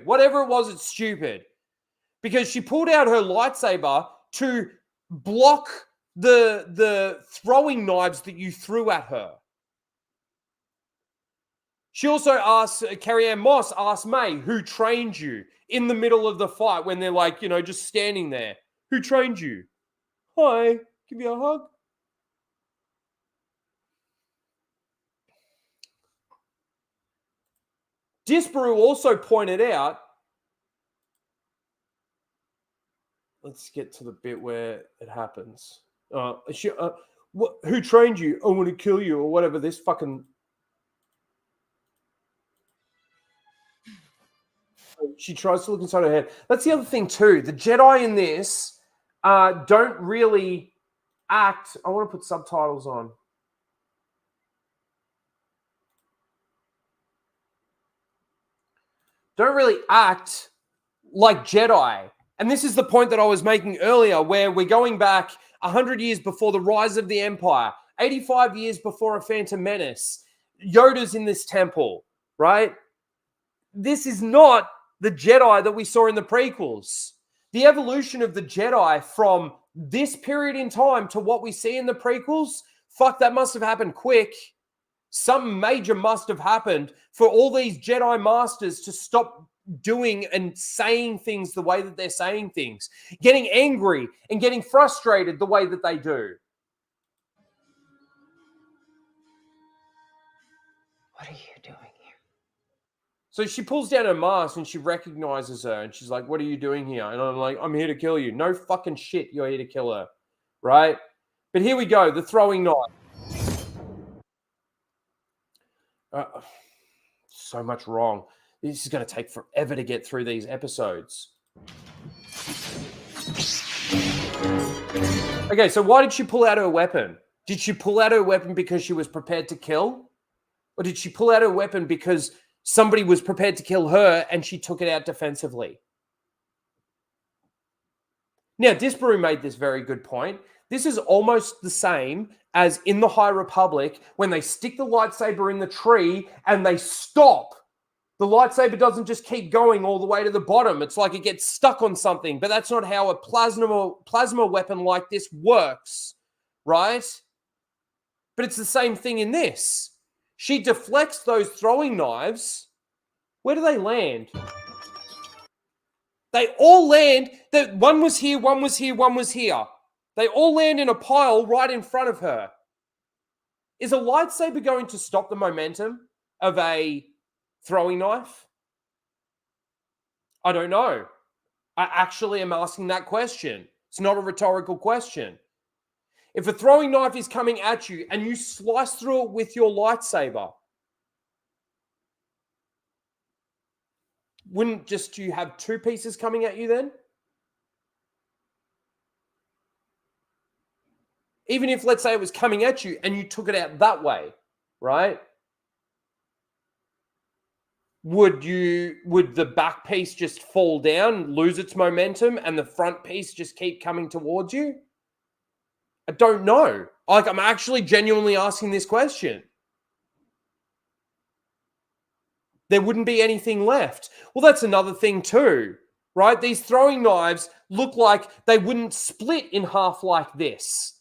Whatever it was, it's stupid. Because she pulled out her lightsaber to block the throwing knives that you threw at her. She also Carrie-Anne Moss asked May, who trained you, in the middle of the fight when they're like, you know, just standing there. Who trained you? Hi, give you a hug. Disparu also pointed out, let's get to the bit where it happens. Who trained you? I want to kill you, or whatever this fucking... She tries to look inside her head. That's the other thing too. The Jedi in this don't really act... I want to put subtitles on. Don't really act like Jedi. And this is the point that I was making earlier, where we're going back 100 years before the rise of the Empire, 85 years before A Phantom Menace. Yoda's in this temple, right? This is not the Jedi that we saw in the prequels. The evolution of the Jedi from this period in time to what we see in the prequels, fuck, that must have happened quick. Something major must have happened for all these Jedi Masters to stop doing and saying things the way that they're saying things, getting angry and getting frustrated the way that they do. What are you doing here? So she pulls down her mask and she recognizes her and she's like, what are you doing here? And I'm like, I'm here to kill you. No fucking shit, you're here to kill her, right? But here we go, the throwing knife. So much wrong. This is going to take forever to get through these episodes. Okay, so why did she pull out her weapon? Did she pull out her weapon because she was prepared to kill? Or did she pull out her weapon because somebody was prepared to kill her and she took it out defensively? Now, Disparu made this very good point. This is almost the same as in the High Republic when they stick the lightsaber in the tree and they stop The lightsaber doesn't just keep going all the way to the bottom. It's like it gets stuck on something, but that's not how a plasma weapon like this works, right? But it's the same thing in this. She deflects those throwing knives. Where do they land? They all land. One was here, one was here, one was here. They all land in a pile right in front of her. Is a lightsaber going to stop the momentum of a throwing knife? I don't know. I actually am asking that question. It's not a rhetorical question. If a throwing knife is coming at you and you slice through it with your lightsaber, wouldn't just you have two pieces coming at you then? Even if, let's say, it was coming at you and you took it out that way, right? Would the back piece just fall down, lose its momentum, and the front piece just keep coming towards you? I don't know. Like, I'm actually genuinely asking this question. There wouldn't be anything left. Well, that's another thing too, right? These throwing knives look like they wouldn't split in half like this.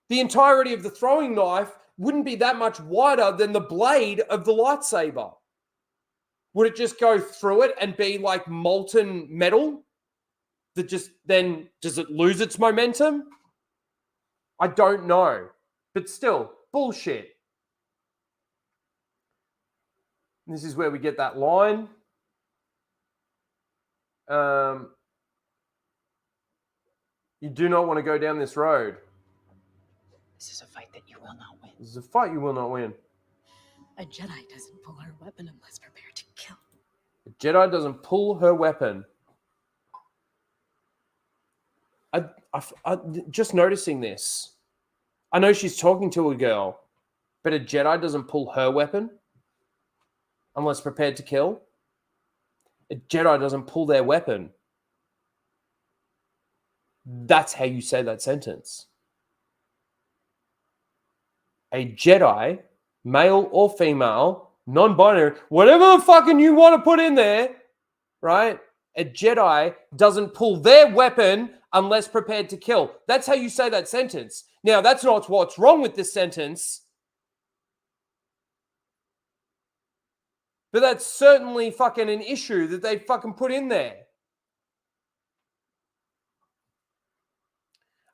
The entirety of the throwing knife wouldn't be that much wider than the blade of the lightsaber. Would it just go through it and be like molten metal that just then, does it lose its momentum? I don't know. But still, bullshit. This is where we get that line. You do not want to go down this road. This is a fight that you will not win. This is a fight you will not win. A Jedi doesn't pull her weapon unless prepared to kill. A Jedi doesn't pull her weapon. I just noticing this. I know she's talking to a girl, but a Jedi doesn't pull her weapon unless prepared to kill. A Jedi doesn't pull their weapon. That's how you say that sentence. A Jedi, male or female, non-binary, whatever the fucking you want to put in there, right? A Jedi doesn't pull their weapon unless prepared to kill. That's how you say that sentence. Now, that's not what's wrong with this sentence. But that's certainly fucking an issue that they fucking put in there.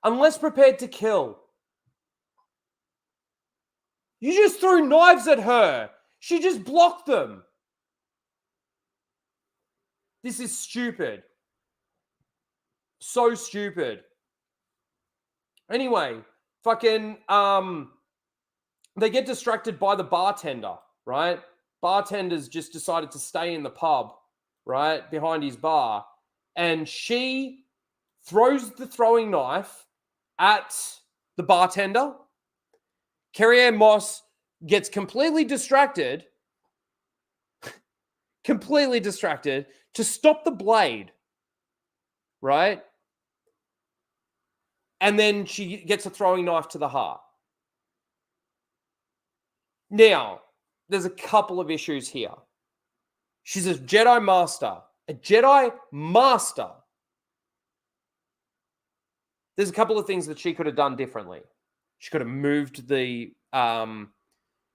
Unless prepared to kill. You just threw knives at her. She just blocked them. This is stupid. So stupid. Anyway, fucking, they get distracted by the bartender, right? Bartender's just decided to stay in the pub, right, behind his bar. And she throws the throwing knife at the bartender. Carrie-Anne Moss gets completely distracted to stop the blade, right? And then she gets a throwing knife to the heart. Now, there's a couple of issues here. She's a Jedi Master. A Jedi Master. There's a couple of things that she could have done differently. She could have moved the,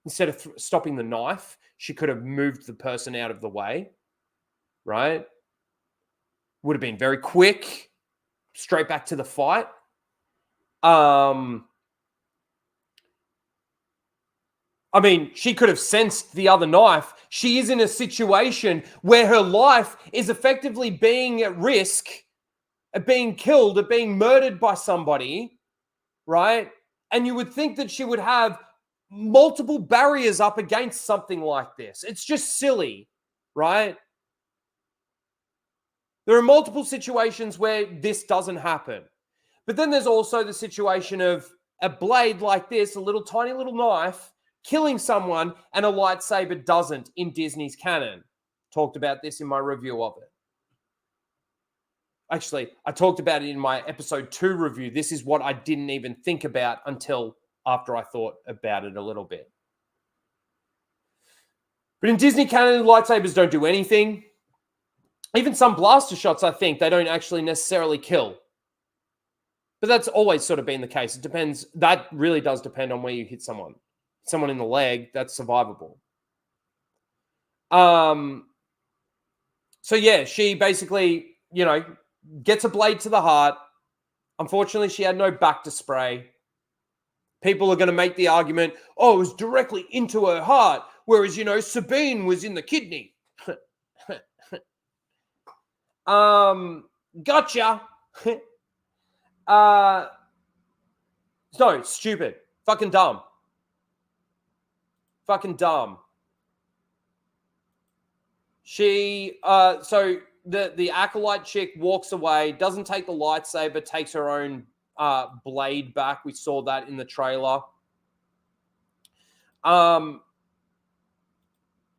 instead of stopping the knife, she could have moved the person out of the way, right? Would have been very quick, straight back to the fight. I mean, she could have sensed the other knife. She is in a situation where her life is effectively being at risk of being killed, of being murdered by somebody, right? And you would think that she would have multiple barriers up against something like this. It's just silly, right? There are multiple situations where this doesn't happen. But then there's also the situation of a blade like this, a little tiny little knife, killing someone, and a lightsaber doesn't in Disney's canon. Talked about this in my review of it. Actually, I talked about it in my episode 2 review. This is what I didn't even think about until after I thought about it a little bit. But in Disney canon, lightsabers don't do anything. Even some blaster shots, I think, they don't actually necessarily kill. But that's always sort of been the case. It depends. That really does depend on where you hit someone. Someone in the leg, that's survivable. So yeah, she basically, gets a blade to the heart. Unfortunately, she had no back to spray. People are going to make the argument, oh, it was directly into her heart, whereas, Sabine was in the kidney. Gotcha. No, stupid. Fucking dumb. Fucking dumb. She, so the Acolyte chick walks away, doesn't take the lightsaber, takes her own blade back. We saw that in the trailer.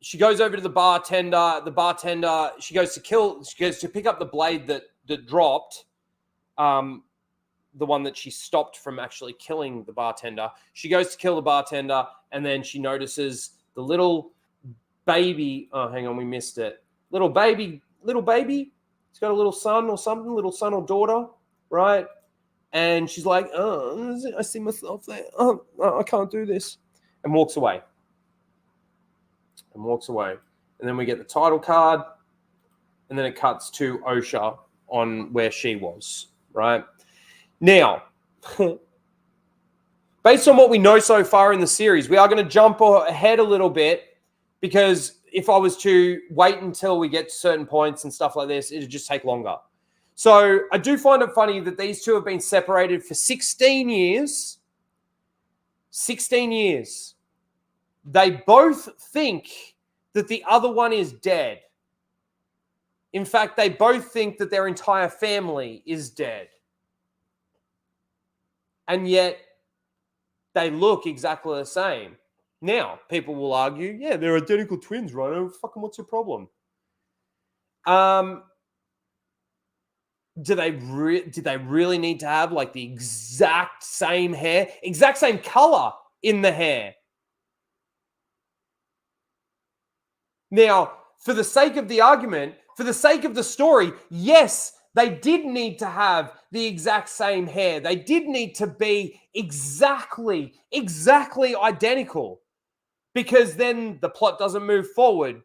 She goes over to the bartender. The bartender, she goes to pick up the blade that dropped. The one that she stopped from actually killing the bartender. She goes to kill the bartender, and then she notices the little baby. Oh, hang on, we missed it. Little baby. He's got a little son or something, little son or daughter, right? And she's like, oh, I see myself there. Oh, I can't do this. And walks away. And then we get the title card, and then it cuts to Osha on where she was, right? Now, based on what we know so far in the series, we are going to jump ahead a little bit, because if I was to wait until we get to certain points and stuff like this, it would just take longer. So I do find it funny that these two have been separated for 16 years. 16 years. They both think that the other one is dead. In fact, they both think that their entire family is dead. And yet, they look exactly the same. Now, people will argue, yeah, they're identical twins, right? Oh, fucking what's your problem? Do they really need to have like the exact same hair, exact same color in the hair? Now, for the sake of the argument, for the sake of the story, yes, they did need to have the exact same hair. They did need to be exactly identical, because then the plot doesn't move forward.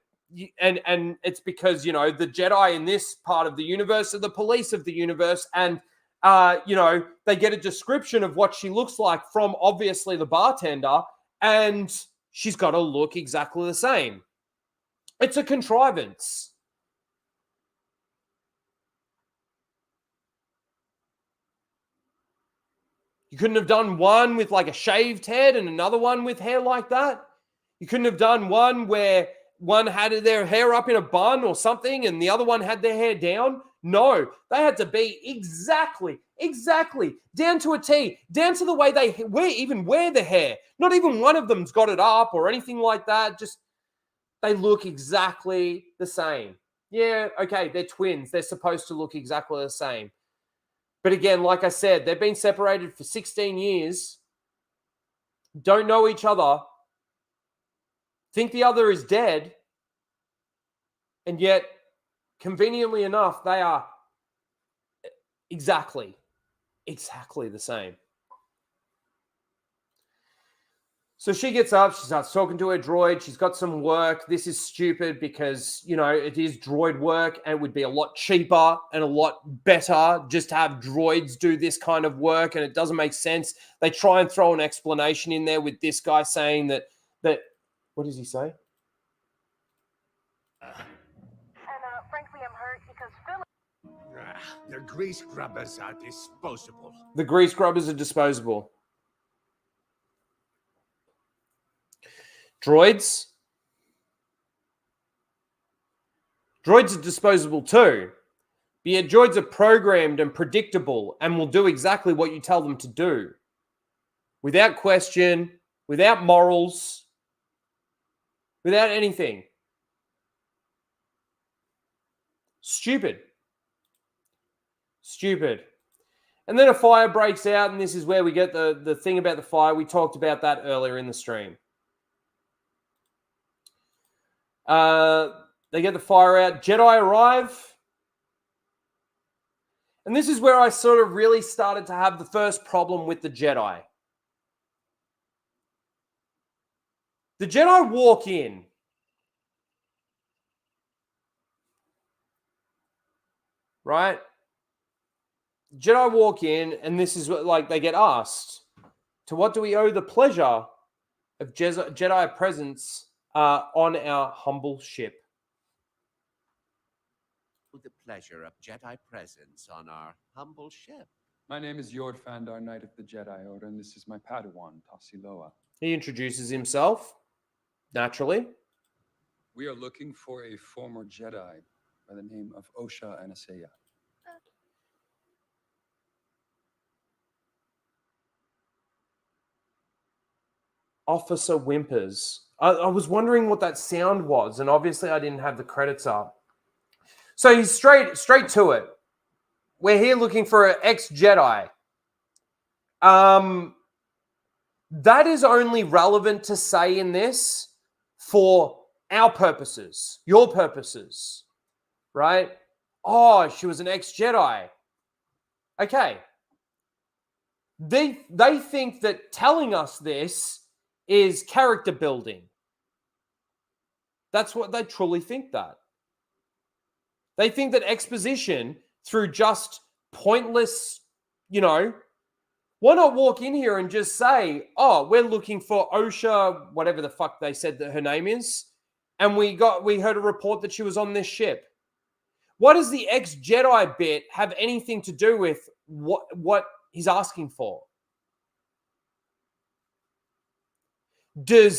And it's because, the Jedi in this part of the universe are the police of the universe. And, they get a description of what she looks like from obviously the bartender, and she's got to look exactly the same. It's a contrivance. You couldn't have done one with like a shaved head and another one with hair like that. You couldn't have done one where one had their hair up in a bun or something and the other one had their hair down. No, they had to be exactly, down to a T, down to the way they wear the hair. Not even one of them's got it up or anything like that. Just, they look exactly the same. Yeah, okay, they're twins. They're supposed to look exactly the same. But again, like I said, they've been separated for 16 years, don't know each other, think the other is dead, and yet, conveniently enough, they are exactly the same. So she gets up, she starts talking to her droid. She's got some work. This is stupid because, it is droid work and it would be a lot cheaper and a lot better just to have droids do this kind of work, and it doesn't make sense. They try and throw an explanation in there with this guy saying that what does he say? Frankly, I'm hurt because The grease grubbers are disposable. The grease grubbers are disposable. Droids are disposable too. But yet droids are programmed and predictable and will do exactly what you tell them to do. Without question, without morals, without anything. Stupid. And then a fire breaks out, and this is where we get the thing about the fire. We talked about that earlier in the stream. They get the fire out. Jedi arrive. And this is where I sort of really started to have the first problem with the Jedi. The Jedi walk in. Right? Jedi walk in, and this is what, like, they get asked, to what do we owe the pleasure of Jedi presence on our humble ship? The pleasure of Jedi presence on our humble ship. My name is Yord Fandar, Knight of the Jedi Order, and this is my Padawan, Tassiloa. He introduces himself, naturally. We are looking for a former Jedi by the name of Osha Anaseya. Officer whimpers. I was wondering what that sound was, and obviously I didn't have the credits up. So he's straight to it. We're here looking for an ex-Jedi. That is only relevant to say in this for our purposes, your purposes, right? Oh, she was an ex-Jedi. Okay. They think that telling us this is character building. That's what they truly think that. They think that exposition through just pointless, why not walk in here and just say, oh, we're looking for Osha, whatever the fuck they said that her name is, and we heard a report that she was on this ship. What does the ex-Jedi bit have anything to do with what he's asking for? Do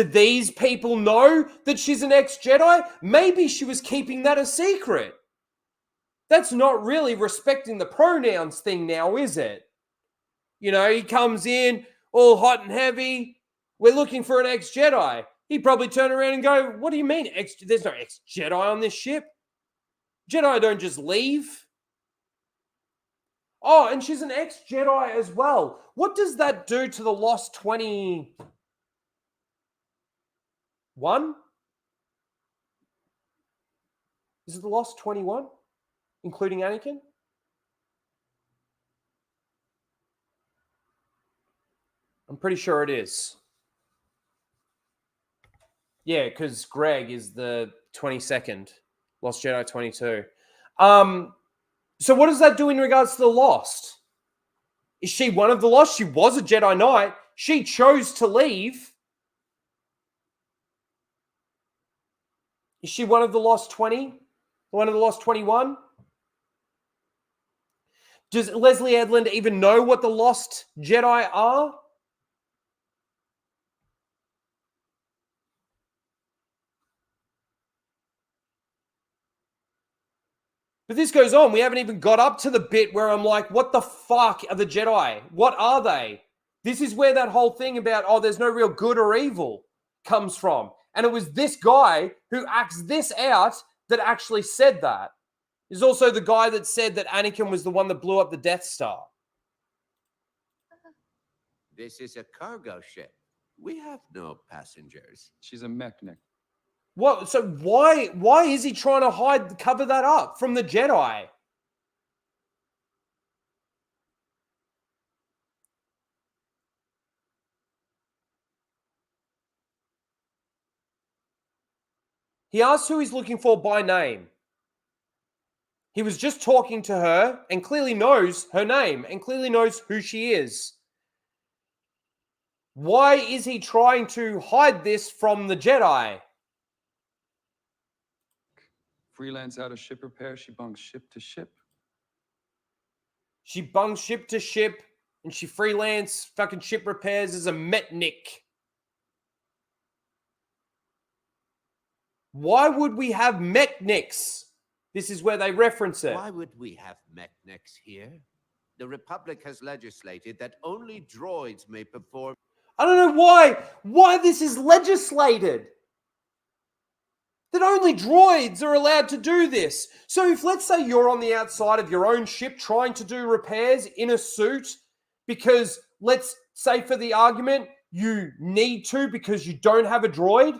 these people know that she's an ex-Jedi? Maybe she was keeping that a secret. That's not really respecting the pronouns thing now, is it? He comes in all hot and heavy. We're looking for an ex-Jedi. He'd probably turn around and go, what do you mean? There's no ex-Jedi on this ship. Jedi don't just leave. Oh, and she's an ex-Jedi as well. What does that do to the Lost 21? Is it the Lost 21, including Anakin? I'm pretty sure it is. Yeah, because Greg is the 22nd. Lost Jedi 22. So what does that do in regards to the Lost? Is she one of the Lost? She was a Jedi Knight. She chose to leave. Is she one of the Lost 20? One of the Lost 21? Does Leslie Edlund even know what the Lost Jedi are? But this goes on. We haven't even got up to the bit where I'm like, what the fuck are the Jedi? What are they? This is where that whole thing about, oh, there's no real good or evil comes from. And it was this guy who acts this out that actually said that. He's also the guy that said that Anakin was the one that blew up the Death Star. This is a cargo ship. We have no passengers. She's a mechanic. What? So why is he trying to cover that up from the Jedi? He asks who he's looking for by name. He was just talking to her and clearly knows her name and clearly knows who she is. Why is he trying to hide this from the Jedi? Freelance out of ship repair, she bunks ship to ship. She bunks ship to ship and she freelance fucking ship repairs as a metnik. Why would we have metniks? This is where they reference it. Why would we have metniks here? The Republic has legislated that only droids may perform. I don't know why this is legislated. That only droids are allowed to do this. So if, let's say, you're on the outside of your own ship trying to do repairs in a suit because, let's say for the argument, you need to because you don't have a droid,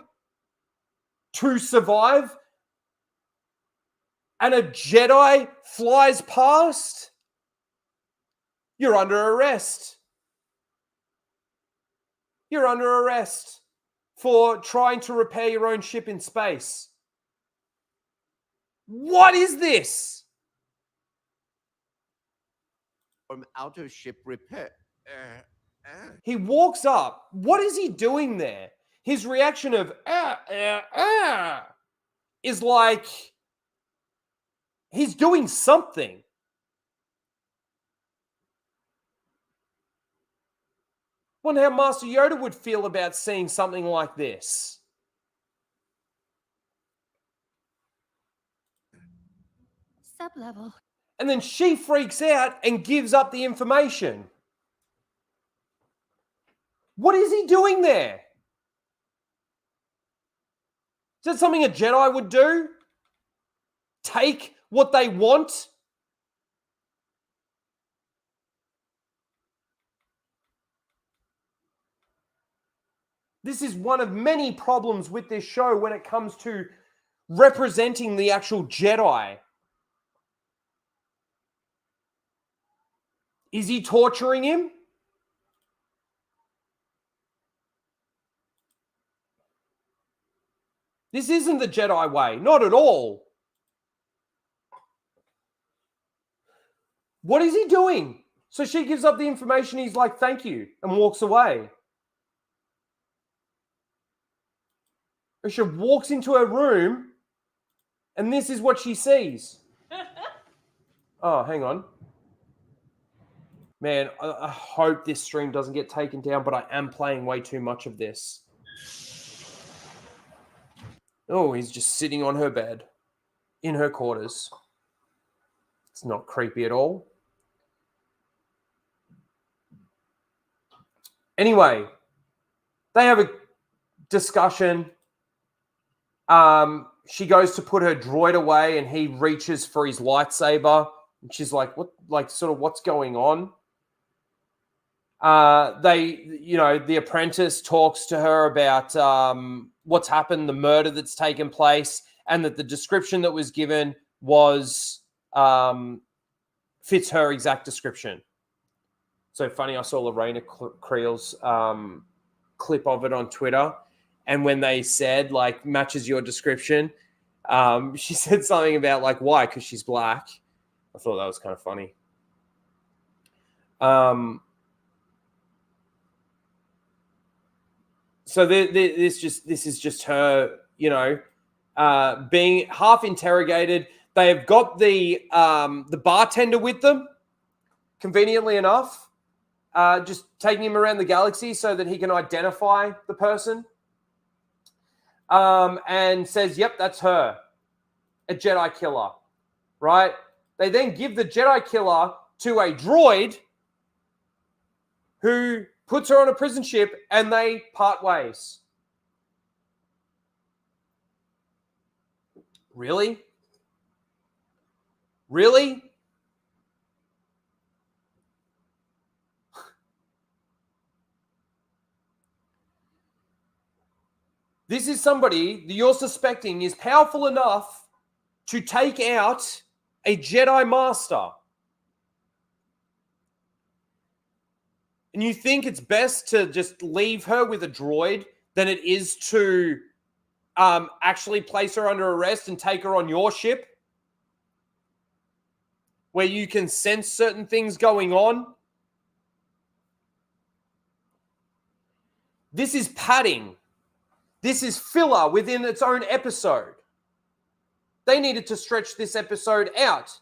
to survive, and a Jedi flies past, you're under arrest. You're under arrest for trying to repair your own ship in space. What is this? From outer ship repair. He walks up. What is he doing there? His reaction of is like he's doing something. Wonder how Master Yoda would feel about seeing something like this. Sub-level. And then she freaks out and gives up the information. What is he doing there? Is that something a Jedi would do? Take what they want? This is one of many problems with this show when it comes to representing the actual Jedi. Is he torturing him? This isn't the Jedi way, not at all. What is he doing? So she gives up the information, he's like, thank you, and walks away. She walks into her room, and this is what she sees. Oh, hang on. Man, I hope this stream doesn't get taken down, but I am playing way too much of this. Oh, he's just sitting on her bed in her quarters. It's not creepy at all. Anyway, they have a discussion. She goes to put her droid away and he reaches for his lightsaber. And she's like, what, like, sort of what's going on? The apprentice talks to her about what's happened, the murder that's taken place, and that the description that was given was fits her exact description. So funny, I saw Lorena Creel's clip of it on Twitter, and when they said, like, matches your description, she said something about, like, why? Because she's black. I thought that was kind of funny. So this is just her, being half interrogated. They have got the bartender with them, conveniently enough, just taking him around the galaxy so that he can identify the person, and says, "Yep, that's her, a Jedi killer." Right? They then give the Jedi killer to a droid who puts her on a prison ship, and they part ways. Really? Really? This is somebody that you're suspecting is powerful enough to take out a Jedi Master. And you think it's best to just leave her with a droid than it is to actually place her under arrest and take her on your ship, where you can sense certain things going on? This is padding. This is filler within its own episode. They needed to stretch this episode out.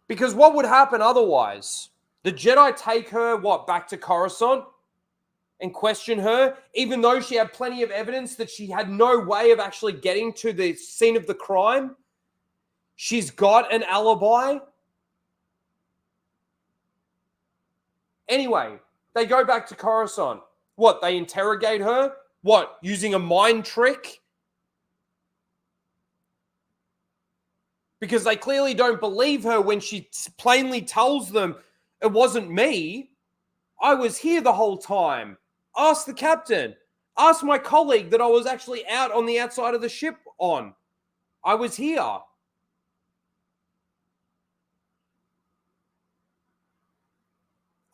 Because what would happen otherwise? The Jedi take her, back to Coruscant and question her, even though she had plenty of evidence that she had no way of actually getting to the scene of the crime? She's got an alibi. Anyway, they go back to Coruscant. What, they interrogate her? What, using a mind trick? Because they clearly don't believe her when she plainly tells them, it wasn't me. I was here the whole time. Ask the captain. Ask my colleague that I was actually out on the outside of the ship on. I was here.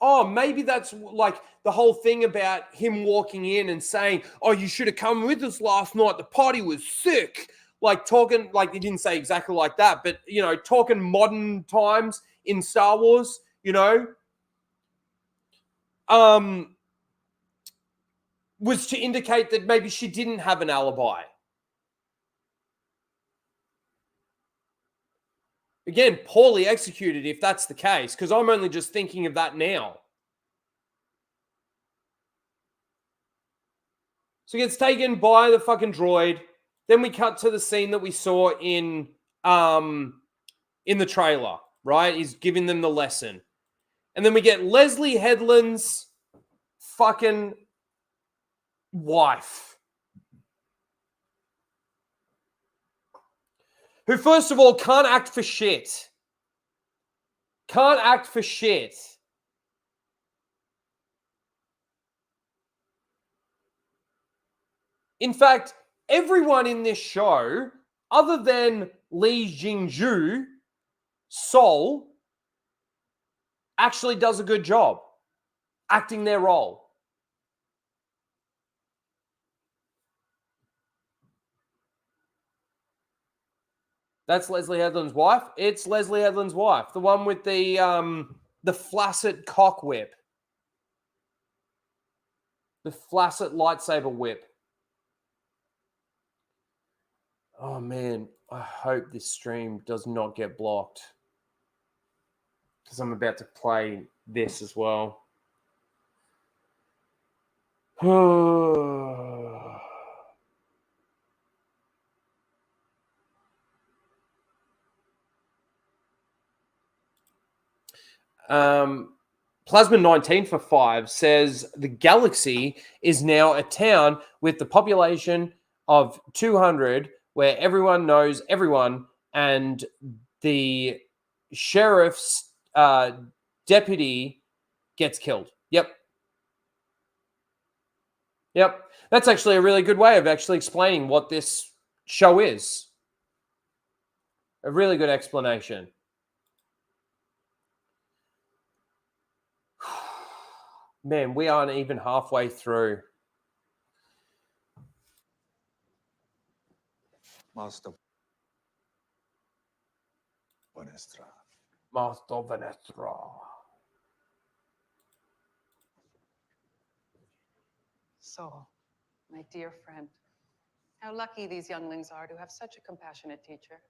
Oh, maybe that's like the whole thing about him walking in and saying, oh, you should have come with us last night. The party was sick. Like talking, like he didn't say exactly like that, but, you know, talking modern times in Star Wars, you know, was to indicate that maybe she didn't have an alibi. Again, poorly executed if that's the case, because I'm only just thinking of that now. So he gets taken by the fucking droid. Then we cut to the scene that we saw in the trailer, right? He's giving them the lesson. And then we get Leslie Headland's fucking wife. Who, first of all, can't act for shit. Can't act for shit. In fact, everyone in this show, other than Li Jingzhu, Sol, actually does a good job acting their role. That's Leslie Headland's wife. It's Leslie Headland's wife, the one with the flaccid cock whip, the flaccid lightsaber whip. Oh man, I hope this stream does not get blocked because I'm about to play this as well. Plasma 19 for 5 says the galaxy is now a town with the population of 200 where everyone knows everyone and the sheriff's deputy gets killed. Yep. That's actually a really good way of actually explaining what this show is. A really good explanation. Man, we aren't even halfway through. Master Vanestra. Master Vanestra. So, my dear friend, how lucky these younglings are to have such a compassionate teacher.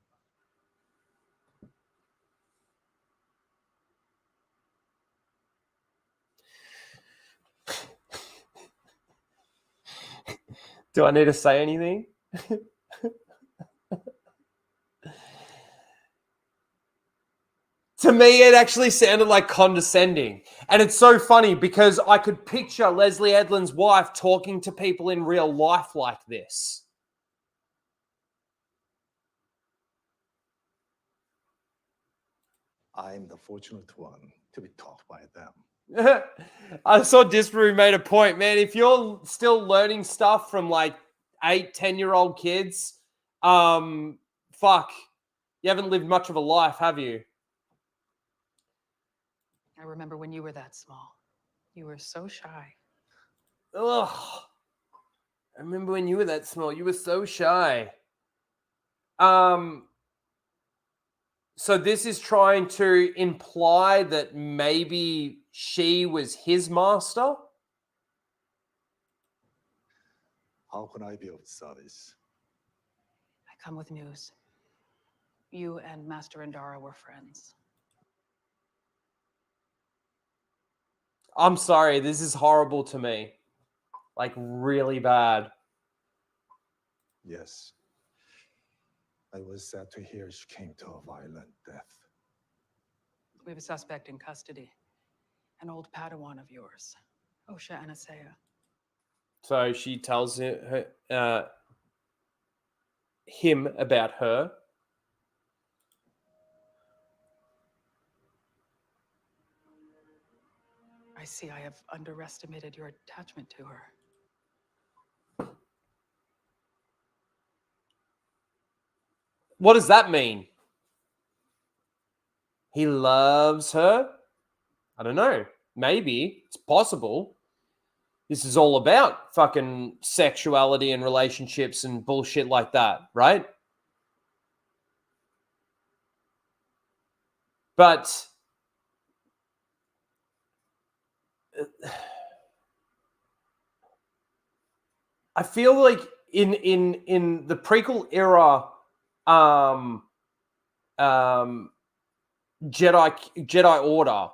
Do I need to say anything? To me, it actually sounded like condescending. And it's so funny because I could picture Leslie Edland's wife talking to people in real life like this. I'm the fortunate one to be taught by them. I saw Disparu made a point, man. If you're still learning stuff from like 8-10-year-old kids, fuck, you haven't lived much of a life, have you? I remember when you were that small. You were so shy. Ugh. I remember when you were that small. You were so shy. So this is trying to imply that maybe she was his master? How can I be of service? I come with news. You and Master Andara were friends. I'm sorry, this is horrible to me. Like, really bad. Yes. I was sad to hear she came to a violent death. We have a suspect in custody. An old Padawan of yours, Osha Anasea. So she tells him about her. I see I have underestimated your attachment to her. What does that mean? He loves her? I don't know. Maybe. It's possible. This is all about fucking sexuality and relationships and bullshit like that, right? But I feel like in the prequel era, Jedi Order,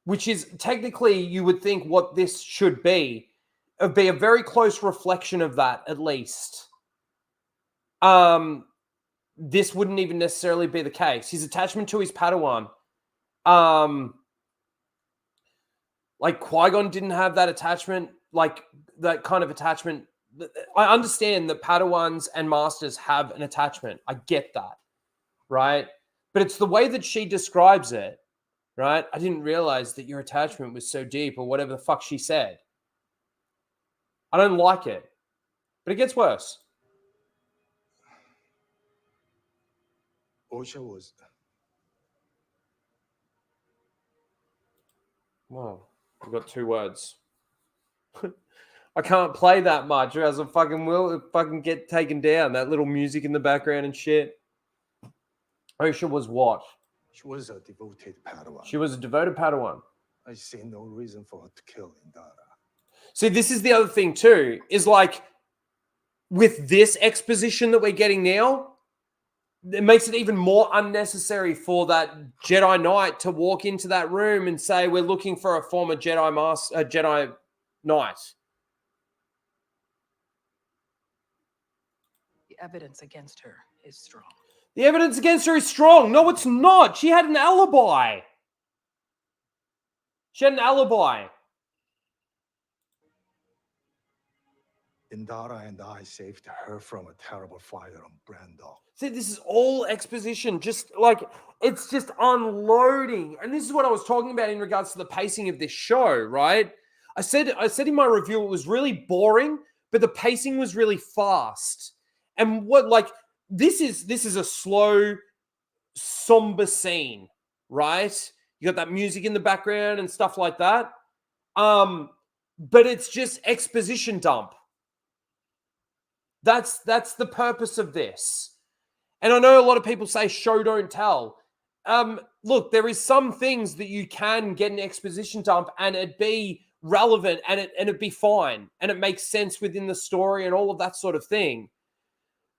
which is technically you would think what this should be, it would be a very close reflection of that, at least. This wouldn't even necessarily be the case. His attachment to his Padawan, like Qui-Gon didn't have that attachment, like that kind of attachment. I understand that Padawans and Masters have an attachment. I get that, right? But it's the way that she describes it, right? I didn't realize that your attachment was so deep, or whatever the fuck she said. I don't like it, but it gets worse. Osha was. Whoa, I've got 2 words. I can't play that much, or else I fucking will fucking get taken down. That little music in the background and shit. Osha was what? She was a devoted Padawan. She was a devoted Padawan. I see no reason for her to kill Indara. See, this is the other thing too, is like with this exposition that we're getting now, it makes it even more unnecessary for that Jedi Knight to walk into that room and say, we're looking for a former Jedi Knight. The evidence against her is strong. The evidence against her is strong. No, it's not. She had an alibi. She had an alibi. Indara and I saved her from a terrible fire on Brando. See, this is all exposition. Just like, it's just unloading. And this is what I was talking about in regards to the pacing of this show, right? I said in my review, it was really boring, but the pacing was really fast. And what, like, this is a slow, somber scene, right? You got that music in the background and stuff like that. But it's just exposition dump. That's the purpose of this. And I know a lot of people say show don't tell. Look, there is some things that you can get an exposition dump and it be relevant and it be fine and it makes sense within the story and all of that sort of thing.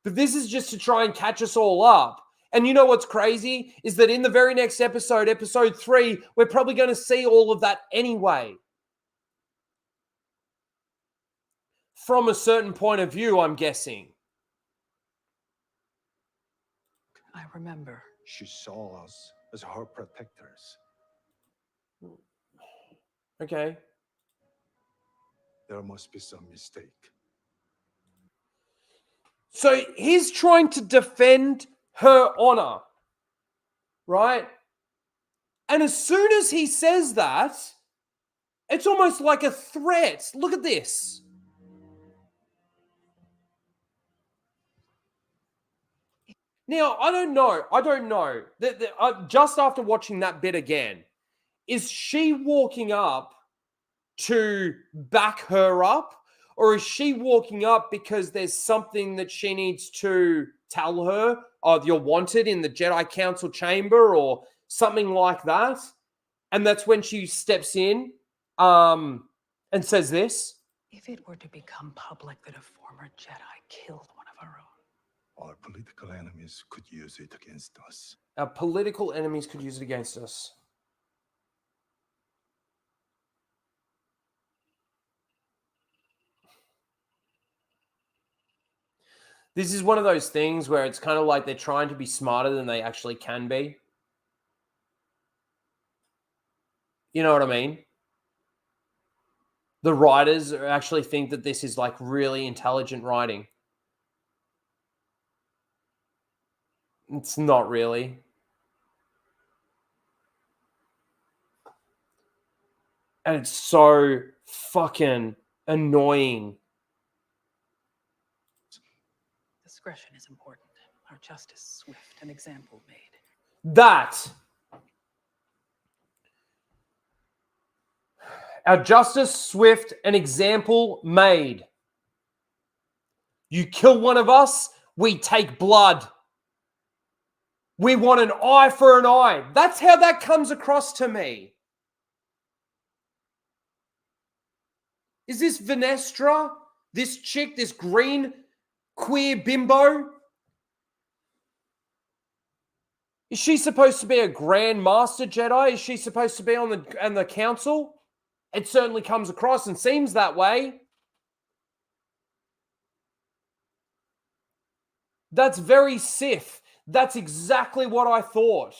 But this is just to try and catch us all up. And you know what's crazy is that in the very next episode, episode 3, we're probably going to see all of that anyway. From a certain point of view, I'm guessing. I remember. She saw us as her protectors. Okay. There must be some mistake. So he's trying to defend her honor, right? And as soon as he says that, it's almost like a threat. Look at this. Now, I don't know. Just after watching that bit again, is she walking up to back her up? Or is she walking up because there's something that she needs to tell her? Oh, you're wanted in the Jedi Council chamber or something like that. And that's when she steps in and says this. If it were to become public that a former Jedi killed one of our own, Our political enemies could use it against us. Our political enemies could use it against us. This is one of those things where it's kind of like they're trying to be smarter than they actually can be. You know what I mean? The writers actually think that this is like really intelligent writing. It's not really. And it's so fucking annoying. discretion is important. Our justice swift, an example made. That our justice swift, an example made. You kill one of us, we take blood. We want an eye for an eye. That's how that comes across to me. Is this Venestra? This chick, this green queer bimbo? Is she supposed to be a Grand Master Jedi? Is she supposed to be on the council? It certainly comes across and seems that way. That's very Sith. That's exactly what I thought.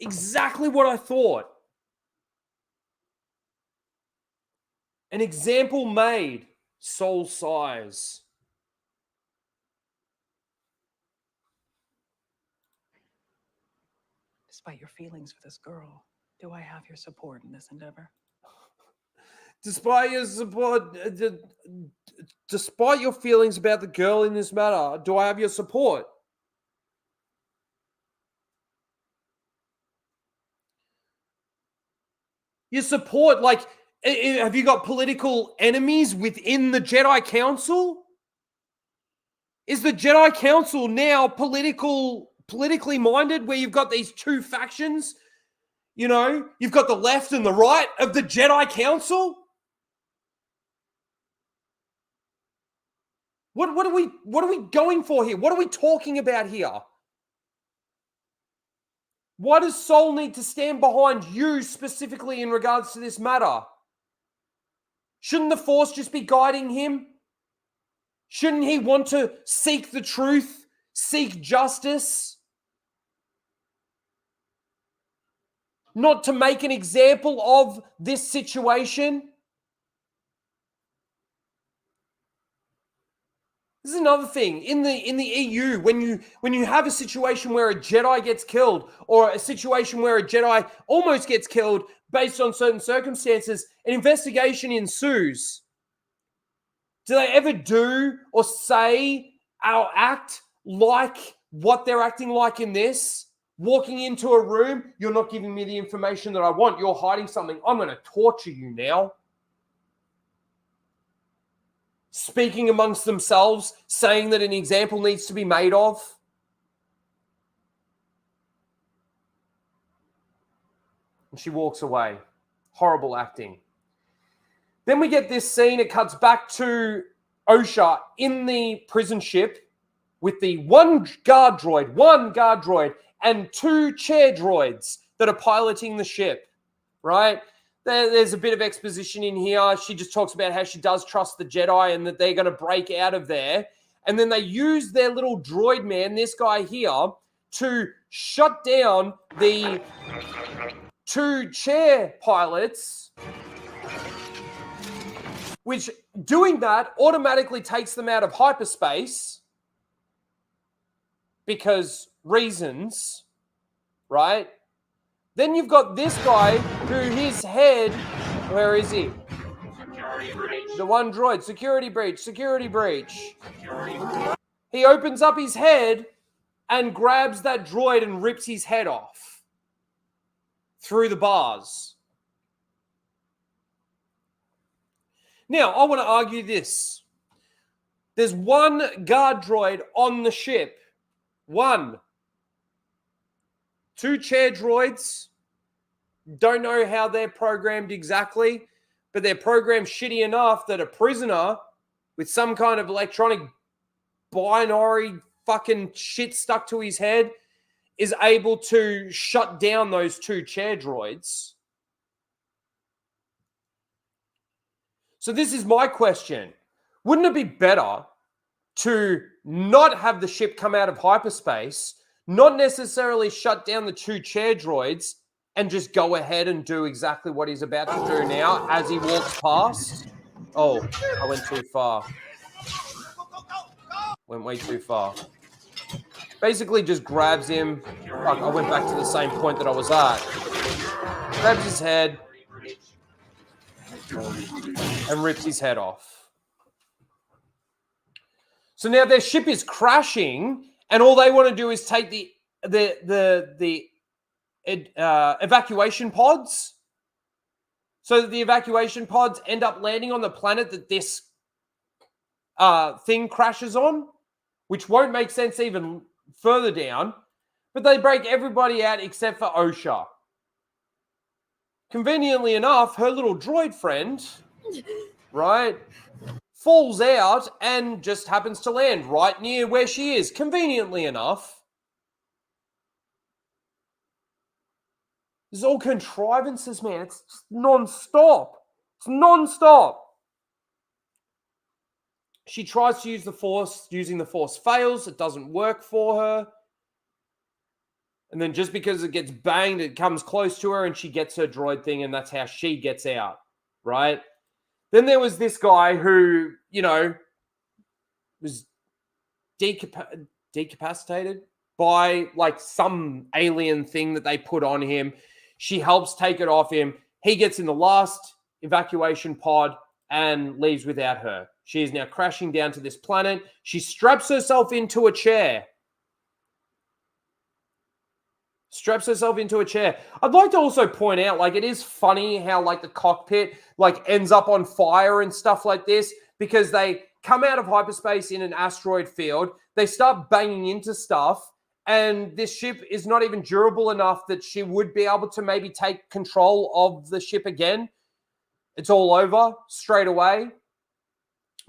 Exactly what I thought. An example made. Soul size. Despite your feelings for this girl, do I have your support in this endeavor? Despite your support, despite your feelings about the girl in this matter, do I have your support? Your support, like, have you got political enemies within the Jedi Council? Is the Jedi Council now politically minded, where you've got these two factions? You know, you've got the left and the right of the Jedi Council. What are we going for here? What are we talking about here? Why does Sol need to stand behind you specifically in regards to this matter? Shouldn't the Force just be guiding him? Shouldn't he want to seek the truth, seek justice? Not to make an example of this situation? This is another thing in the EU, when you have a situation where a Jedi gets killed, or a situation where a Jedi almost gets killed based on certain circumstances, an investigation ensues. Do they ever do or say or act like what they're acting like in this? Walking into a room, you're not giving me the information that I want. You're hiding something. I'm going to torture you now. Speaking amongst themselves, saying that an example needs to be made of. And she walks away. Horrible acting. Then we get this scene. It cuts back to Osha in the prison ship with the one guard droid, and two chair droids that are piloting the ship, right? There's a bit of exposition in here. She just talks about how she does trust the Jedi and that they're going to break out of there. And then they use their little droid man, this guy here, to shut down the two chair pilots, which doing that automatically takes them out of hyperspace because reasons, right? Then you've got this guy who his head, where is he? The one droid, security breach. He opens up his head and grabs that droid and rips his head off through the bars. Now, I want to argue this. There's one guard droid on the ship. One. Two chair droids. Don't know how they're programmed exactly, but they're programmed shitty enough that a prisoner with some kind of electronic binary fucking shit stuck to his head is able to shut down those two chair droids. So this is my question. Wouldn't it be better to not have the ship come out of hyperspace, not necessarily shut down the two chair droids, and just go ahead and do exactly what he's about to do now as he walks past? Oh, I went too far. Went way too far. Basically just grabs him. Fuck, I went back to the same point that I was at. Grabs his head and rips his head off. So now their ship is crashing, and all they want to do is take the evacuation pods. So that the evacuation pods end up landing on the planet that this thing crashes on, which won't make sense even further down. But they break everybody out except for Osha. Conveniently enough, her little droid friend, right, falls out and just happens to land right near where she is, conveniently enough. This is all contrivances, man. It's just non-stop. It's non-stop. She tries to use the Force. Using the Force fails. It doesn't work for her. And then just because it gets banged, it comes close to her and she gets her droid thing, and that's how she gets out, right? Then there was this guy who, you know, was decapacitated by like some alien thing that they put on him. She helps take it off him. He gets in the last evacuation pod and leaves without her. She is now crashing down to this planet. She straps herself into a chair. I'd like to also point out, like, it is funny how, like, the cockpit, like, ends up on fire and stuff like this because they come out of hyperspace in an asteroid field. They start banging into stuff, and this ship is not even durable enough that she would be able to maybe take control of the ship again. It's all over straight away.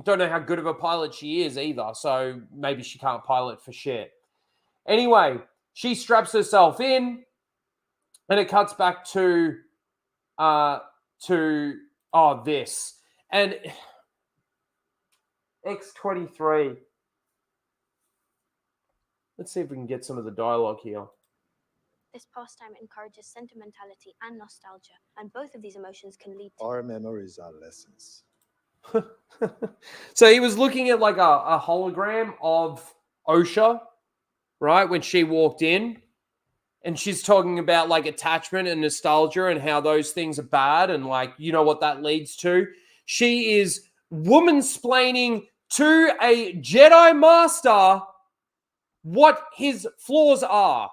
Don't know how good of a pilot she is either, so maybe she can't pilot for shit. Anyway, she straps herself in, and it cuts back to this. And X-23. Let's see if we can get some of the dialogue here. This pastime encourages sentimentality and nostalgia, and both of these emotions can lead to... Our memories are lessons. So he was looking at like a hologram of Osha, right, when she walked in, and she's talking about like attachment and nostalgia and how those things are bad and like, you know what that leads to. She is woman-splaining to a Jedi Master what his flaws are.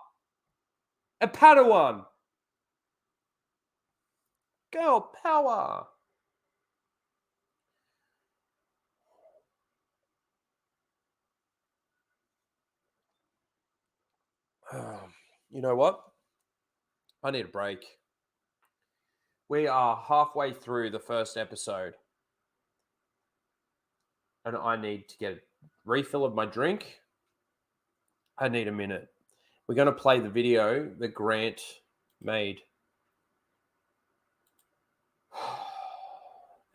A Padawan. Girl power. You know what? I need a break. We are halfway through the first episode, and I need to get a refill of my drink. I need a minute. We're going to play the video that Grant made.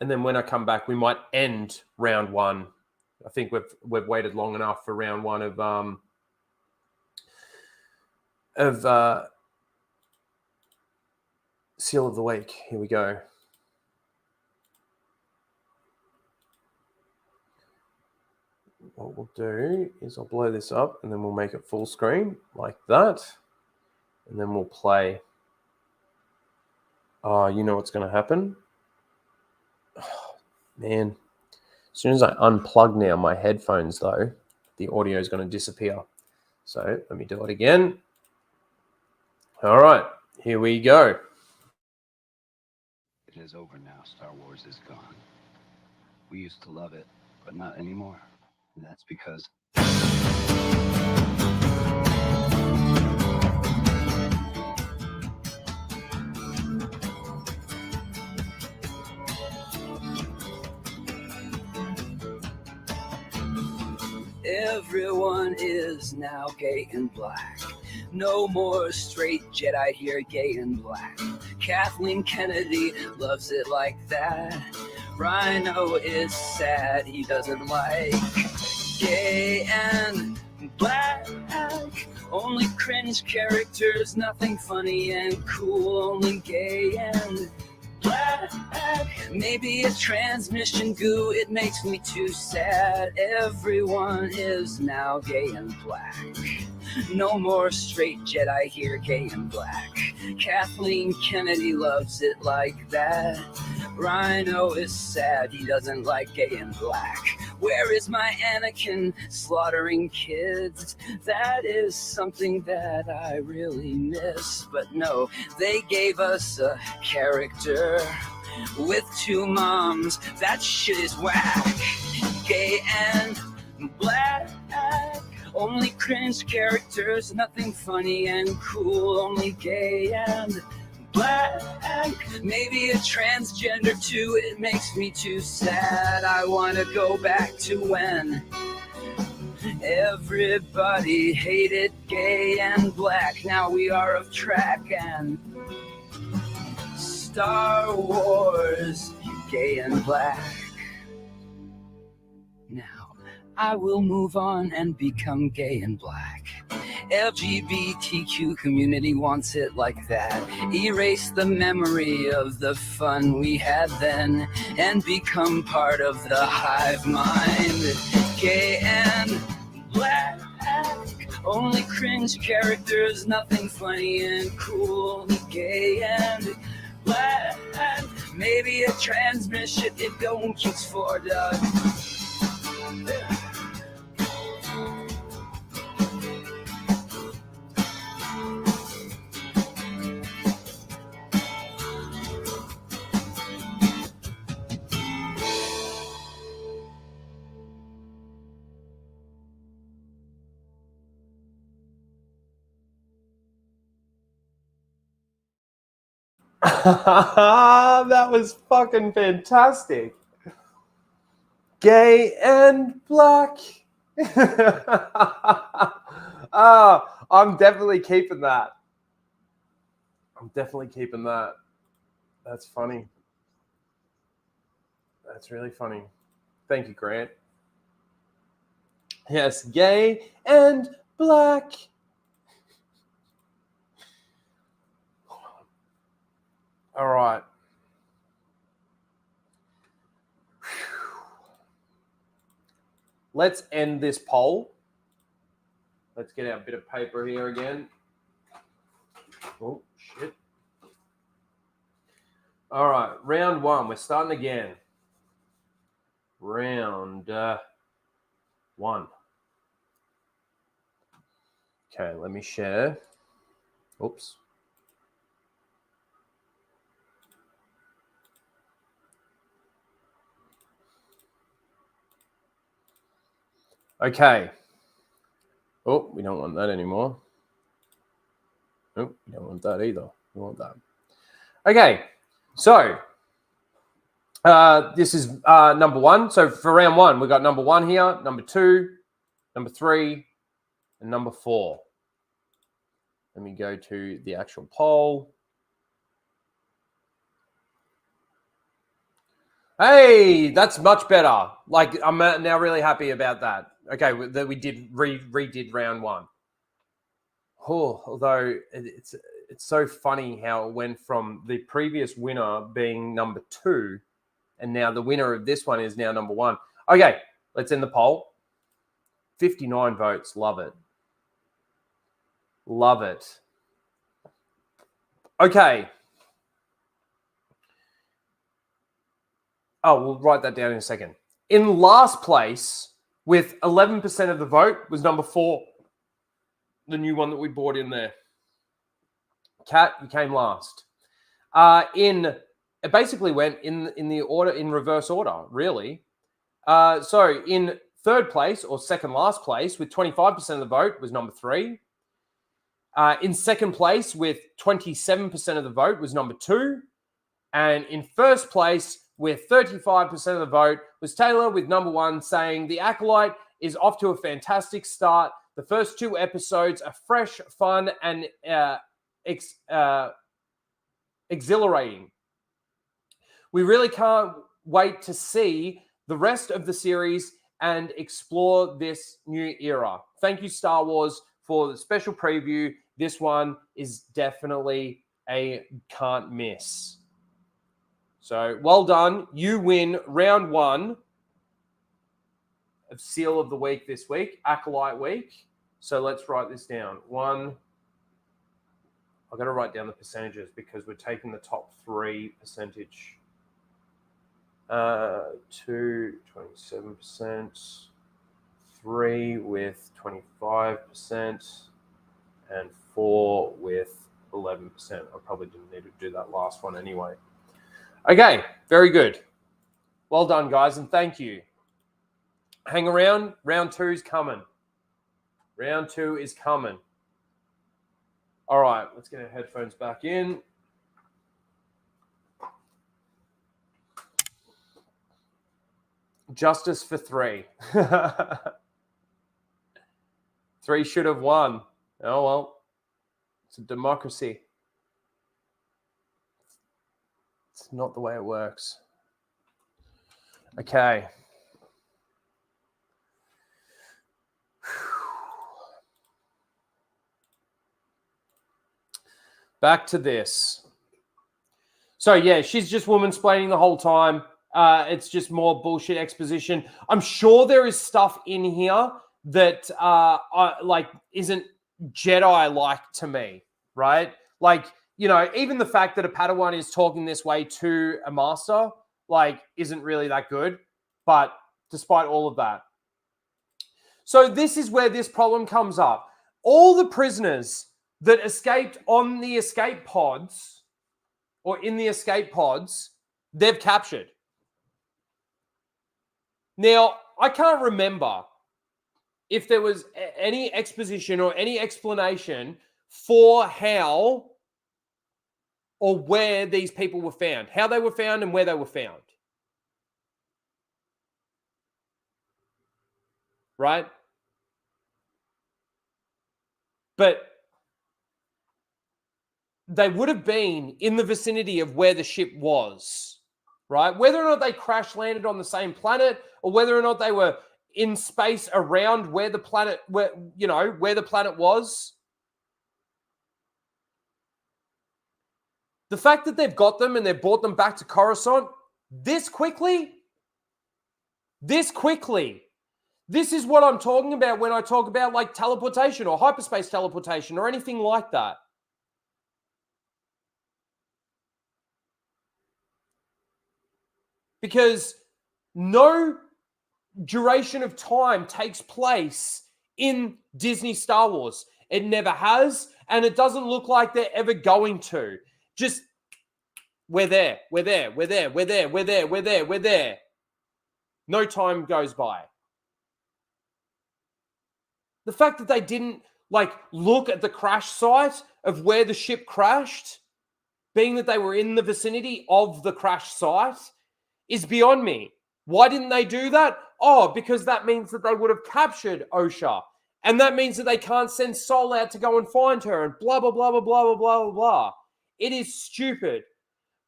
And then when I come back, we might end round one. I think we've waited long enough for round one of Seal of the Week. Here we go. What we'll do is I'll blow this up and then we'll make it full screen like that. And then we'll play. Oh, you know what's going to happen? Oh, man. As soon as I unplug now my headphones, though, the audio is going to disappear. So let me do it again. All right, here we go. It is over now. Star Wars is gone. We used to love it, but not anymore. And that's because... Everyone is now gay and black. No more straight Jedi here, gay and black. Kathleen Kennedy loves it like that. Rhino is sad, he doesn't like gay and black. Only cringe characters, nothing funny and cool. Only gay and black. Maybe it's transmission goo, it makes me too sad. Everyone is now gay and black. No more straight Jedi here, gay and black. Kathleen Kennedy loves it like that. Rhino is sad, he doesn't like gay and black. Where is my Anakin slaughtering kids? That is something that I really miss. But no, they gave us a character with 2 moms. That shit is whack. Gay and black. Only cringe characters, nothing funny and cool. Only gay and black. Maybe a transgender too. It makes me too sad. I want to go back to when everybody hated gay and black. Now we are off track and Star Wars, gay and black. Now I will move on and become gay and black. LGBTQ community wants it like that. Erase the memory of the fun we had then and become part of the hive mind. Gay and black. Only cringe characters, nothing funny and cool. Gay and black. Maybe a transmission if don't keeps for Doug. That was fucking fantastic. Gay and black. I'm definitely keeping that. That's funny. That's really funny. Thank you, Grant. Yes, gay and black. All right. Let's end this poll. Let's get our bit of paper here again. Oh, shit. All right, round 1. We're starting again. Round 1. Okay, let me share. Oops. Okay. Oh, we don't want that anymore. Nope, we don't want that either. We want that. Okay, so this is number 1. So for round 1, we got number 1 here, number 2, number 3, and number 4. Let me go to the actual poll. Hey, that's much better. Like, I'm now really happy about that. Okay, that we did redid round 1. Oh, although it's so funny how it went from the previous winner being number 2, and now the winner of this one is now number 1. Okay, let's end the poll. 59 votes. Love it. Love it. Okay. Oh, we'll write that down in a second. In last place, with 11% of the vote, was number 4, the new one that we brought in there. Kat, you came last. It basically went in the order, in reverse order, really. So in third place, or second last place, with 25% of the vote, was number 3. In second place, with 27% of the vote, was number 2. And in first place, with 35% of the vote, was Taylor, with number 1, saying the Acolyte is off to a fantastic start. The first 2 episodes are fresh, fun, and exhilarating. We really can't wait to see the rest of the series and explore this new era. Thank you, Star Wars, for the special preview. This one is definitely a can't miss. So well done. You win round 1 of Seal of the Week this week, Acolyte Week. So let's write this down. 1. I've got to write down the percentages because we're taking the top 3 percentage 2, 27%. 3 with 25%. And 4 with 11%. I probably didn't need to do that last one anyway. Okay, very good. Well done, guys, and thank you. Hang around. Round 2 is coming. Round 2 is coming. All right, let's get our headphones back in. Justice for 3. 3 should have won. Oh, well. It's a democracy. It's not the way it works. Okay. Back to this. So, yeah, she's just woman-splaining the whole time. It's just more bullshit exposition. I'm sure there is stuff in here that isn't Jedi-like to me, right? Like, you know, even the fact that a Padawan is talking this way to a master, isn't really that good. But despite all of that. So this is where this problem comes up. All the prisoners that escaped on the escape pods or in the escape pods, they've captured. Now, I can't remember if there was any exposition or any explanation for how or where these people were found, how they were found and where they were found. Right? But they would have been in the vicinity of where the ship was, right? Whether or not they crash landed on the same planet or whether or not they were in space around where the planet, where the planet was. The fact that they've got them and they've brought them back to Coruscant this quickly, this is what I'm talking about when I talk about like teleportation or hyperspace teleportation or anything like that. Because no duration of time takes place in Disney Star Wars. It never has, and it doesn't look like they're ever going to. Just, we're there. No time goes by. The fact that they didn't, look at the crash site of where the ship crashed, being that they were in the vicinity of the crash site, is beyond me. Why didn't they do that? Oh, because that means that they would have captured Osha. And that means that they can't send Sol out to go and find her and blah, blah, blah, blah, blah, blah, blah, blah. It is stupid.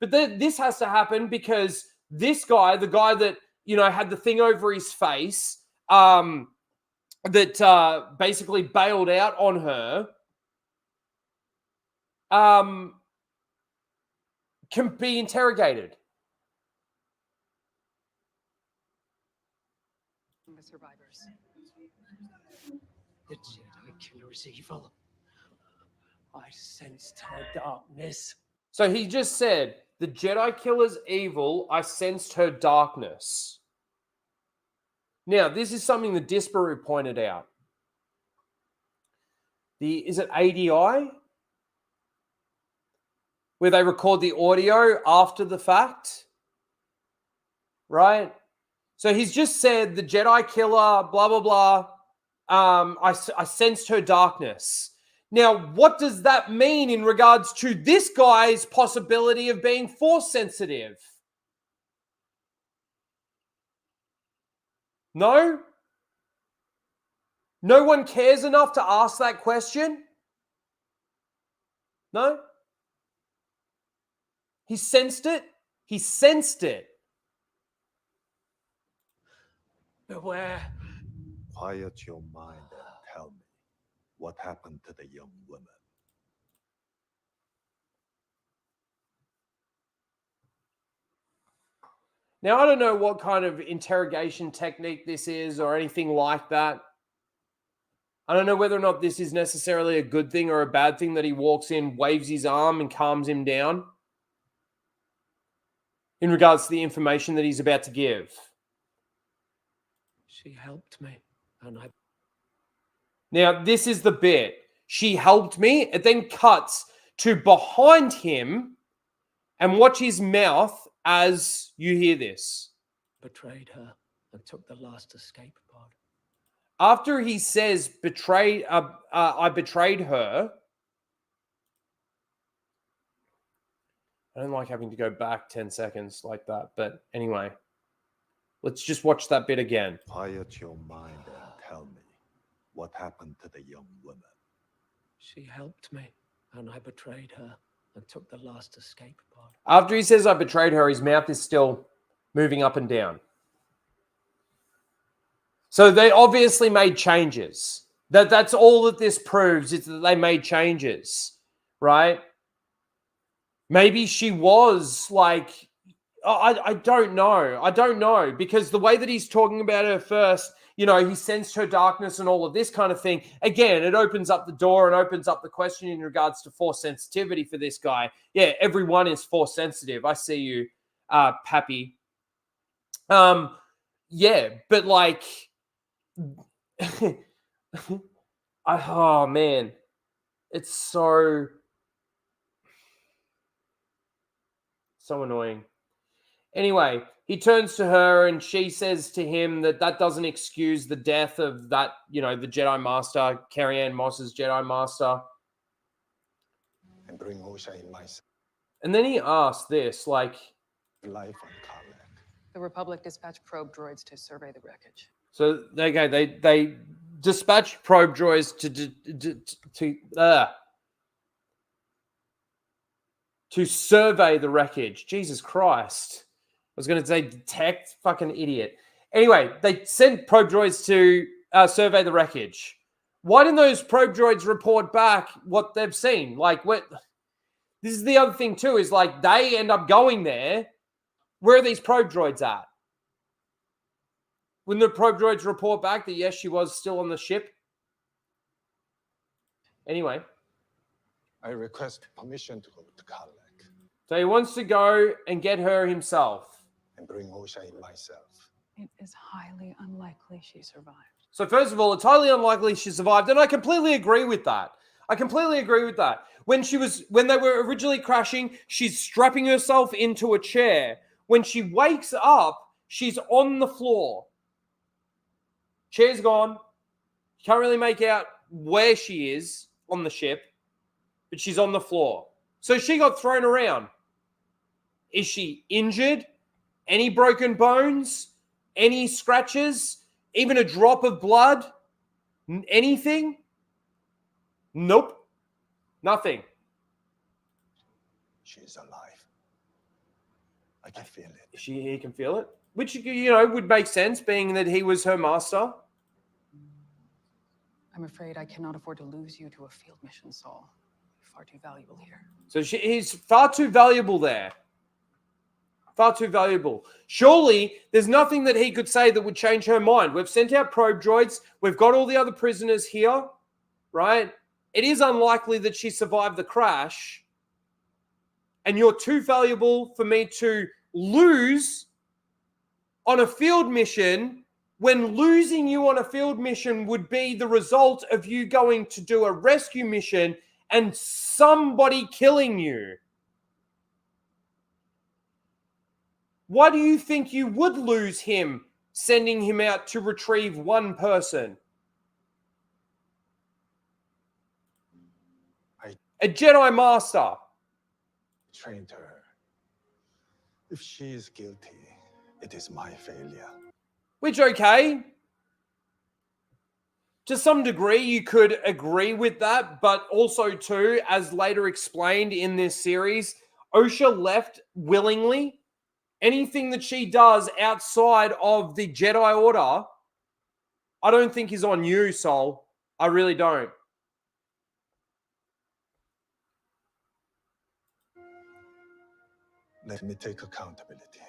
But this has to happen because this guy, the guy that, had the thing over his face, that basically bailed out on her, can be interrogated. The survivors. The Jedi killer is evil. I sensed her darkness. So he just said, the Jedi killer's evil. I sensed her darkness. Now, this is something that Disparu pointed out. Is it ADI? Where they record the audio after the fact? Right? So he's just said the Jedi killer, blah, blah, blah. I sensed her darkness. Now, what does that mean in regards to this guy's possibility of being force sensitive? No? No one cares enough to ask that question? No? He sensed it? He sensed it. Beware. Quiet your mind and tell me what happened to the young woman. Now, I don't know what kind of interrogation technique this is or anything like that. I don't know whether or not this is necessarily a good thing or a bad thing that he walks in, waves his arm and calms him down. in regards to the information that he's about to give. She helped me, and I. Now, this is the bit. She helped me. It then cuts to behind him and watch his mouth as you hear this. Betrayed her and took the last escape pod. After he says, I betrayed her. I don't like having to go back 10 seconds like that. But anyway, let's just watch that bit again. Quiet your mind and tell me what happened to the young woman. She helped me, and I betrayed her and took the last escape pod. After he says, I betrayed her, his mouth is still moving up and down. So they obviously made changes. That's all that this proves, is that they made changes, right? Maybe she was like, I don't know. I don't know, because the way that he's talking about her first, you know, he sensed her darkness and all of this kind of thing. Again, it opens up the door and opens up the question in regards to force sensitivity for this guy. Yeah, everyone is force sensitive. I see you, Pappy. Yeah, but like, oh man, it's so annoying. Anyway, he turns to her and she says to him that doesn't excuse the death of that, you know, the Jedi Master, Carrie-Anne Moss's Jedi Master. And bring Osha in myself. And then he asks this, like, Life on Karlak. The Republic dispatched probe droids to survey the wreckage. so okay, they dispatched probe droids to survey the wreckage. Jesus Christ. I was going to say detect, fucking idiot. Anyway, they sent probe droids to survey the wreckage. Why didn't those probe droids report back what they've seen? Like, what? This is the other thing too, is like they end up going there. Where are these probe droids at? Wouldn't the probe droids report back that yes, she was still on the ship? Anyway. I request permission to go to Karlak. So he wants to go and get her himself. And bring Osha in myself. It is highly unlikely she survived. So first of all, it's highly unlikely she survived, and I completely agree with that. I completely agree with that. When they were originally crashing, she's strapping herself into a chair. When she wakes up, she's on the floor. Chair's gone. You can't really make out where she is on the ship, but she's on the floor. So she got thrown around. Is she injured? Any broken bones? Any scratches? Even a drop of blood? Anything? Nope. Nothing. She's alive. I can feel it. He can feel it? Which, you know, would make sense, being that he was her master. I'm afraid I cannot afford to lose you to a field mission, Saul. You're far too valuable here. So he's far too valuable there. Far too valuable. Surely there's nothing that he could say that would change her mind. We've sent out probe droids. We've got all the other prisoners here, right? It is unlikely that she survived the crash. And you're too valuable for me to lose on a field mission, when losing you on a field mission would be the result of you going to do a rescue mission and somebody killing you. Why do you think you would lose him sending him out to retrieve one person? A Jedi Master. Trained her. If she is guilty, it is my failure. Which, okay, to some degree you could agree with that, but also too, as later explained in this series, Osha left willingly. Anything that she does outside of the Jedi Order, I don't think is on you, Sol. I really don't. Let me take accountability.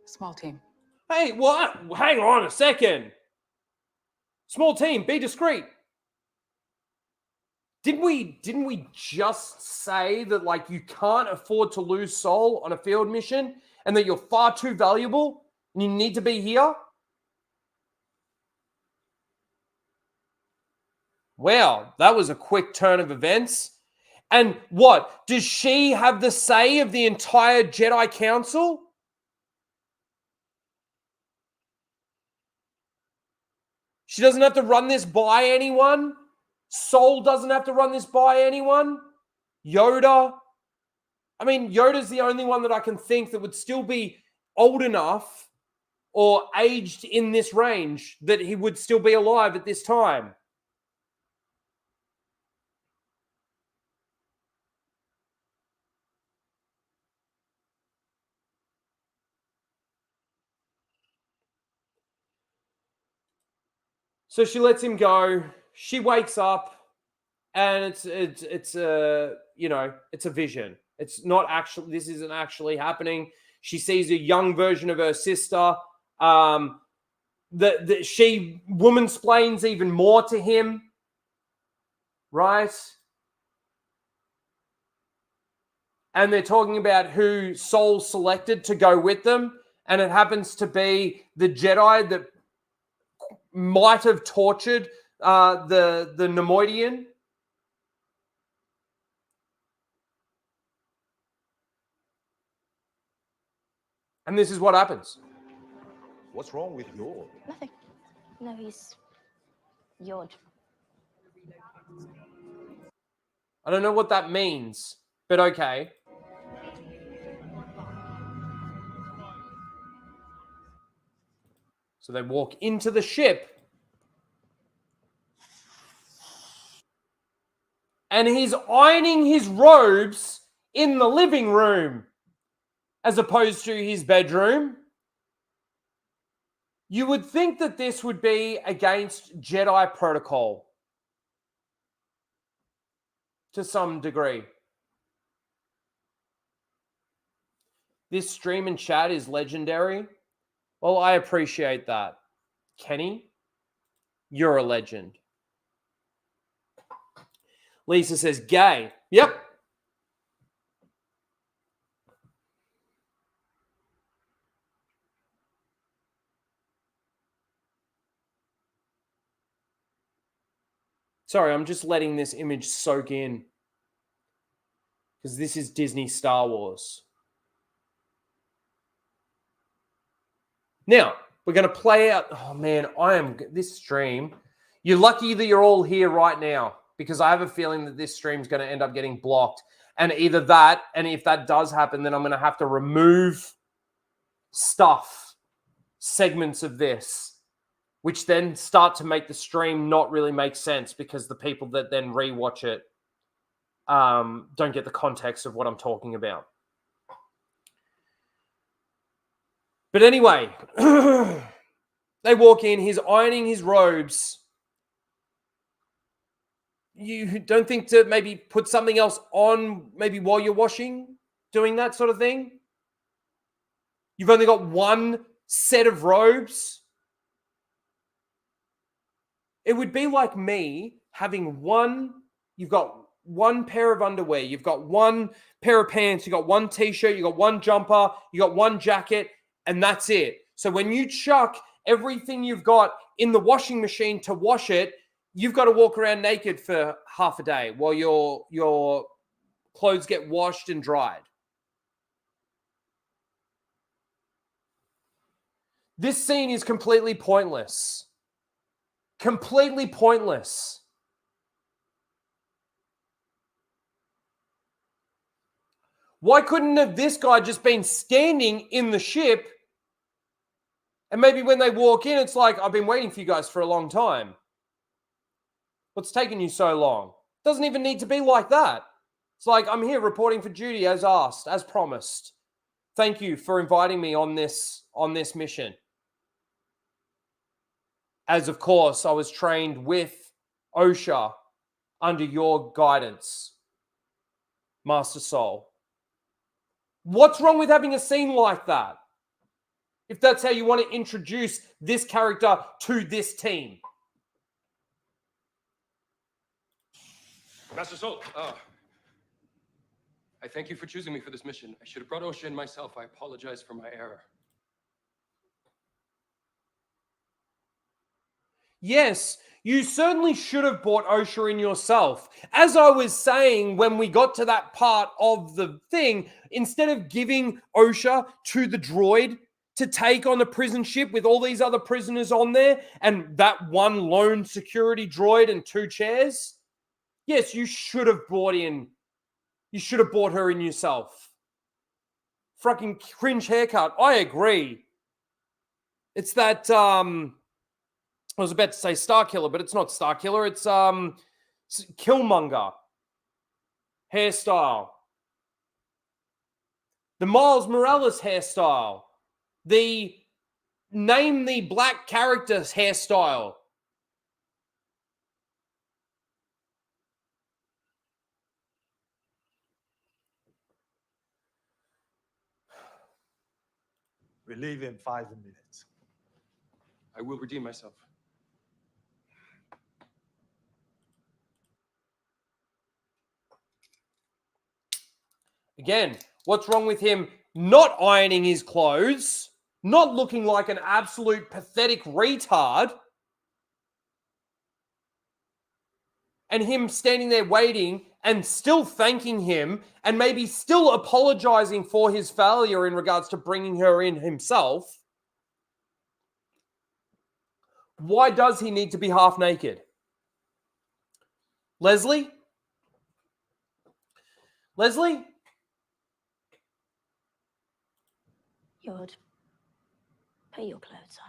Small team. Hey, what? Hang on a second. Small team, be discreet. Didn't we just say that, like, you can't afford to lose Soul on a field mission and that you're far too valuable and you need to be here? Wow, that was a quick turn of events. And what? Does she have the say of the entire Jedi Council? She doesn't have to run this by anyone. Soul doesn't have to run this by anyone. Yoda. I mean, Yoda's the only one that I can think that would still be old enough or aged in this range that he would still be alive at this time. So she lets him go. She wakes up, and it's a it's a vision. It's not actually. This isn't actually happening. She sees a young version of her sister. She woman-splains even more to him, right? And they're talking about who Soul selected to go with them, and it happens to be the Jedi that might have tortured the Nemoidian. And this is what happens. What's wrong with Yord? Nothing. No, he's Yord. I don't know what that means, but okay. So they walk into the ship. And he's ironing his robes in the living room as opposed to his bedroom. You would think that this would be against Jedi protocol to some degree. This stream and chat is legendary. Well, I appreciate that. Kenny, you're a legend. Lisa says, gay. Yep. Sorry, I'm just letting this image soak in. Because this is Disney Star Wars. Now, we're going to play out. Oh, man, this stream. You're lucky that you're all here right now. Because I have a feeling that this stream's going to end up getting blocked. And either that, and if that does happen, then I'm going to have to remove segments of this, which then start to make the stream not really make sense because the people that then rewatch it don't get the context of what I'm talking about. But anyway, they walk in, he's ironing his robes. You don't think to maybe put something else on maybe while you're washing, doing that sort of thing? You've only got one set of robes. It would be like me having you've got one pair of underwear, you've got one pair of pants, you've got one t-shirt, you've got one jumper, you got one jacket, and that's it. So when you chuck everything you've got in the washing machine to wash it, you've got to walk around naked for half a day while your clothes get washed and dried. This scene is completely pointless. Completely pointless. Why couldn't have this guy just been standing in the ship and maybe when they walk in, it's like, I've been waiting for you guys for a long time. What's taking you so long? Doesn't even need to be like that. It's like, I'm here reporting for duty as asked, as promised. Thank you for inviting me on this mission. As, of course, I was trained with OSHA under your guidance, Master Soul. What's wrong with having a scene like that? If that's how you want to introduce this character to this team. Master Soul, I thank you for choosing me for this mission. I should have brought Osha in myself. I apologize for my error. Yes, you certainly should have brought Osha in yourself. As I was saying when we got to that part of the thing, instead of giving Osha to the droid to take on the prison ship with all these other prisoners on there and that one lone security droid and 2 chairs, yes, you should have brought her in yourself. Fucking cringe haircut. I agree. It's that, I was about to say Starkiller, but it's not Starkiller. It's Killmonger hairstyle. The Miles Morales hairstyle. The name the black character's hairstyle. We leave in 5 minutes. I will redeem myself. Again, what's wrong with him not ironing his clothes, not looking like an absolute pathetic retard, and him standing there waiting and still thanking him and maybe still apologizing for his failure in regards to bringing her in himself? Why does he need to be half naked? Leslie? Leslie? Yod, put your clothes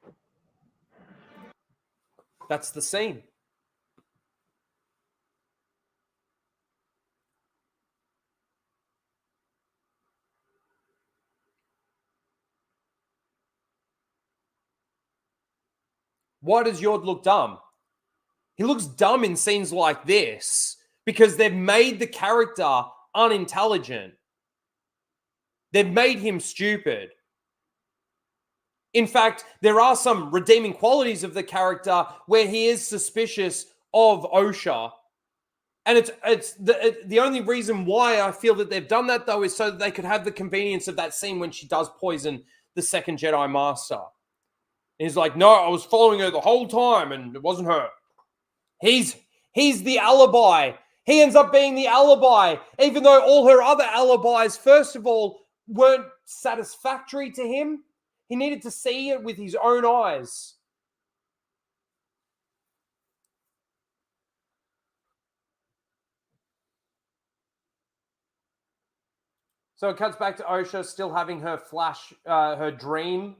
on. That's the scene. Why does Yod look dumb? He looks dumb in scenes like this because they've made the character unintelligent. They've made him stupid. In fact, there are some redeeming qualities of the character where he is suspicious of Osha. And it's the only reason why I feel that they've done that, though, is so that they could have the convenience of that scene when she does poison the second Jedi Master. And he's like, no, I was following her the whole time and it wasn't her. He's the alibi. He ends up being the alibi, even though all her other alibis, first of all, weren't satisfactory to him. He needed to see it with his own eyes. So it cuts back to Osha still having her her dream,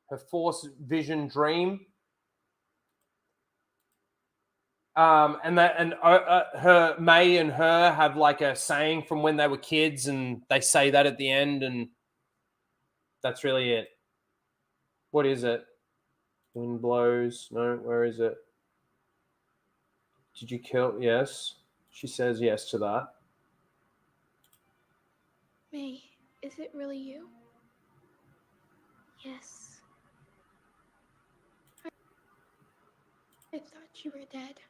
her Force vision dream. Her May and her have like a saying from when they were kids, and they say that at the end, and that's really it. What is it? Wind blows. No, where is it? Did you kill? Yes. She says yes to that. May, is it really you? Yes. I thought you were dead.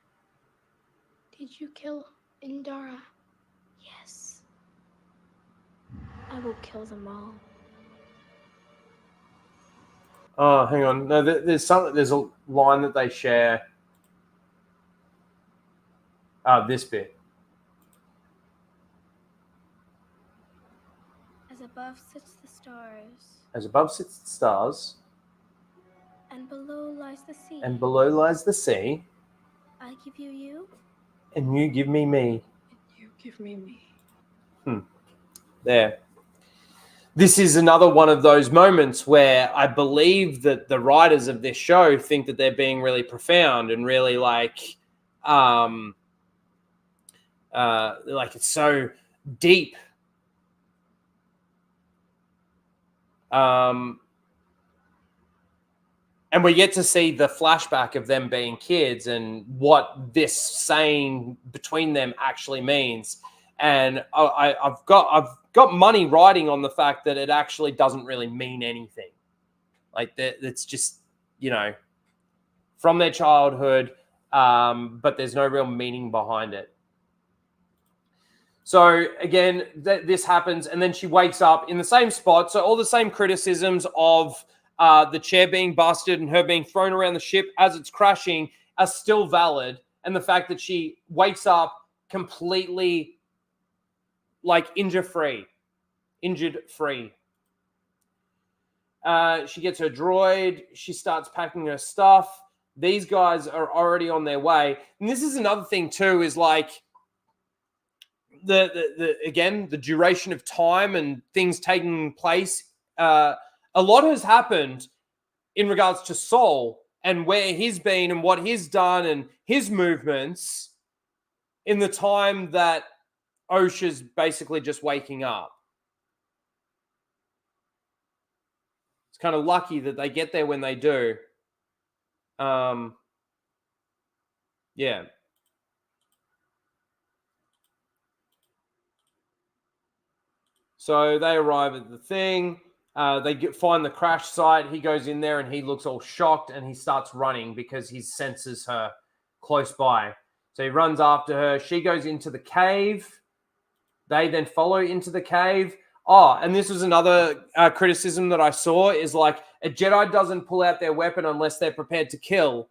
Did you kill Indara? Yes. I will kill them all. Oh, hang on. No, there's a line that they share. This bit. As above sits the stars. As above sits the stars. And below lies the sea. And below lies the sea. I give you you. And you give me me. You give me me. There. This is another one of those moments where I believe that the writers of this show think that they're being really profound and really like it's so deep. And we get to see the flashback of them being kids and what this saying between them actually means. And I've got money riding on the fact that it actually doesn't really mean anything. Like it's just, from their childhood, but there's no real meaning behind it. So again, this happens, and then she wakes up in the same spot. So all the same criticisms of the chair being busted and her being thrown around the ship as it's crashing are still valid. And the fact that she wakes up completely like injured-free. She gets her droid. She starts packing her stuff. These guys are already on their way. And this is another thing too, is like the duration of time and things taking place. A lot has happened in regards to Sol and where he's been and what he's done and his movements in the time that Osha's basically just waking up. It's kind of lucky that they get there when they do. Yeah. So they arrive at the thing. They find the crash site. He goes in there and he looks all shocked and he starts running because he senses her close by. So he runs after her. She goes into the cave. They then follow into the cave. Oh, and this was another criticism that I saw is like a Jedi doesn't pull out their weapon unless they're prepared to kill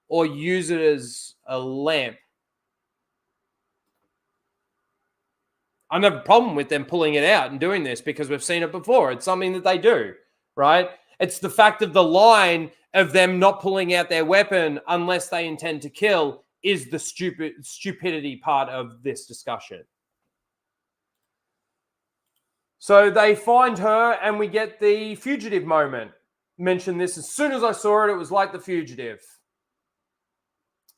or use it as a lamp. I don't have a problem with them pulling it out and doing this because we've seen it before. It's something that they do, right? It's the fact of the line of them not pulling out their weapon unless they intend to kill is the stupidity part of this discussion. So they find her and we get the fugitive moment. Mentioned this as soon as I saw it. It was like the fugitive.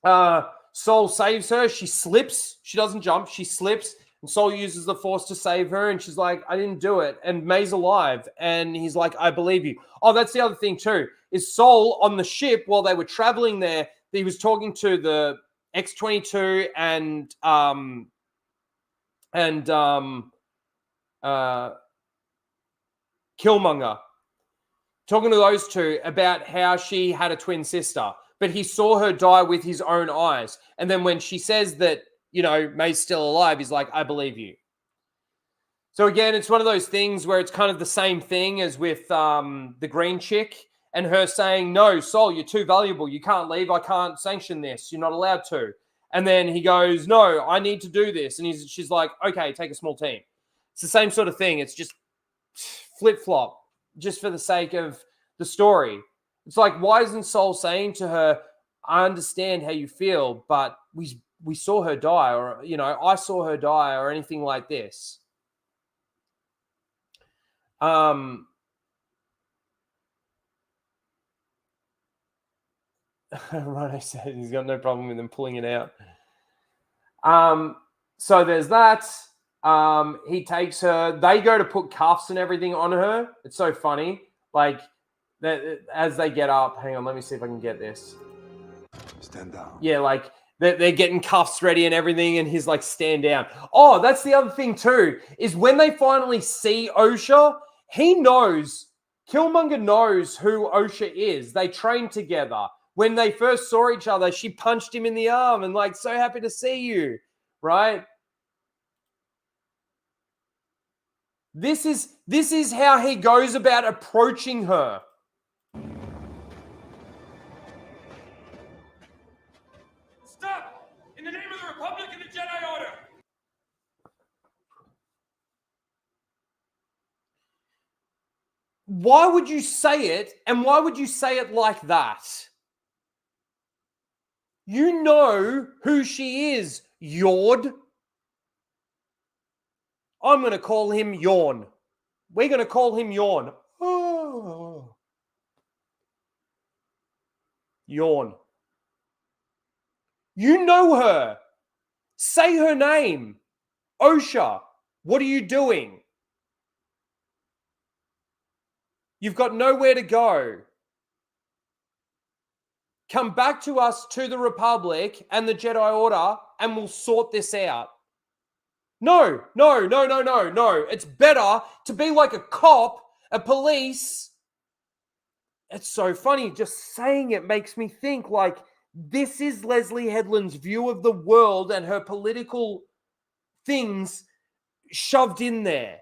Sol saves her. She slips. She doesn't jump. She slips. And Sol uses the Force to save her. And she's like, I didn't do it. And May's alive. And he's like, I believe you. Oh, that's the other thing too. Is Sol on the ship while they were traveling there, he was talking to the X-22 and Killmonger. Talking to those two about how she had a twin sister. But he saw her die with his own eyes. And then when she says that, you know, May's still alive, he's like, I believe you. So again, it's one of those things where it's kind of the same thing as with the green chick and her saying, no, Sol, you're too valuable. You can't leave. I can't sanction this. You're not allowed to. And then he goes, no, I need to do this. And she's like, okay, take a small team. It's the same sort of thing. It's just flip-flop just for the sake of the story. It's like, why isn't Sol saying to her, I understand how you feel, but we saw her die, or, you know, I saw her die, or anything like this. Right, I said he's got no problem with them pulling it out. So there's that. He takes her. They go to put cuffs and everything on her. It's so funny. Like, as they get up, hang on, let me see if I can get this. Stand down. Yeah, like they're getting cuffs ready and everything, and he's like, stand down. Oh, that's the other thing too, is when they finally see Osha, he knows, Killmonger knows who Osha is. They trained together. When they first saw each other, she punched him in the arm and like, so happy to see you, right? This is how he goes about approaching her. Stop! In the name of the Republic and the Jedi Order! Why would you say it, and why would you say it like that? You know who she is, Yord. I'm going to call him Yawn. We're going to call him Yawn. Oh. Yawn. You know her. Say her name. Osha, what are you doing? You've got nowhere to go. Come back to us, to the Republic and the Jedi Order, and we'll sort this out. No. It's better to be like a cop, a police. It's so funny. Just saying it makes me think like This is Leslie Headland's view of the world and her political things shoved in there.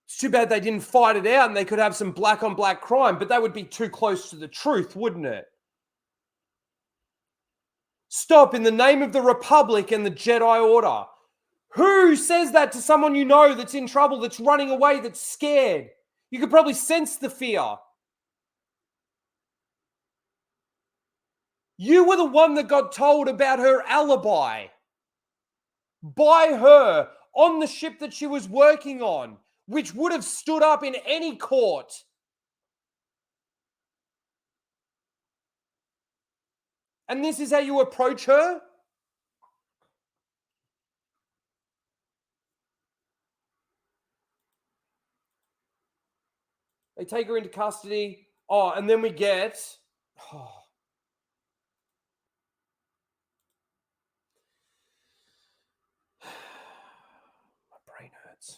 It's too bad they didn't fight it out and they could have some black on black crime, but that would be too close to the truth, wouldn't it? Stop in the name of the Republic and the Jedi Order. Who says that to someone you know that's in trouble, that's running away, that's scared? You could probably sense the fear. You were the one that got told about her alibi by her on the ship that she was working on, which would have stood up in any court. And this is how you approach her? They take her into custody. Oh, and then we get... Oh. My brain hurts.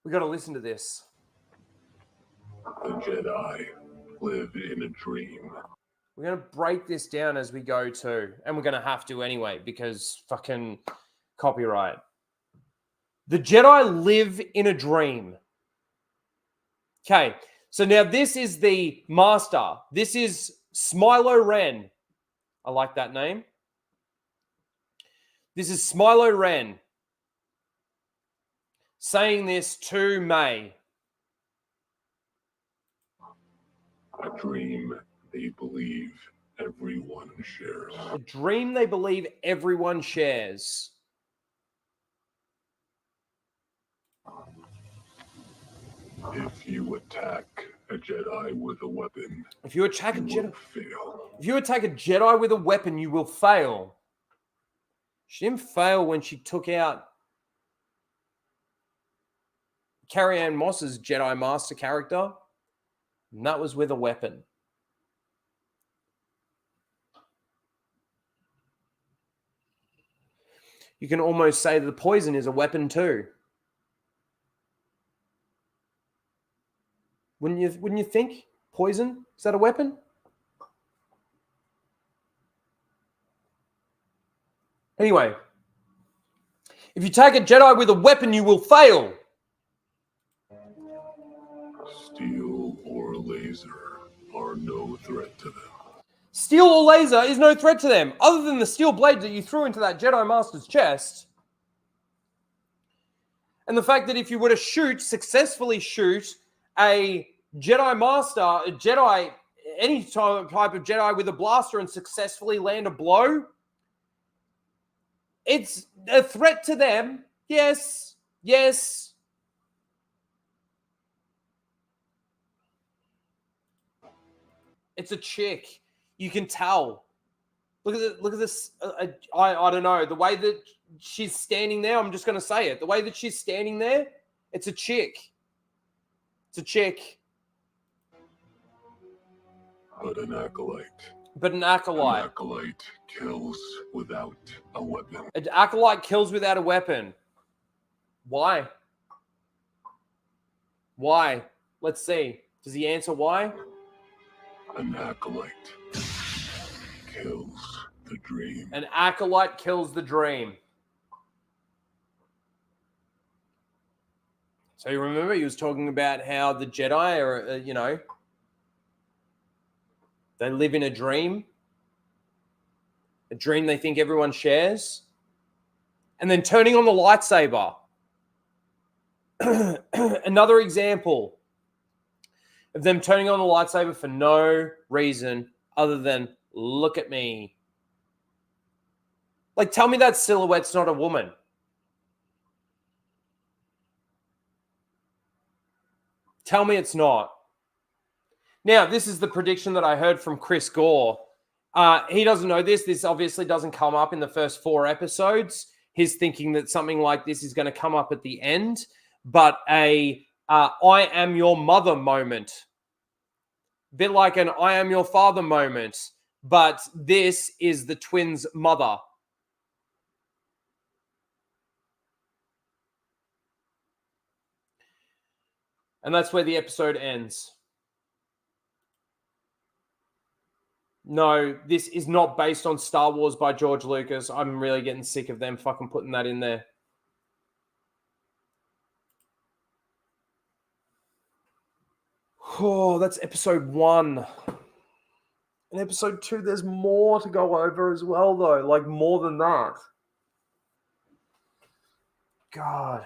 We got to listen to this. The Jedi live in a dream. We're going to break this down as we go too. And we're going to have to anyway, because fucking copyright. The Jedi live in a dream. Okay, so now this is the Master. This is Smilo Ren. I like that name. This is Smilo Ren saying this to May. A dream they believe everyone shares. A dream they believe everyone shares. If you attack a Jedi with a weapon, if you attack a Jedi, fail. If you attack a Jedi with a weapon, you will fail. She didn't fail when she took out Carrie-Anne Moss's Jedi Master character, and that was with a weapon. You can almost say that the poison is a weapon too. Wouldn't you think? Poison? Is that a weapon? Anyway, if you take a Jedi with a weapon, you will fail. Steel or laser are no threat to them. Steel or laser is no threat to them, other than the steel blade that you threw into that Jedi Master's chest. And the fact that if you were to successfully shoot a Jedi Master, a Jedi, any type of Jedi with a blaster and successfully land a blow, it's a threat to them. Yes, yes. It's a chick. You can tell. Look at this. I don't know. The way that she's standing there, I'm just going to say it. The way that she's standing there, it's a chick. It's a chick. But an acolyte. An acolyte kills without a weapon. An acolyte kills without a weapon. Why? Why? Let's see. Does he answer why? An acolyte kills the dream. An acolyte kills the dream. So you remember he was talking about how the Jedi are, they live in a dream they think everyone shares, and then turning on the lightsaber. Another example of them turning on the lightsaber for no reason other than, look at me. Like, tell me that silhouette's not a woman. Tell me it's not. Now, this is the prediction that I heard from Chris Gore. He doesn't know this. This obviously doesn't come up in the first 4 episodes. He's thinking that something like this is going to come up at the end. But I am your mother moment. A bit like an I am your father moment. But this is the twins' mother. And that's where the episode ends. No, this is not based on Star Wars by George Lucas. I'm really getting sick of them fucking putting that in there. Oh, that's episode 1. In episode 2, there's more to go over as well, though. Like, more than that. God.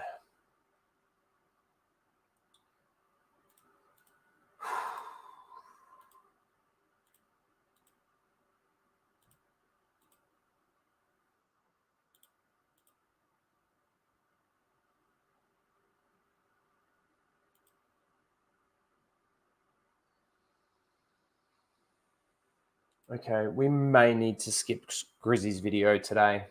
Okay, we may need to skip Grizzy's video today.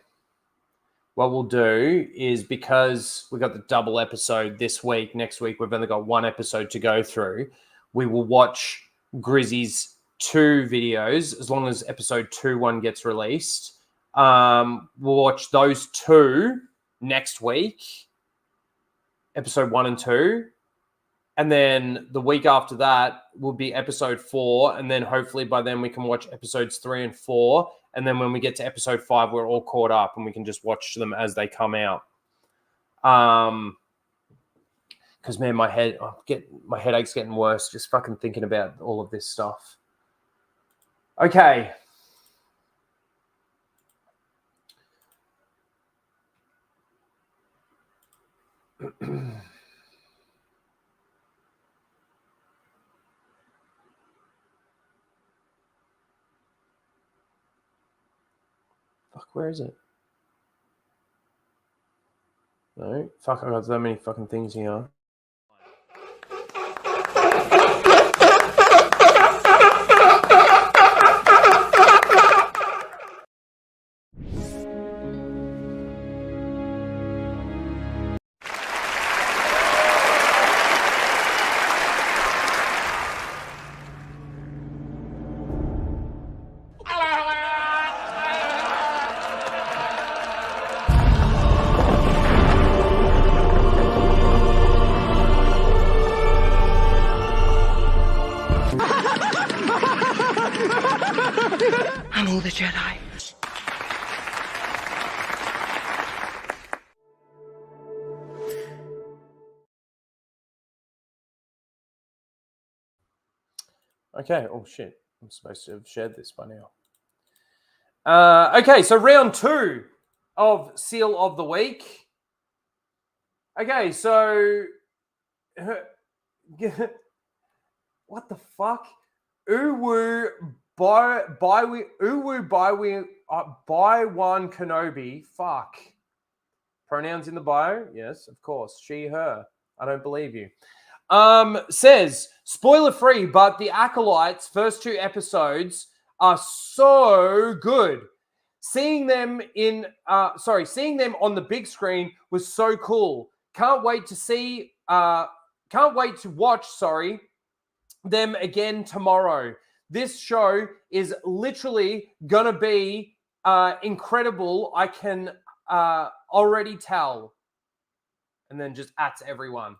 What we'll do is, because we got the double episode this week, next week we've only got 1 episode to go through, we will watch Grizzy's 2 videos as long as episode 2 gets released. We'll watch those 2 next week, episode 1 and 2. And then the week after that will be episode 4. And then hopefully by then we can watch episodes 3 and 4. And then when we get to episode 5, we're all caught up and we can just watch them as they come out. Because, man, my headache's getting worse just fucking thinking about all of this stuff. Okay. Fuck, where is it? No, fuck, I got so many fucking things here. I'm all the Jedi. Okay. Oh, shit. I'm supposed to have shared this by now. Okay, so round 2 of Seal of the Week. Okay, so... what the fuck? Uwu Bai-Wan Kenobi. Fuck. Pronouns in the bio? Yes, of course. She, her. I don't believe you. Says, spoiler free, but the Acolytes' first 2 episodes are so good. Seeing them on the big screen was so cool. Can't wait to watch them again tomorrow. This show is literally gonna be incredible. I can already tell. And then just @ everyone.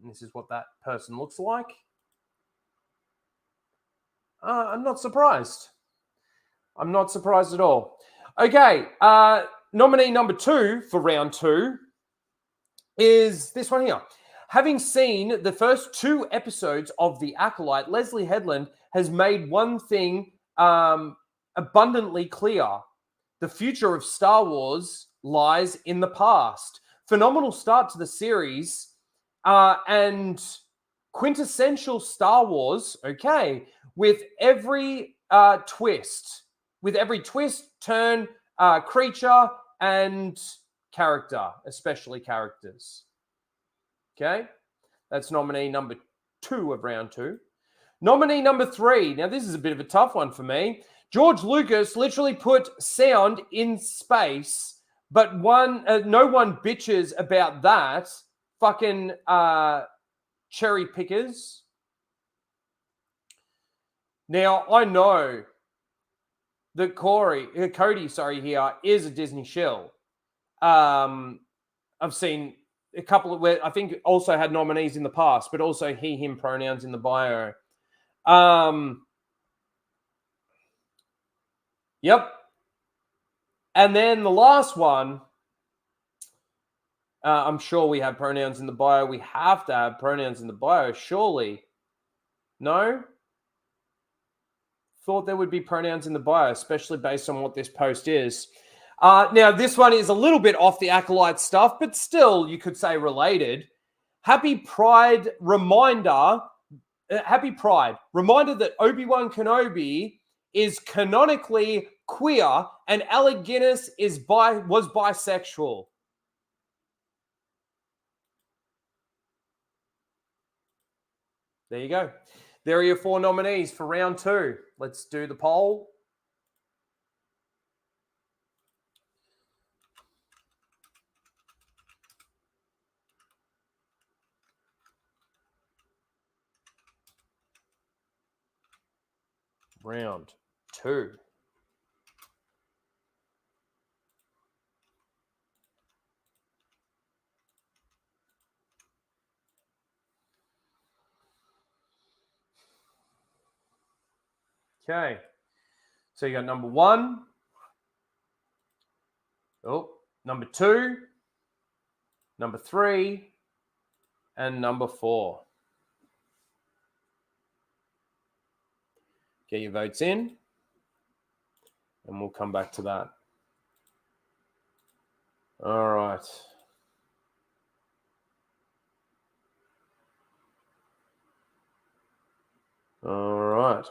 And this is what that person looks like. I'm not surprised. I'm not surprised at all. Okay, nominee number 2 for round 2 is this one here. Having seen the first 2 episodes of The Acolyte, Leslie Headland has made one thing abundantly clear. The future of Star Wars lies in the past. Phenomenal start to the series and quintessential Star Wars, okay, with every twist, turn, creature, and character, especially characters. Okay, that's nominee number 2 of round 2. Nominee number 3. Now, this is a bit of a tough one for me. George Lucas literally put sound in space, but no one bitches about that. Fucking cherry pickers. Now, I know that Cody here is a Disney shill. I've seen a couple of where I think also had nominees in the past, but also he, him pronouns in the bio. Yep. And then the last one, I'm sure we have pronouns in the bio. We have to have pronouns in the bio, surely. No? Thought there would be pronouns in the bio, especially based on what this post is. Now, this one is a little bit off the Acolyte stuff, but still, you could say related. Happy Pride reminder. Happy Pride. Reminder that Obi-Wan Kenobi is canonically queer and Alec Guinness was bisexual. There you go. There are your 4 nominees for round 2. Let's do the poll. Round 2. Okay. So you got number 1. Oh, number 2, number 3, and number 4. Get your votes in, and we'll come back to that. All right. All right.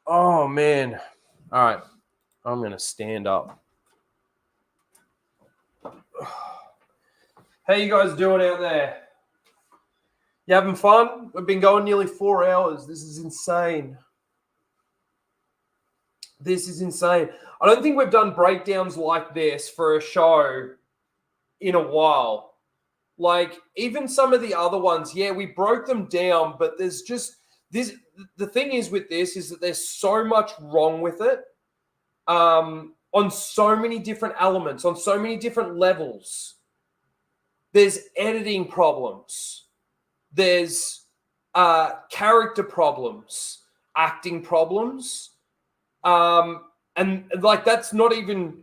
Oh, man. All right. I'm going to stand up. How you guys doing out there? You having fun? We've been going nearly 4 hours. This is insane. This is insane. I don't think we've done breakdowns like this for a show in a while. Like, even some of the other ones, yeah, we broke them down, but there's just this. The thing is with this is that there's so much wrong with it on so many different elements, on so many different levels. There's editing problems. There's character problems, acting problems. And like that's not even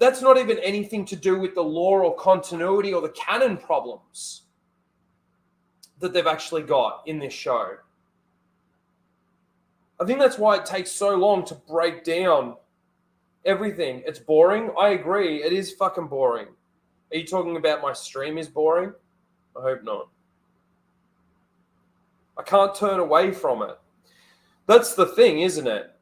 anything to do with the lore or continuity or the canon problems that they've actually got in this show. I think that's why it takes so long to break down everything. It's boring. I agree. It is fucking boring. Are you talking about my stream is boring? I hope not. I can't turn away from it. That's the thing, isn't it?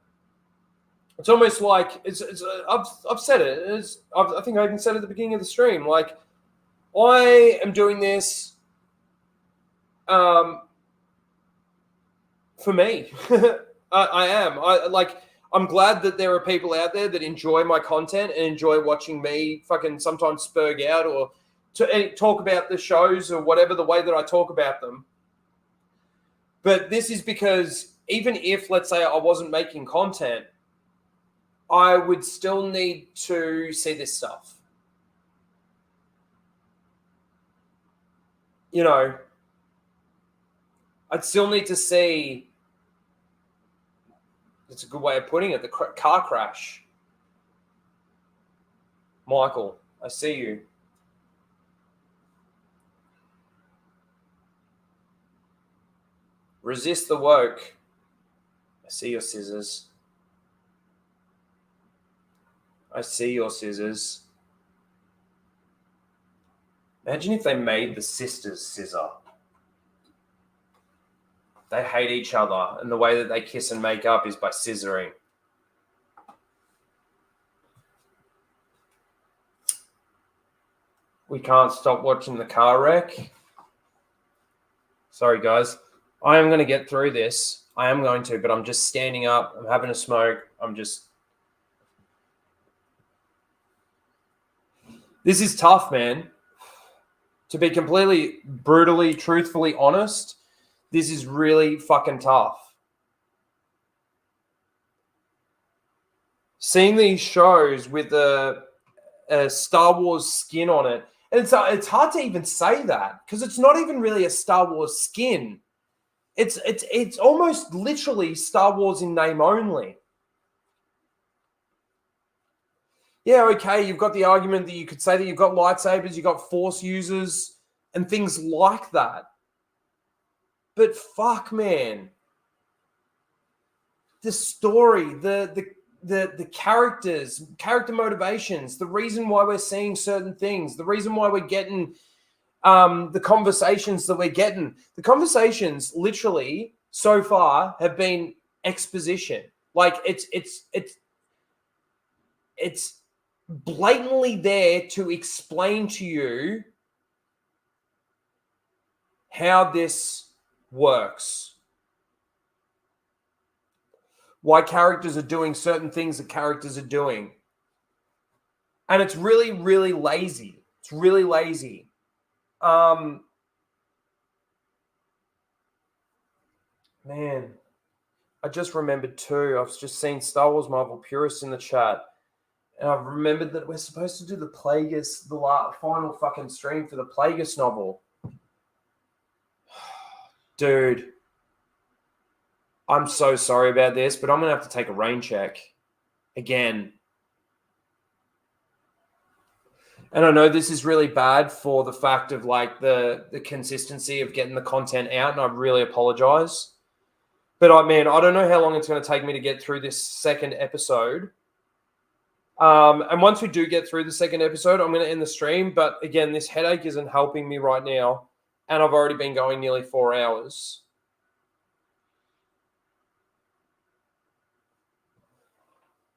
It's almost like I've said it. I think I even said it at the beginning of the stream. Like, I am doing this for me. I am. I'm glad that there are people out there that enjoy my content and enjoy watching me fucking sometimes spurg out or to talk about the shows or whatever the way that I talk about them. But this is because even if, let's say, I wasn't making content, I would still need to see this stuff. You know, I'd still need to see, that's a good way of putting it, the car crash. Michael, I see you. Resist the woke. I see your scissors. I see your scissors. Imagine if they made the sisters scissor. They hate each other, and the way that they kiss and make up is by scissoring. We can't stop watching the car wreck. Sorry, guys. I am going to get through this. I am going to, but I'm just standing up. I'm having a smoke. This is tough, man. To be completely, brutally, truthfully honest, this is really fucking tough. Seeing these shows with a Star Wars skin on it, and it's hard to even say that because it's not even really a Star Wars skin. It's almost literally Star Wars in name only. Yeah, okay, you've got the argument that you could say that you've got lightsabers, you've got Force users, and things like that. But fuck, man. The story, the characters, character motivations, the reason why we're seeing certain things, the reason why we're getting the conversations that we're getting. The conversations literally so far have been exposition. Like it's blatantly there to explain to you how this works. Why characters are doing certain things that characters are doing. And it's really, really lazy. It's really lazy. Man, I just remembered too. I've just seen Star Wars Marvel Purists in the chat. And I've remembered that we're supposed to do the Plagueis, the final fucking stream for the Plagueis novel. Dude, I'm so sorry about this, but I'm going to have to take a rain check again. And I know this is really bad for the fact of like the consistency of getting the content out, and I really apologize. But I don't know how long it's going to take me to get through this second episode. And once we do get through the second episode, I'm going to end the stream. But again, this headache isn't helping me right now. And I've already been going nearly 4 hours.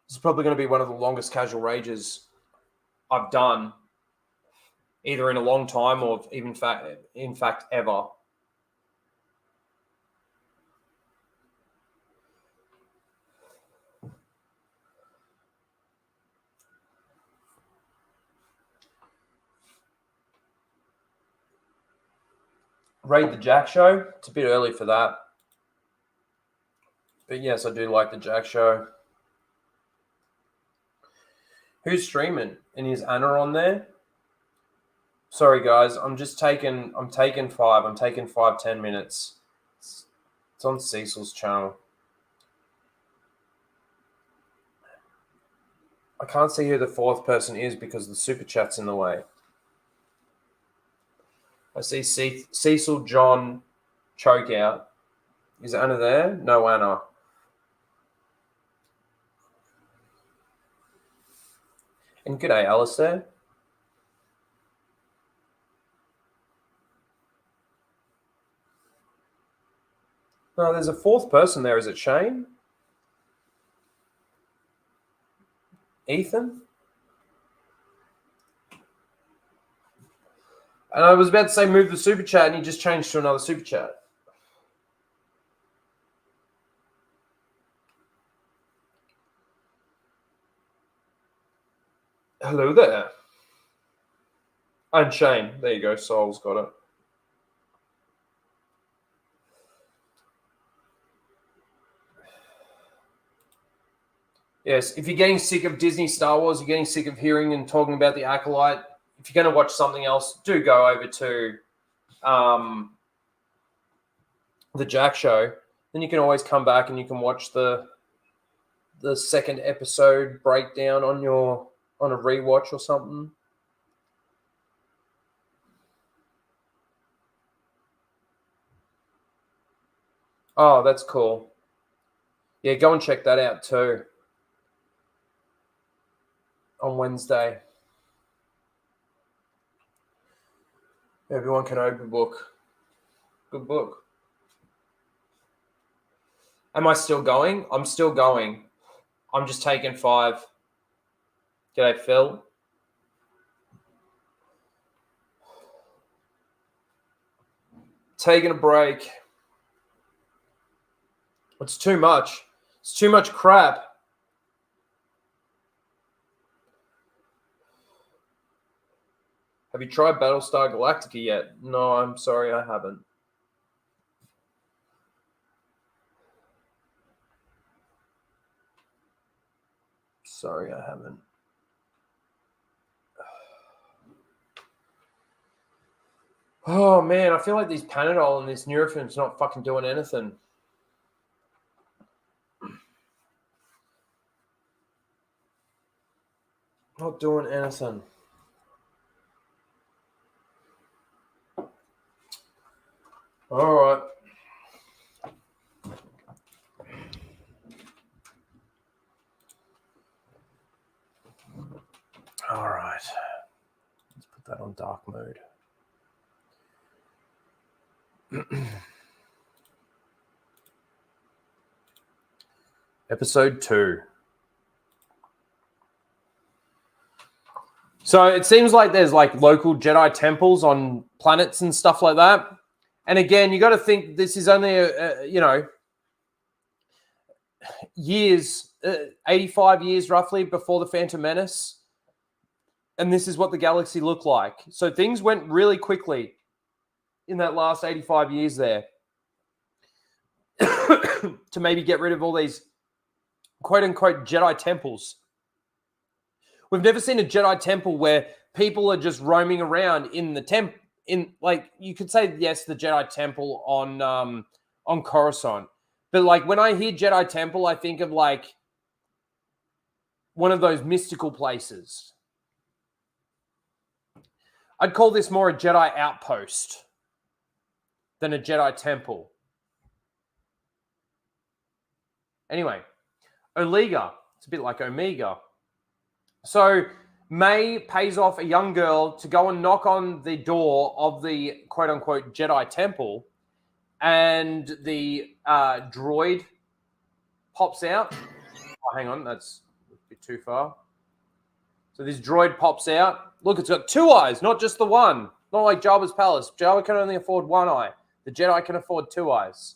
This is probably going to be one of the longest casual rages I've done, either in a long time or even in fact ever. Raid the Jack Show. It's a bit early for that. But yes, I do like the Jack Show. Who's streaming? And is Anna on there? Sorry, guys. I'm taking 5. I'm taking 5-10 minutes. It's on Cecil's channel. I can't see who the fourth person is because the super chat's in the way. I see Cecil John choke out. Is Anna there? No, Anna. And g'day, Alistair. No, there's a fourth person there. Is it Shane? Ethan? And I was about to say move the super chat, and he just changed to another super chat. Hello there. And Shane. There you go. Soul's got it. Yes, if you're getting sick of Disney Star Wars, you're getting sick of hearing and talking about the Acolyte, if you're going to watch something else, do go over to the Jack Show. Then you can always come back and you can watch the second episode breakdown on a rewatch or something. Oh, that's cool. Yeah, go and check that out too. On Wednesday. Everyone can open book. Good book. Am I still going? I'm still going. I'm just taking 5. G'day, Phil. Taking a break. It's too much. It's too much crap. Have you tried Battlestar Galactica yet? No, I'm sorry, I haven't. Sorry, I haven't. Oh, man, I feel like these Panadol and this Nurofin's not fucking doing anything. Not doing anything. All right. All right. Let's put that on dark mode. Episode 2. So it seems like there's like local Jedi temples on planets and stuff like that. And again, you got to think this is only years, 85 years roughly before the Phantom Menace. And this is what the galaxy looked like. So things went really quickly in that last 85 years there to maybe get rid of all these quote unquote Jedi temples. We've never seen a Jedi temple where people are just roaming around in the temple. In like you could say yes, the Jedi temple on Coruscant, but like when I hear Jedi temple, I think of like one of those mystical places. I'd call this more a Jedi outpost than a Jedi temple. Anyway, Omega. It's a bit like Omega. So May pays off a young girl to go and knock on the door of the quote-unquote Jedi temple, and the droid pops out. Oh, hang on, that's a bit too far. So this droid pops out. Look, it's got 2 eyes, not just the one. Not like Jabba's palace. Jabba can only afford 1 eye. The Jedi can afford 2 eyes.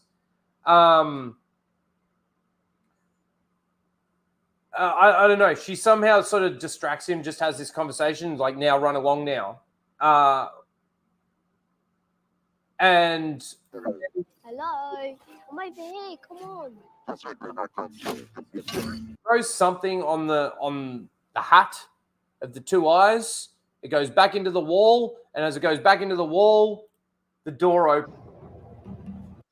I don't know. She somehow sort of distracts him, just has this conversation, like, now run along now. And Hello, on my bed, come on. throws something on the hat of the 2 eyes. It goes back into the wall, and as it goes back into the wall, the door opens.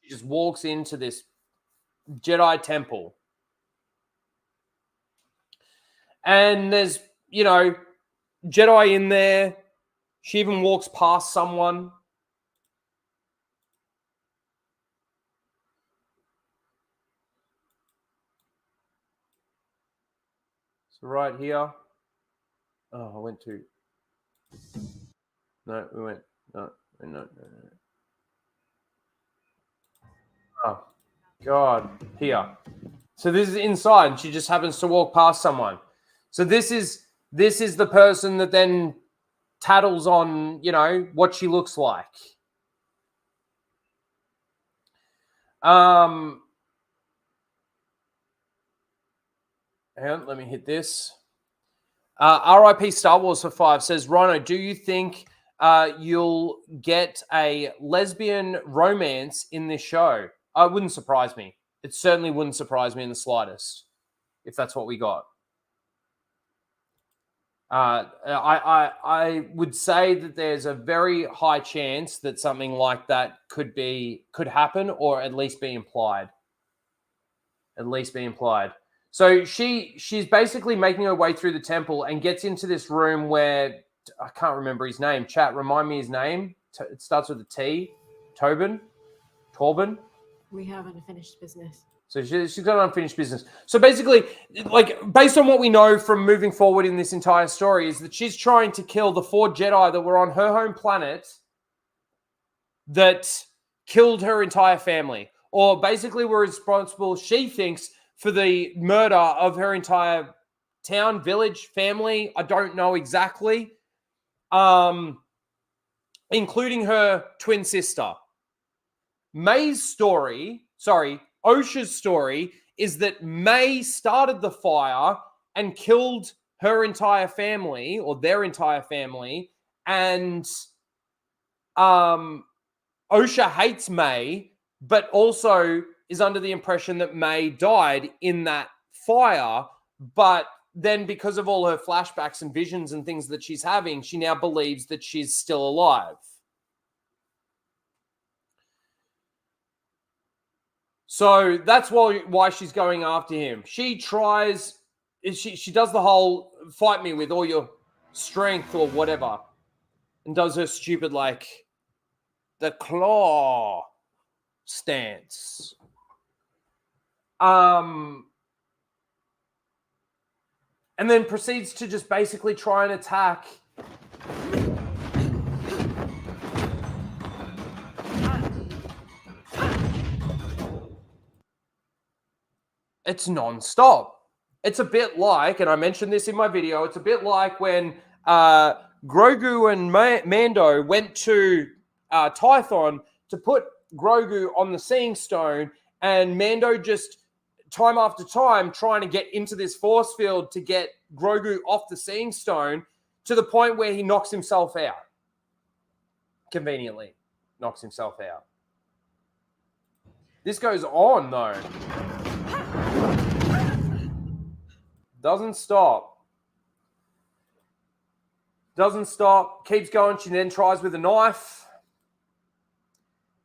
She just walks into this Jedi temple. And there's, Jedi in there. She even walks past someone. So right here. Oh, I went to. No, we went. No. Oh, God. Here. So this is inside, and she just happens to walk past someone. So this is the person that then tattles on, what she looks like. Hang on, let me hit this. RIP Star Wars for 5 says, Rhino, do you think you'll get a lesbian romance in this show? It wouldn't surprise me. It certainly wouldn't surprise me in the slightest if that's what we got. I would say that there's a very high chance that something like that could happen, or at least be implied. So she's basically making her way through the temple and gets into this room where I can't remember his name. Chat, remind me his name. It starts with a T. Torben. We have unfinished business. So she's got unfinished business. So basically, like, based on what we know from moving forward in this entire story, is that she's trying to kill the 4 Jedi that were on her home planet that killed her entire family. Or basically were responsible, she thinks, for the murder of her entire town, village, family. I don't know exactly. Including her twin sister. Osha's story is that May started the fire and killed her entire family, or their entire family, and Osha hates May, but also is under the impression that May died in that fire. But then because of all her flashbacks and visions and things that she's having, she now believes that she's still alive. So that's why she's going after him. She tries, she does the whole fight me with all your strength or whatever, and does her stupid, like, the claw stance. And then proceeds to just basically try and attack. It's non-stop. It's a bit like, and I mentioned this in my video, it's a bit like when Grogu and Mando went to Tython to put Grogu on the Seeing Stone, and Mando just time after time trying to get into this force field to get Grogu off the Seeing Stone, to the point where he knocks himself out. Conveniently knocks himself out. This goes on, though. Doesn't stop. Doesn't stop. Keeps going. She then tries with a knife.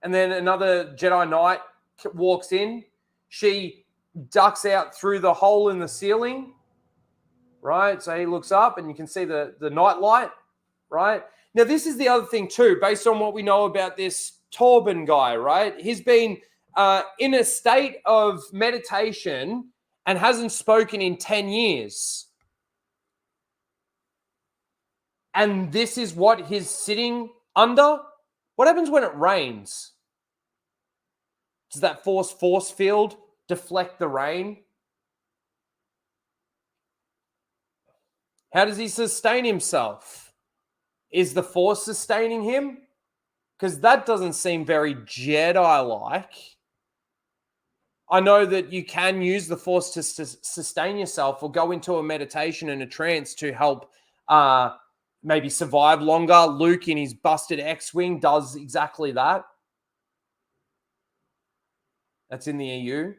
And then another Jedi Knight walks in. She ducks out through the hole in the ceiling. Right? So he looks up and you can see the night light. Right? Now, this is the other thing too, based on what we know about this Torben guy, right? He's been in a state of meditation and hasn't spoken in 10 years. And this is what he's sitting under? What happens when it rains? Does that force field deflect the rain? How does he sustain himself? Is the Force sustaining him? Because that doesn't seem very Jedi-like. I know that you can use the Force to sustain yourself or go into a meditation and a trance to help maybe survive longer. Luke in his busted X-Wing does exactly that. That's in the EU.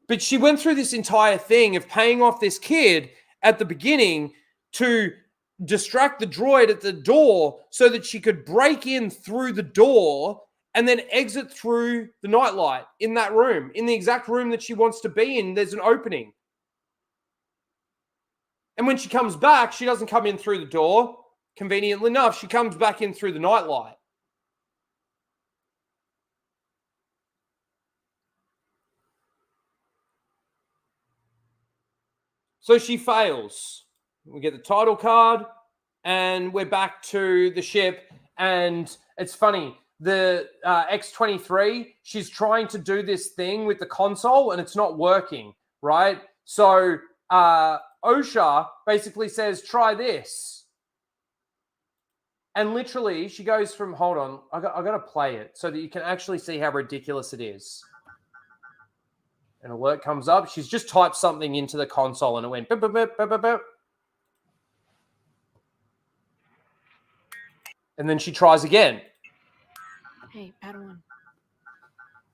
But she went through this entire thing of paying off this kid at the beginning to distract the droid at the door so that she could break in through the door and then exit through the nightlight in that room, in the exact room that she wants to be in. There's an opening. And when she comes back, she doesn't come in through the door. Conveniently enough, she comes back in through the nightlight. So she fails. We get the title card and we're back to the ship. And it's funny, the X-23, she's trying to do this thing with the console and it's not working, right? So Osha basically says, try this. And literally she goes from, hold on, I got to play it so that you can actually see how ridiculous it is. An alert comes up. She's just typed something into the console and it went, beep, beep, beep, beep, beep, beep. And then she tries again. Hey, Padawan.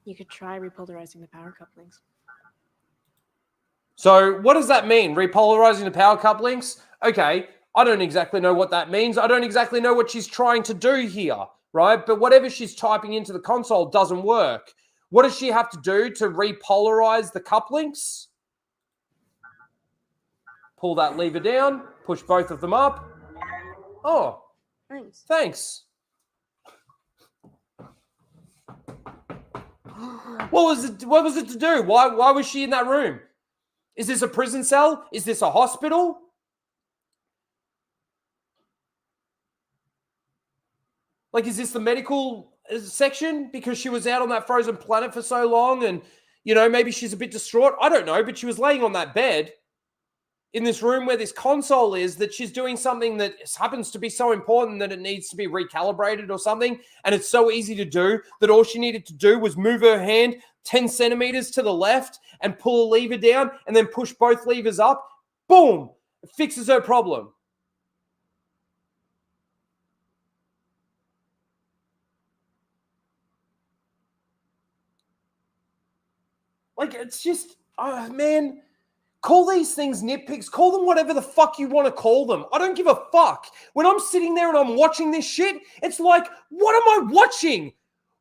You could try repolarizing the power couplings. So what does that mean? Repolarizing the power couplings? Okay, I don't exactly know what that means. I don't exactly know what she's trying to do here, right? But whatever she's typing into the console doesn't work. What does she have to do to repolarize the couplings? Pull that lever down, push both of them up. Oh, thanks. What was it to do? Why was she in that room? Is this a prison cell? Is this a hospital? Like, is this the medical section? Because she was out on that frozen planet for so long and, you know, maybe she's a bit distraught. I don't know, but she was laying on that bed in this room where this console is, that she's doing something that happens to be so important that it needs to be recalibrated or something. And it's so easy to do that all she needed to do was move her hand 10 centimeters to the left and pull a lever down and then push both levers up. Boom! It fixes her problem. Like, it's just, man, call these things nitpicks. Call them whatever the fuck you want to call them. I don't give a fuck. When I'm sitting there and I'm watching this shit, it's like, what am I watching?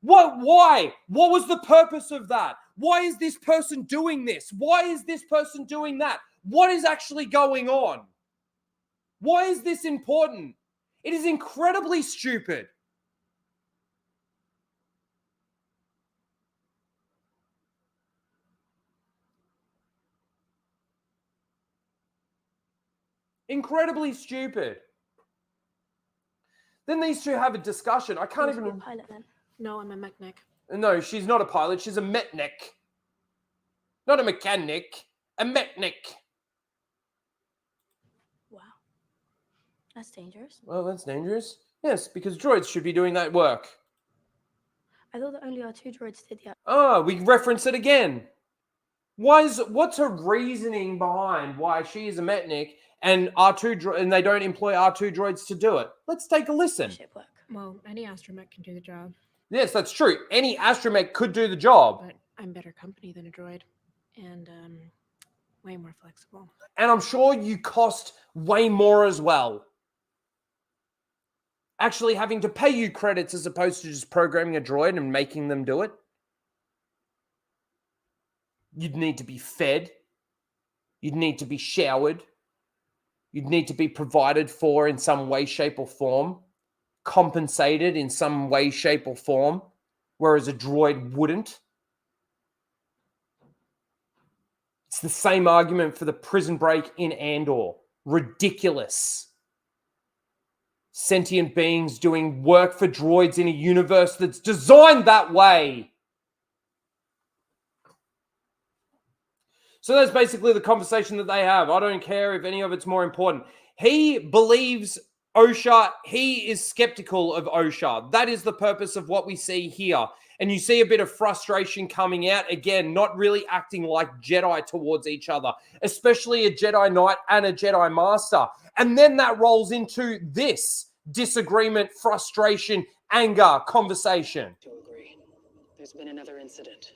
What? Why? What was the purpose of that? Why is this person doing this? Why is this person doing that? What is actually going on? Why is this important? It is incredibly stupid. Incredibly stupid. Then these two have a discussion. I can't even... Be a pilot then. No, I'm a mechanic. No, she's not a pilot. She's a metnik. Not a mechanic. A metnik. Wow. That's dangerous. Well, that's dangerous. Yes, because droids should be doing that work. I thought that only our 2 droids did the... Oh, we reference it again. What's her reasoning behind why she is a metnik and and they don't employ R2 droids to do it? Let's take a listen. Ship work. Well, any astromech can do the job. Yes, that's true. Any astromech could do the job. But I'm better company than a droid. And, way more flexible. And I'm sure you cost way more as well. Actually having to pay you credits as opposed to just programming a droid and making them do it. You'd need to be fed. You'd need to be showered. You'd need to be provided for in some way, shape, or form. Compensated in some way, shape, or form. Whereas a droid wouldn't. It's the same argument for the prison break in Andor. Ridiculous. Sentient beings doing work for droids in a universe that's designed that way. So that's basically the conversation that they have. I don't care if any of it's more important. He believes Osha. He is skeptical of Osha. That is the purpose of what we see here. And you see a bit of frustration coming out. Again, not really acting like Jedi towards each other, especially a Jedi Knight and a Jedi Master. And then that rolls into this disagreement, frustration, anger conversation. To agree. There's been another incident.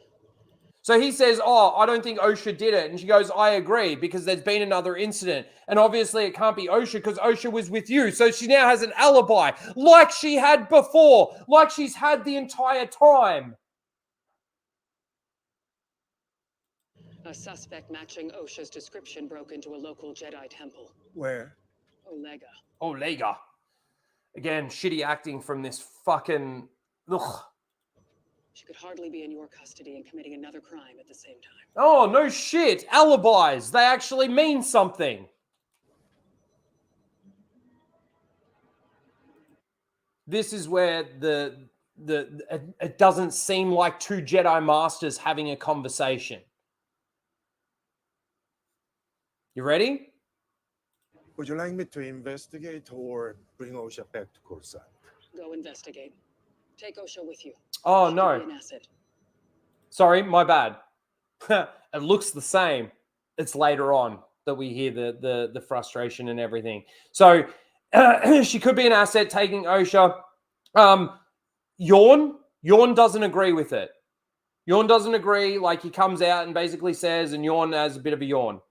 So he says, oh, I don't think Osha did it. And she goes, I agree, because there's been another incident. And obviously it can't be Osha because Osha was with you. So she now has an alibi like she had before, like she's had the entire time. A suspect matching Osha's description broke into a local Jedi temple. Where? Olega. Olega. Again, shitty acting from this fucking... Ugh. She could hardly be in your custody and committing another crime at the same time. Oh, no shit. Alibis. They actually mean something. This is where it doesn't seem like two Jedi Masters having a conversation. You ready? Would you like me to investigate or bring Osha back to Coruscant? Go investigate. Take Osha with you. Oh, She no. could be an asset. Sorry, my bad. It looks the same. It's later on that we hear the frustration and everything. So she could be an asset taking Osha. Yorn doesn't agree with it. Yorn doesn't agree. Like, he comes out and basically says, and Yorn has a bit of a yawn.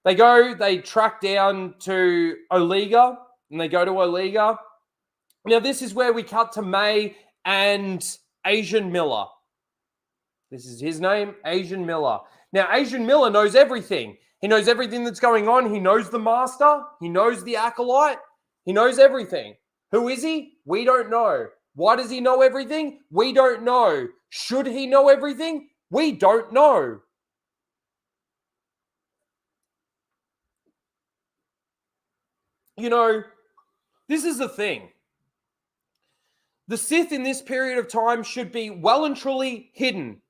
They track down to Olega, and they go to Olega. Now, this is where we cut to May and Asian Miller. This is his name, Asian Miller. Now, Asian Miller knows everything. He knows everything that's going on. He knows the Master. He knows the Acolyte. He knows everything. Who is he? We don't know. Why does he know everything? We don't know. Should he know everything? We don't know. You know, this is the thing. The Sith in this period of time should be well and truly hidden.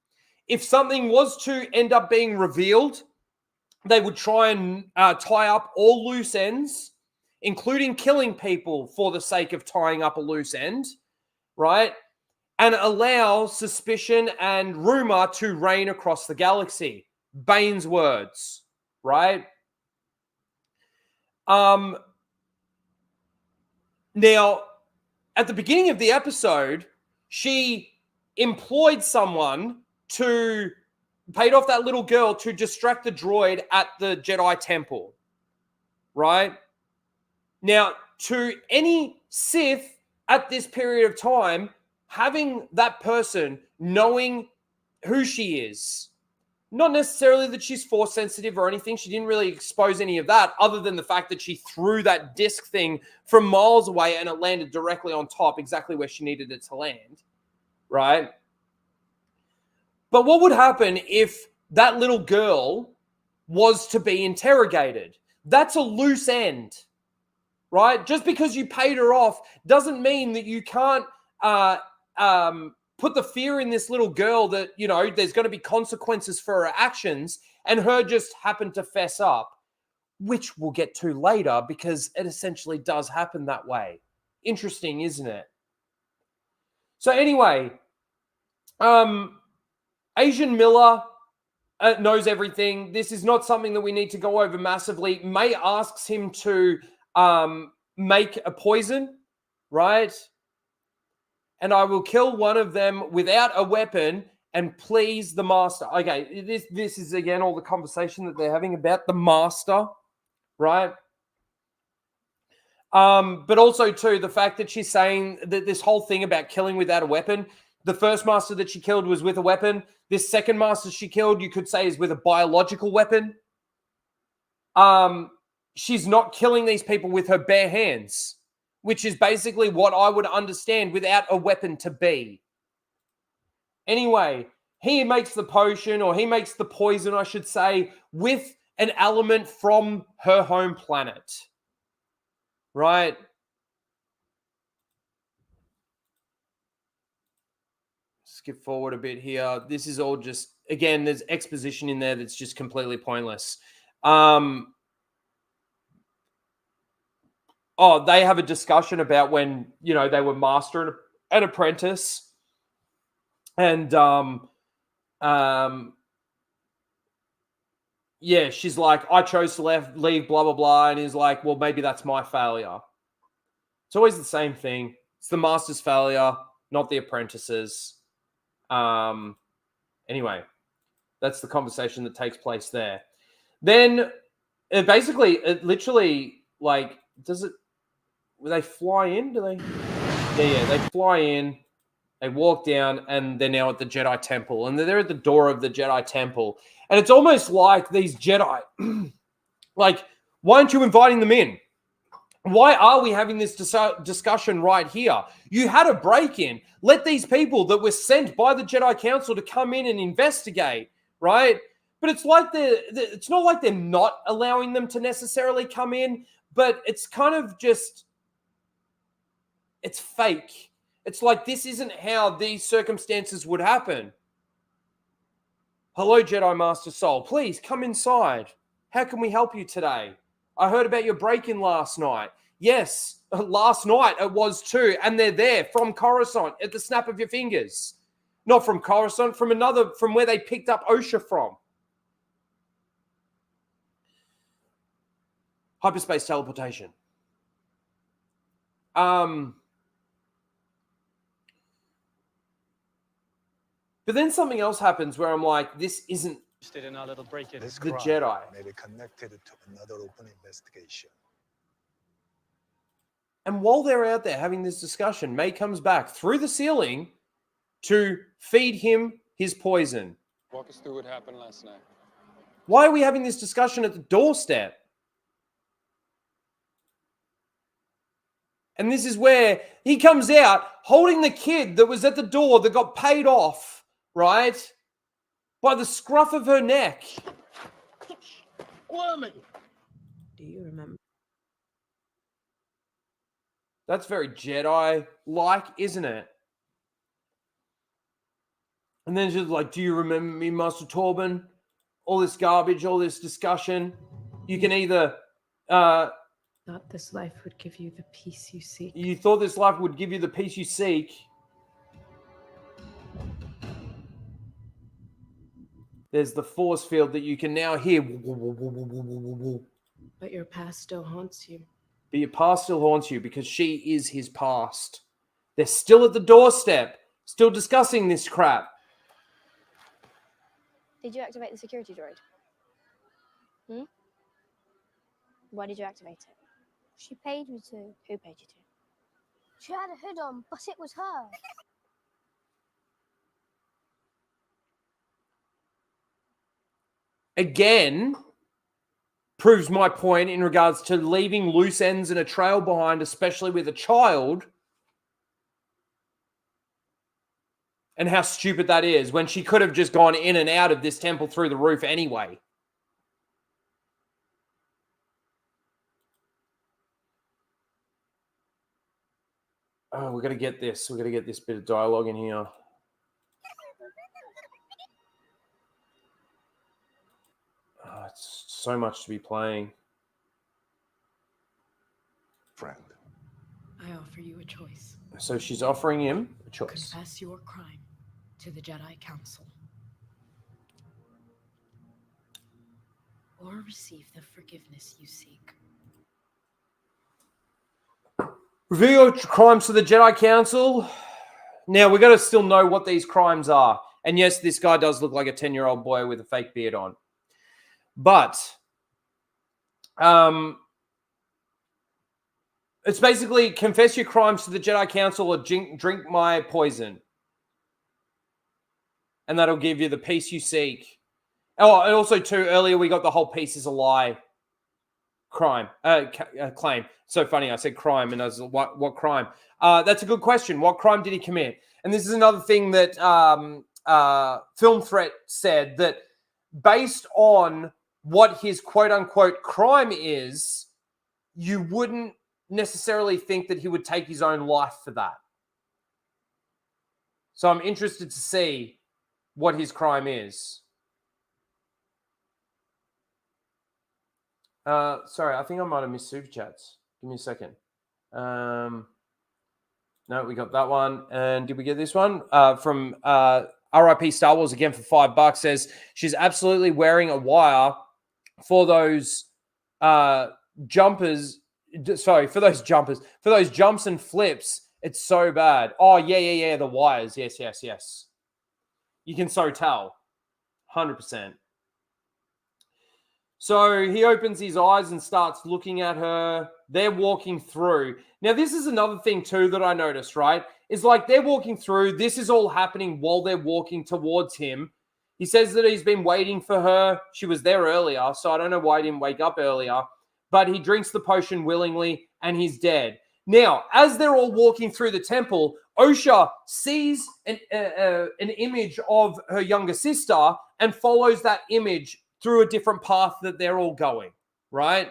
If something was to end up being revealed, they would try and tie up all loose ends, including killing people for the sake of tying up a loose end, right? And allow suspicion and rumor to reign across the galaxy. Bane's words, right? Now, at the beginning of the episode, she employed someone to paid off that little girl to distract the droid at the Jedi Temple, right? Now, to any Sith at this period of time, having that person knowing who she is, not necessarily that she's force sensitive or anything. She didn't really expose any of that other than the fact that she threw that disc thing from miles away and it landed directly on top, exactly where she needed it to land, right? But what would happen if that little girl was to be interrogated? That's a loose end, right? Just because you paid her off doesn't mean that you can't put the fear in this little girl that, you know, there's going to be consequences for her actions, and her just happen to fess up, which we'll get to later because it essentially does happen that way. Interesting, isn't it? So anyway, Asian Miller knows everything. This is not something that we need to go over massively. May asks him to make a poison, right? And I will kill one of them without a weapon and please the master. Okay, this is, again, all the conversation that they're having about the master, right? But also, too, the fact that she's saying that this whole thing about killing without a weapon, the first master that she killed was with a weapon. This second master she killed, you could say, is with a biological weapon. She's not killing these people with her bare hands, which is basically what I would understand without a weapon to be. Anyway, he makes the potion, or he makes the poison, I should say, with an element from her home planet. Right? Skip forward a bit here. This is all just, again, there's exposition in there that's just completely pointless. They have a discussion about when, you know, they were master and apprentice. And, yeah, she's like, I chose to leave, blah, blah, blah. And he's like, well, maybe that's my failure. It's always the same thing. It's the master's failure, not the apprentice's. Anyway, that's the conversation that takes place there. Then, it literally, like, will they fly in? Do they? Yeah, they fly in. They walk down, and they're now at the Jedi Temple. And they're at the door of the Jedi Temple. And it's almost like these Jedi, like, why aren't you inviting them in? Why are we having this discussion right here? You had a break-in. Let these people that were sent by the Jedi Council to come in and investigate, right? But it's like it's not like they're not allowing them to necessarily come in, but it's kind of just, it's fake. It's like, this isn't how these circumstances would happen. Hello, Jedi Master Soul. Please come inside. How can we help you today? I heard about your break-in last night. Yes, last night it was too. And they're there from Coruscant at the snap of your fingers. Not from Coruscant, from where they picked up Osha from. Hyperspace teleportation. But then something else happens where I'm like, this isn't In our little break-in. This the crime Jedi. may be connected to another open investigation. And while they're out there having this discussion, May comes back through the ceiling to feed him his poison. Walk us through what happened last night. Why are we having this discussion at the doorstep? And this is where he comes out holding the kid that was at the door that got paid off, right? By the scruff of her neck. Woman. Do you remember? That's very Jedi-like, isn't it? And then she's like, do you remember me, Master Torben? All this garbage, all this discussion. You can either... Thought this life would give you the peace you seek. You thought this life would give you the peace you seek. There's the force field that you can now hear. But your past still haunts you. But your past still haunts you because she is his past. They're still at the doorstep, still discussing this crap. Did you activate the security droid? Why did you activate it? She paid me to. Who paid you to? She had a hood on, but it was her. Again, proves my point in regards to leaving loose ends and a trail behind, especially with a child, and how stupid that is when she could have just gone in and out of this temple through the roof anyway. Oh, we're going to get this. We're going to get this bit of dialogue in here. Oh, it's so much to be playing. Friend. I offer you a choice. So she's offering him a choice. Confess your crime to the Jedi Council. Or receive the forgiveness you seek. Reveal your crimes to the Jedi Council. Now, we've got to still know what these crimes are. And yes, this guy does look like a 10-year-old boy with a fake beard on. But it's basically confess your crimes to the Jedi Council or drink my poison. And that'll give you the peace you seek. Oh, and also, too, earlier we got the whole peace is a lie claim. So funny, I said crime, and I was what crime? That's a good question. What crime did he commit? And this is another thing that Film Threat said, that based on what his quote-unquote crime is, you wouldn't necessarily think that he would take his own life for that. So I'm interested to see what his crime is. Sorry, I think I might have missed super chats. Give me a second. No, we got that one. And did we get this one? From RIP Star Wars again for $5. Says she's absolutely wearing a wire for those jumpers. Sorry, for those jumpers. For those jumps and flips. It's so bad. Oh, yeah. The wires. Yes. You can so tell. 100%. So he opens his eyes and starts looking at her. They're walking through. Now, this is another thing, too, that I noticed, right? Is like they're walking through. This is all happening while they're walking towards him. He says that he's been waiting for her. She was there earlier, so I don't know why he didn't wake up earlier. But he drinks the potion willingly, and he's dead. Now, as they're all walking through the temple, Osha sees an image of her younger sister and follows that image through a different path that they're all going, right?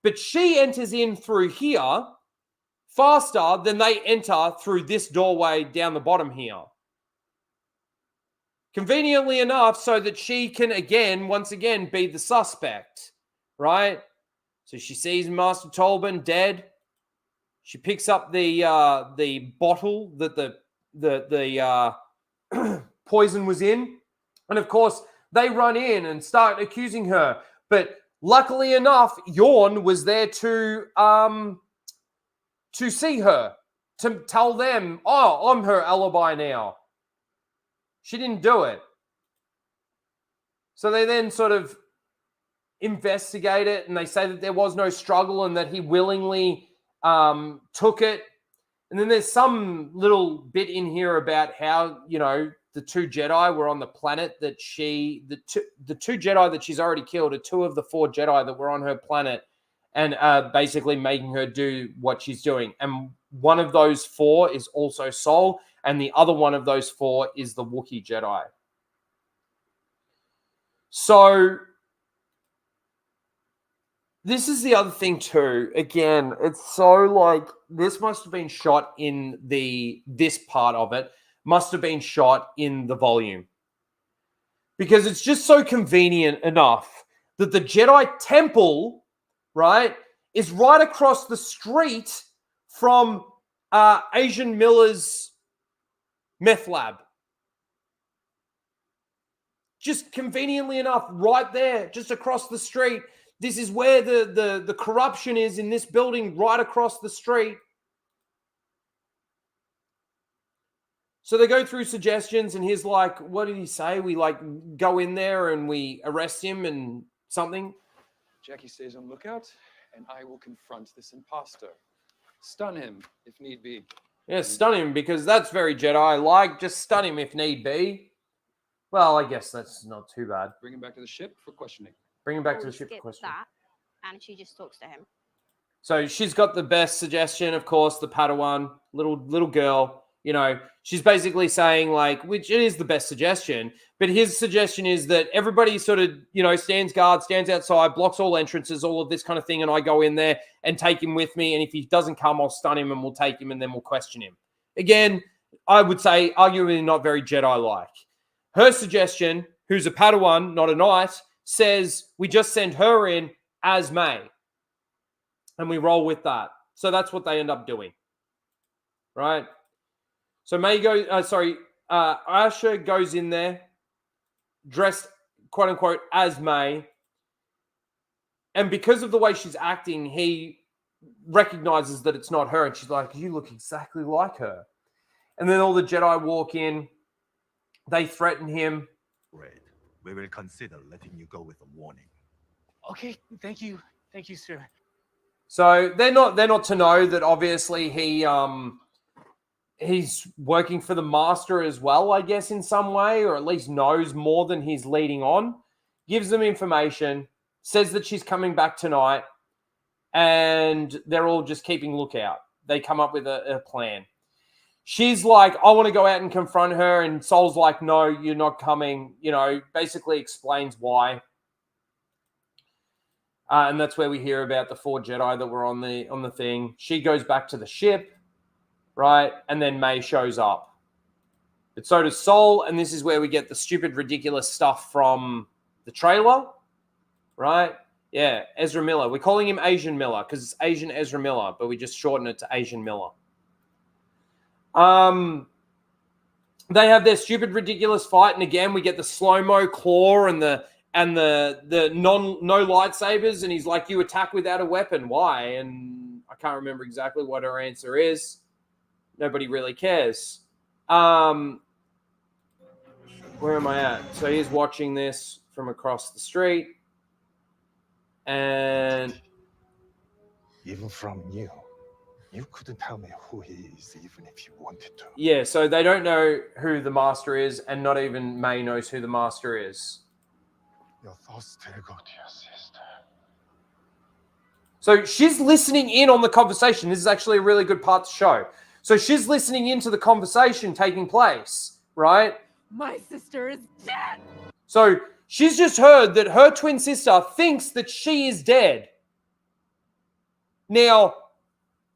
But she enters in through here faster than they enter through this doorway down the bottom here. Conveniently enough, so that she can once again, be the suspect, right? So she sees Master Tolban dead. She picks up the bottle that the poison was in, and of course they run in and start accusing her. But luckily enough, Yorn was there to see her, to tell them, oh, I'm her alibi now. She didn't do it. So they then sort of investigate it, and they say that there was no struggle and that he willingly took it. And then there's some little bit in here about how, the two Jedi were on the planet that the two Jedi that she's already killed are two of the four Jedi that were on her planet, and basically making her do what she's doing. And one of those four is also Sol, and the other one of those four is the Wookiee Jedi. So this is the other thing too. Again, it's so like this must have been shot in this part of it must have been shot in the volume, because it's just so convenient enough that the Jedi Temple, right, is right across the street from Asian Miller's meth lab. Just conveniently enough, right there, just across the street. This is where the corruption is, in this building right across the street. So they go through suggestions, and he's like, what did he say? We like go in there and we arrest him and something. Jackie stays on lookout, and I will confront this imposter. Stun him if need be. Yeah, stun him, because that's very Jedi-like. Just stun him if need be. Well, I guess that's not too bad. Bring him back to the ship for questioning. Bring him back Or to we the ship for skip questioning. that, and she just talks to him. So she's got the best suggestion, of course, the Padawan, little girl. You know, she's basically saying, like, which it is the best suggestion, but his suggestion is that everybody sort of, you know, stands guard, stands outside, blocks all entrances, all of this kind of thing, and I go in there and take him with me, and if he doesn't come, I'll stun him and we'll take him and then we'll question him. Again, I would say arguably not very Jedi-like. Her suggestion, who's a Padawan, not a knight, says we just send her in as May. And we roll with that. So that's what they end up doing. Right? So Asha goes in there, dressed, quote unquote, as May. And because of the way she's acting, he recognizes that it's not her. And she's like, you look exactly like her. And then all the Jedi walk in. They threaten him. Great. We will consider letting you go with a warning. Okay, thank you. Thank you, sir. So they're not to know that obviously he's working for the master as well, I guess, in some way, or at least knows more than he's leading on. Gives them information, says that she's coming back tonight, and they're all just keeping lookout. They come up with a plan. She's like, I want to go out and confront her, and Sol's like, no, you're not coming. You know, basically explains why. And that's where we hear about the 4 Jedi that were on the thing. She goes back to the ship, right? And then May shows up. But so does Sol, and this is where we get the stupid, ridiculous stuff from the trailer, right? Yeah, Ezra Miller. We're calling him Asian Miller because it's Asian Ezra Miller, but we just shorten it to Asian Miller. They have their stupid, ridiculous fight, and again, we get the slow-mo claw and the no lightsabers, and he's like, you attack without a weapon. Why? And I can't remember exactly what her answer is. Nobody really cares. Where am I at? So he's watching this from across the street. And even from you couldn't tell me who he is, even if you wanted to. Yeah, so they don't know who the master is, and not even May knows who the master is. Your thoughts still go to your sister. So she's listening in on the conversation. This is actually a really good part to show. So she's listening into the conversation taking place, right? My sister is dead. So she's just heard that her twin sister thinks that she is dead. Now,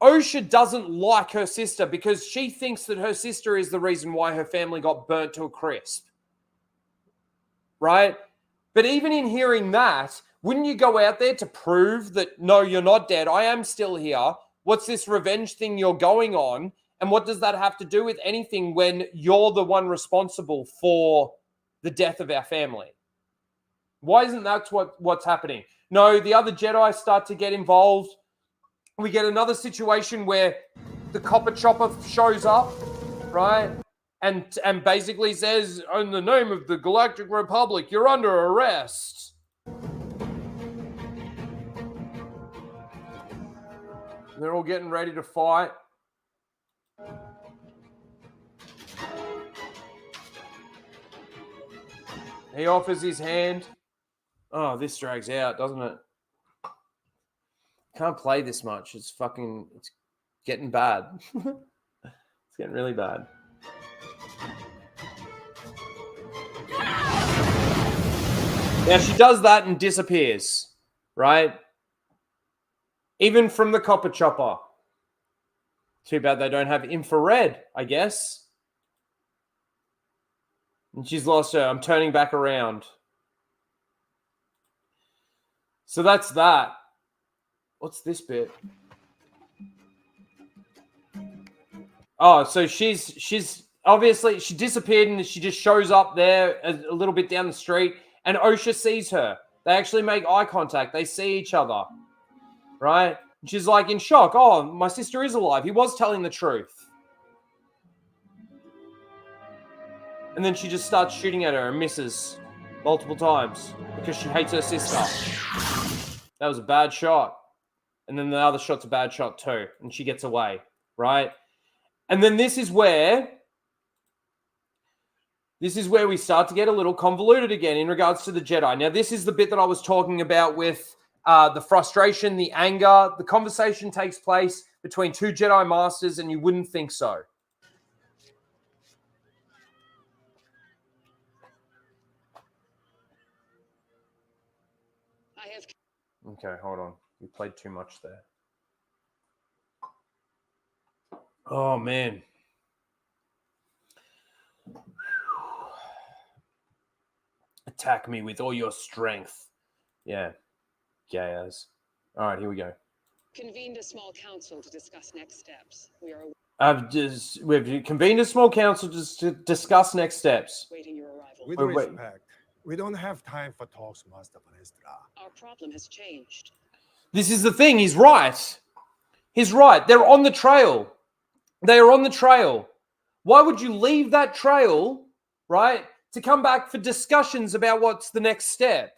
Osha doesn't like her sister because she thinks that her sister is the reason why her family got burnt to a crisp. Right? But even in hearing that, wouldn't you go out there to prove that, no, you're not dead, I am still here? What's this revenge thing you're going on? And what does that have to do with anything when you're the one responsible for the death of our family? Why isn't that what's happening? No, the other Jedi start to get involved. We get another situation where the copper chopper shows up, right? And basically says, in the name of the Galactic Republic, you're under arrest. They're all getting ready to fight. He offers his hand. Oh, this drags out, doesn't it? Can't play this much. It's getting bad. It's getting really bad. Now she does that and disappears, right? Even from the copper chopper. Too bad they don't have infrared, I guess. And she's lost her. I'm turning back around. So that's that. What's this bit? Oh, so she's obviously, she disappeared and she just shows up there a little bit down the street, and Osha sees her. They actually make eye contact. They see each other, right? And she's like in shock. Oh, my sister is alive. He was telling the truth. And then she just starts shooting at her and misses multiple times because she hates her sister. That was a bad shot. And then the other shot's a bad shot too. And she gets away, right? And then this is where we start to get a little convoluted again in regards to the Jedi. Now, this is the bit that I was talking about with the frustration, the anger. The conversation takes place between two Jedi Masters, and you wouldn't think so. Okay, hold on. We played too much there. Oh, man. Attack me with all your strength. Yeah. Gay as. All right, here we go. Convened a small council to discuss next steps. We've convened a small council to discuss next steps. Waiting your arrival. With respect, we don't have time for talks, Master Vanestra. Our problem has changed. This is the thing. He's right. He's right. They're on the trail. They are on the trail. Why would you leave that trail, right, to come back for discussions about what's the next step?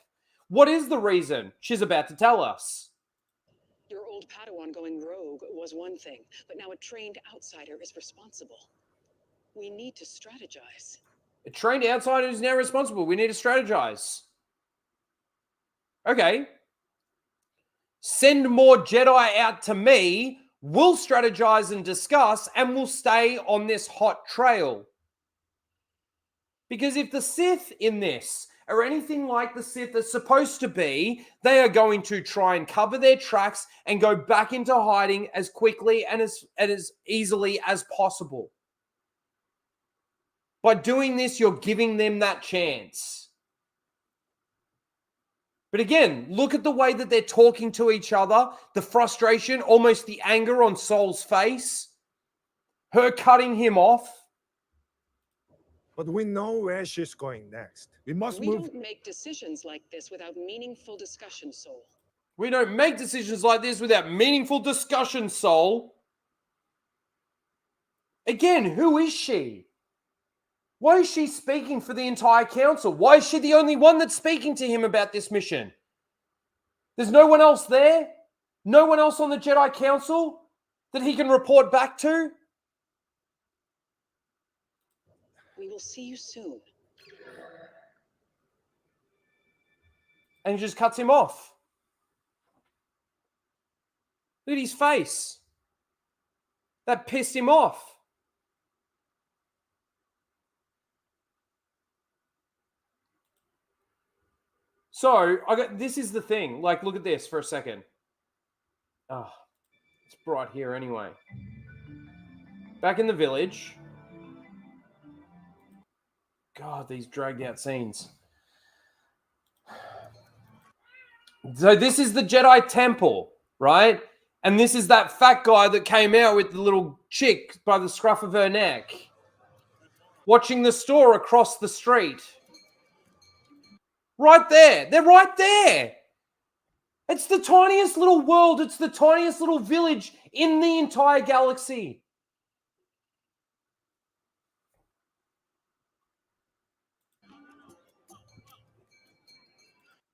What is the reason? She's about to tell us. Your old Padawan going rogue was one thing, but now a trained outsider is responsible. We need to strategize. A trained outsider is now responsible. We need to strategize. Okay. Send more Jedi out to me. We'll strategize and discuss, and we'll stay on this hot trail. Because if the Sith in this are anything like the Sith are supposed to be, they are going to try and cover their tracks and go back into hiding as quickly and as easily as possible. By doing this, you're giving them that chance. But again, look at the way that they're talking to each other, the frustration, almost the anger on Sol's face, her cutting him off. But we know where she's going next. We must We move. don't make decisions like this without meaningful discussion, Sol. We don't make decisions like this without meaningful discussion, Sol. Again, who is she? Why is she speaking for the entire council? Why is she the only one that's speaking to him about this mission? There's no one else there? No one else on the Jedi Council that he can report back to? We will see you soon. And he just cuts him off. Look at his face. That pissed him off. So, this is the thing. Like, look at this for a second. Oh, it's bright here anyway. Back in the village. God, these dragged out scenes. So this is the Jedi Temple, right? And this is that fat guy that came out with the little chick by the scruff of her neck. Watching the store across the street. Right there. They're right there. It's the tiniest little world. It's the tiniest little village in the entire galaxy.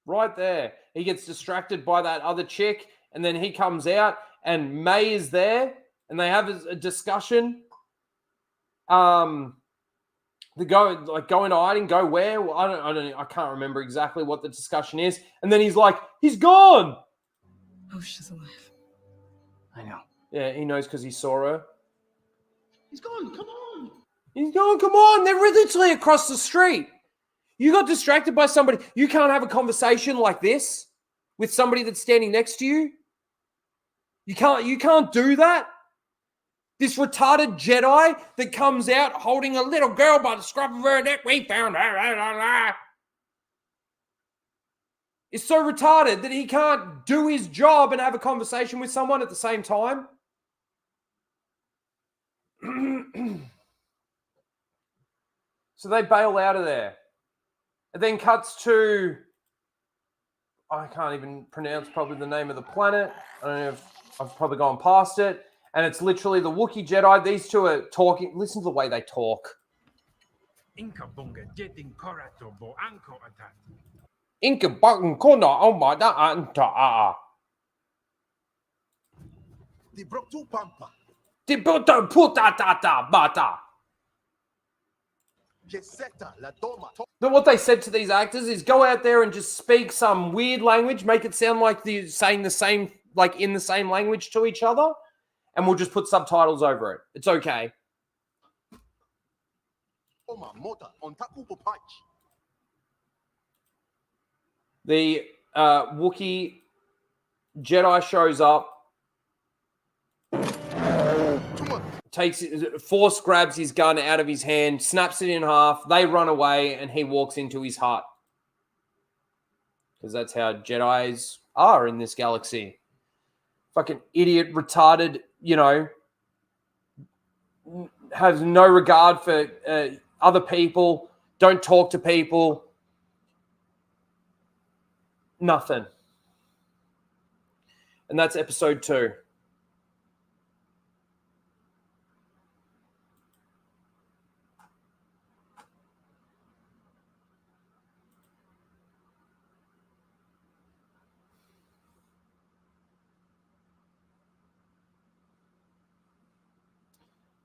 Right there. He gets distracted by that other chick, and then he comes out, and May is there, and they have a discussion. They go into hiding, go where? Well, I can't remember exactly what the discussion is. And then he's like, he's gone. Oh, she's alive. I know. Yeah, he knows because he saw her. He's gone. Come on. He's gone. Come on. They're literally across the street. You got distracted by somebody. You can't have a conversation like this with somebody that's standing next to you. You can't do that. This retarded Jedi that comes out holding a little girl by the scruff of her neck. We found her. Is so retarded that he can't do his job and have a conversation with someone at the same time. So they bail out of there. It then cuts to, I can't even pronounce probably the name of the planet. I don't know if I've probably gone past it. And it's literally the Wookiee Jedi. These two are talking. Listen to the way they talk. Inka bunga jeting korato bo anko atat. Inka button corner on my anta. Di brok tu pampa. Di buto puta tata bata. Geseta la doma. Then what they said to these actors is go out there and just speak some weird language, make it sound like they're saying the same, like in the same language to each other, and we'll just put subtitles over it. It's okay. The Wookiee Jedi shows up, Force grabs his gun out of his hand, snaps it in half. They run away, and he walks into his hut. Because that's how Jedis are in this galaxy. Fucking idiot, retarded, has no regard for other people, don't talk to people. Nothing. And that's episode 2.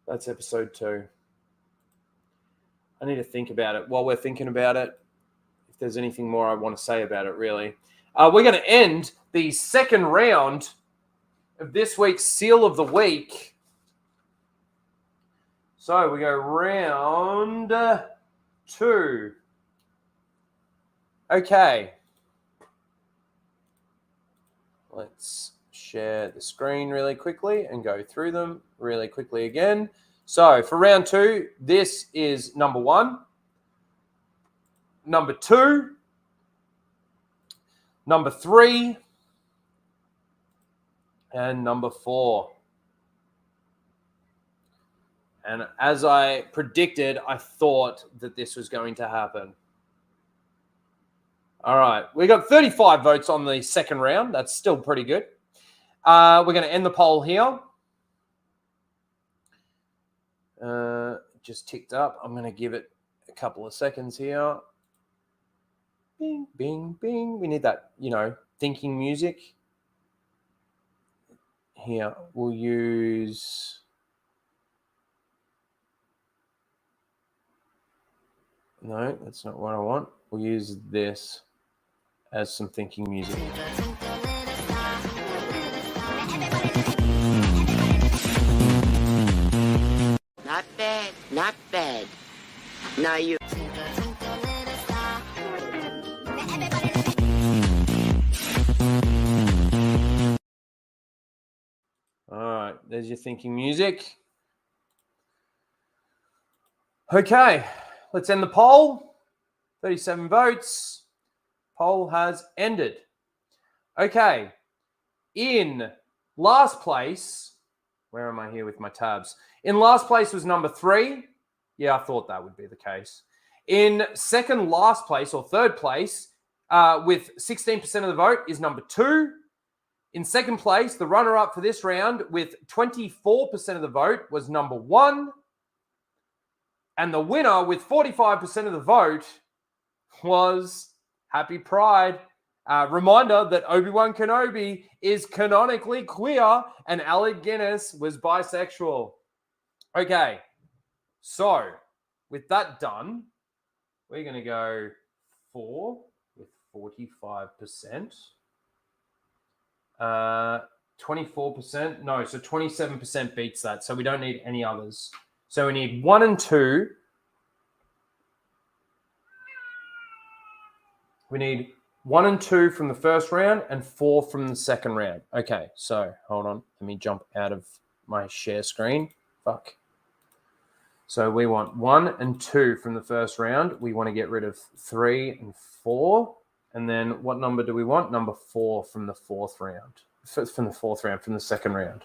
That's episode 2. I need to think about it. While we're thinking about it, if there's anything more I want to say about it, really. We're going to end the second round of this week's Seal of the Week. So we go round 2. Okay. Let's share the screen really quickly and go through them really quickly again. So for round 2, this is number 1, number 2, number 3, and number 4. And as I predicted, I thought that this was going to happen. All right, we got 35 votes on the second round. That's still pretty good. We're going to end the poll here. Just ticked up. I'm going to give it a couple of seconds here. Bing, bing, bing. We need that, thinking music. Here, we'll use... No, that's not what I want. We'll use this as some thinking music. Not bad, not bad. Now you... All right, there's your thinking music. Okay, let's end the poll. 37 votes. Poll has ended. Okay, in last place, where am I here with my tabs? In last place was number 3. Yeah, I thought that would be the case. In second last place or third place, with 16% of the vote, is number 2. In second place, the runner-up for this round with 24% of the vote was number 1. And the winner with 45% of the vote was Happy Pride. Reminder that Obi-Wan Kenobi is canonically queer and Alec Guinness was bisexual. Okay, so with that done, we're going to go 4 with 45%. 24%, no, so 27% beats that. So we don't need any others. So we need 1 and 2. We need 1 and 2 from the first round and 4 from the second round. Okay, so hold on. Let me jump out of my share screen. Fuck. So we want 1 and 2 from the first round. We want to get rid of 3 and 4. And then what number do we want? Number 4 from the fourth round. From the fourth round, from the second round.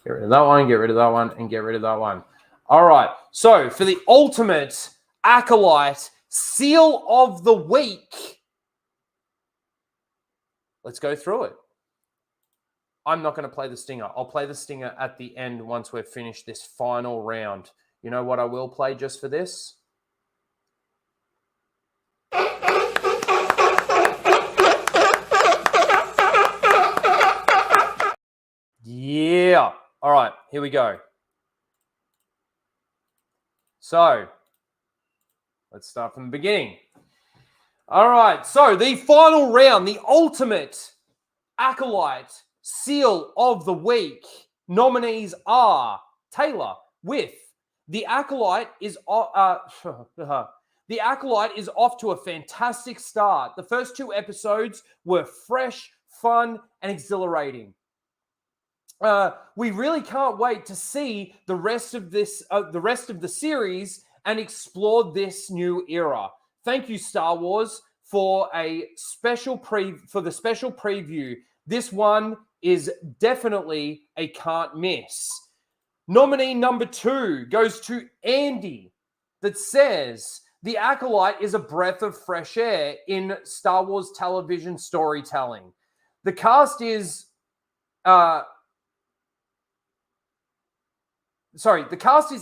Get rid of that one, get rid of that one, and get rid of that one. All right. So for the ultimate Acolyte Seal of the Week, let's go through it. I'm not going to play the stinger. I'll play the stinger at the end once we've finished this final round. You know what I will play just for this? Yeah. All right. Here we go. So let's start from the beginning. All right. So the final round, the ultimate Acolyte Seal of the Week. Nominees are Taylor with The Acolyte is The Acolyte is off to a fantastic start. The first 2 episodes were fresh, fun, and exhilarating. We really can't wait to see the rest of the series and explore this new era. Thank you, Star Wars, for the special preview. This one is definitely a can't miss. Nominee number 2 goes to Andy, that says The Acolyte is a breath of fresh air in Star Wars television storytelling. The cast is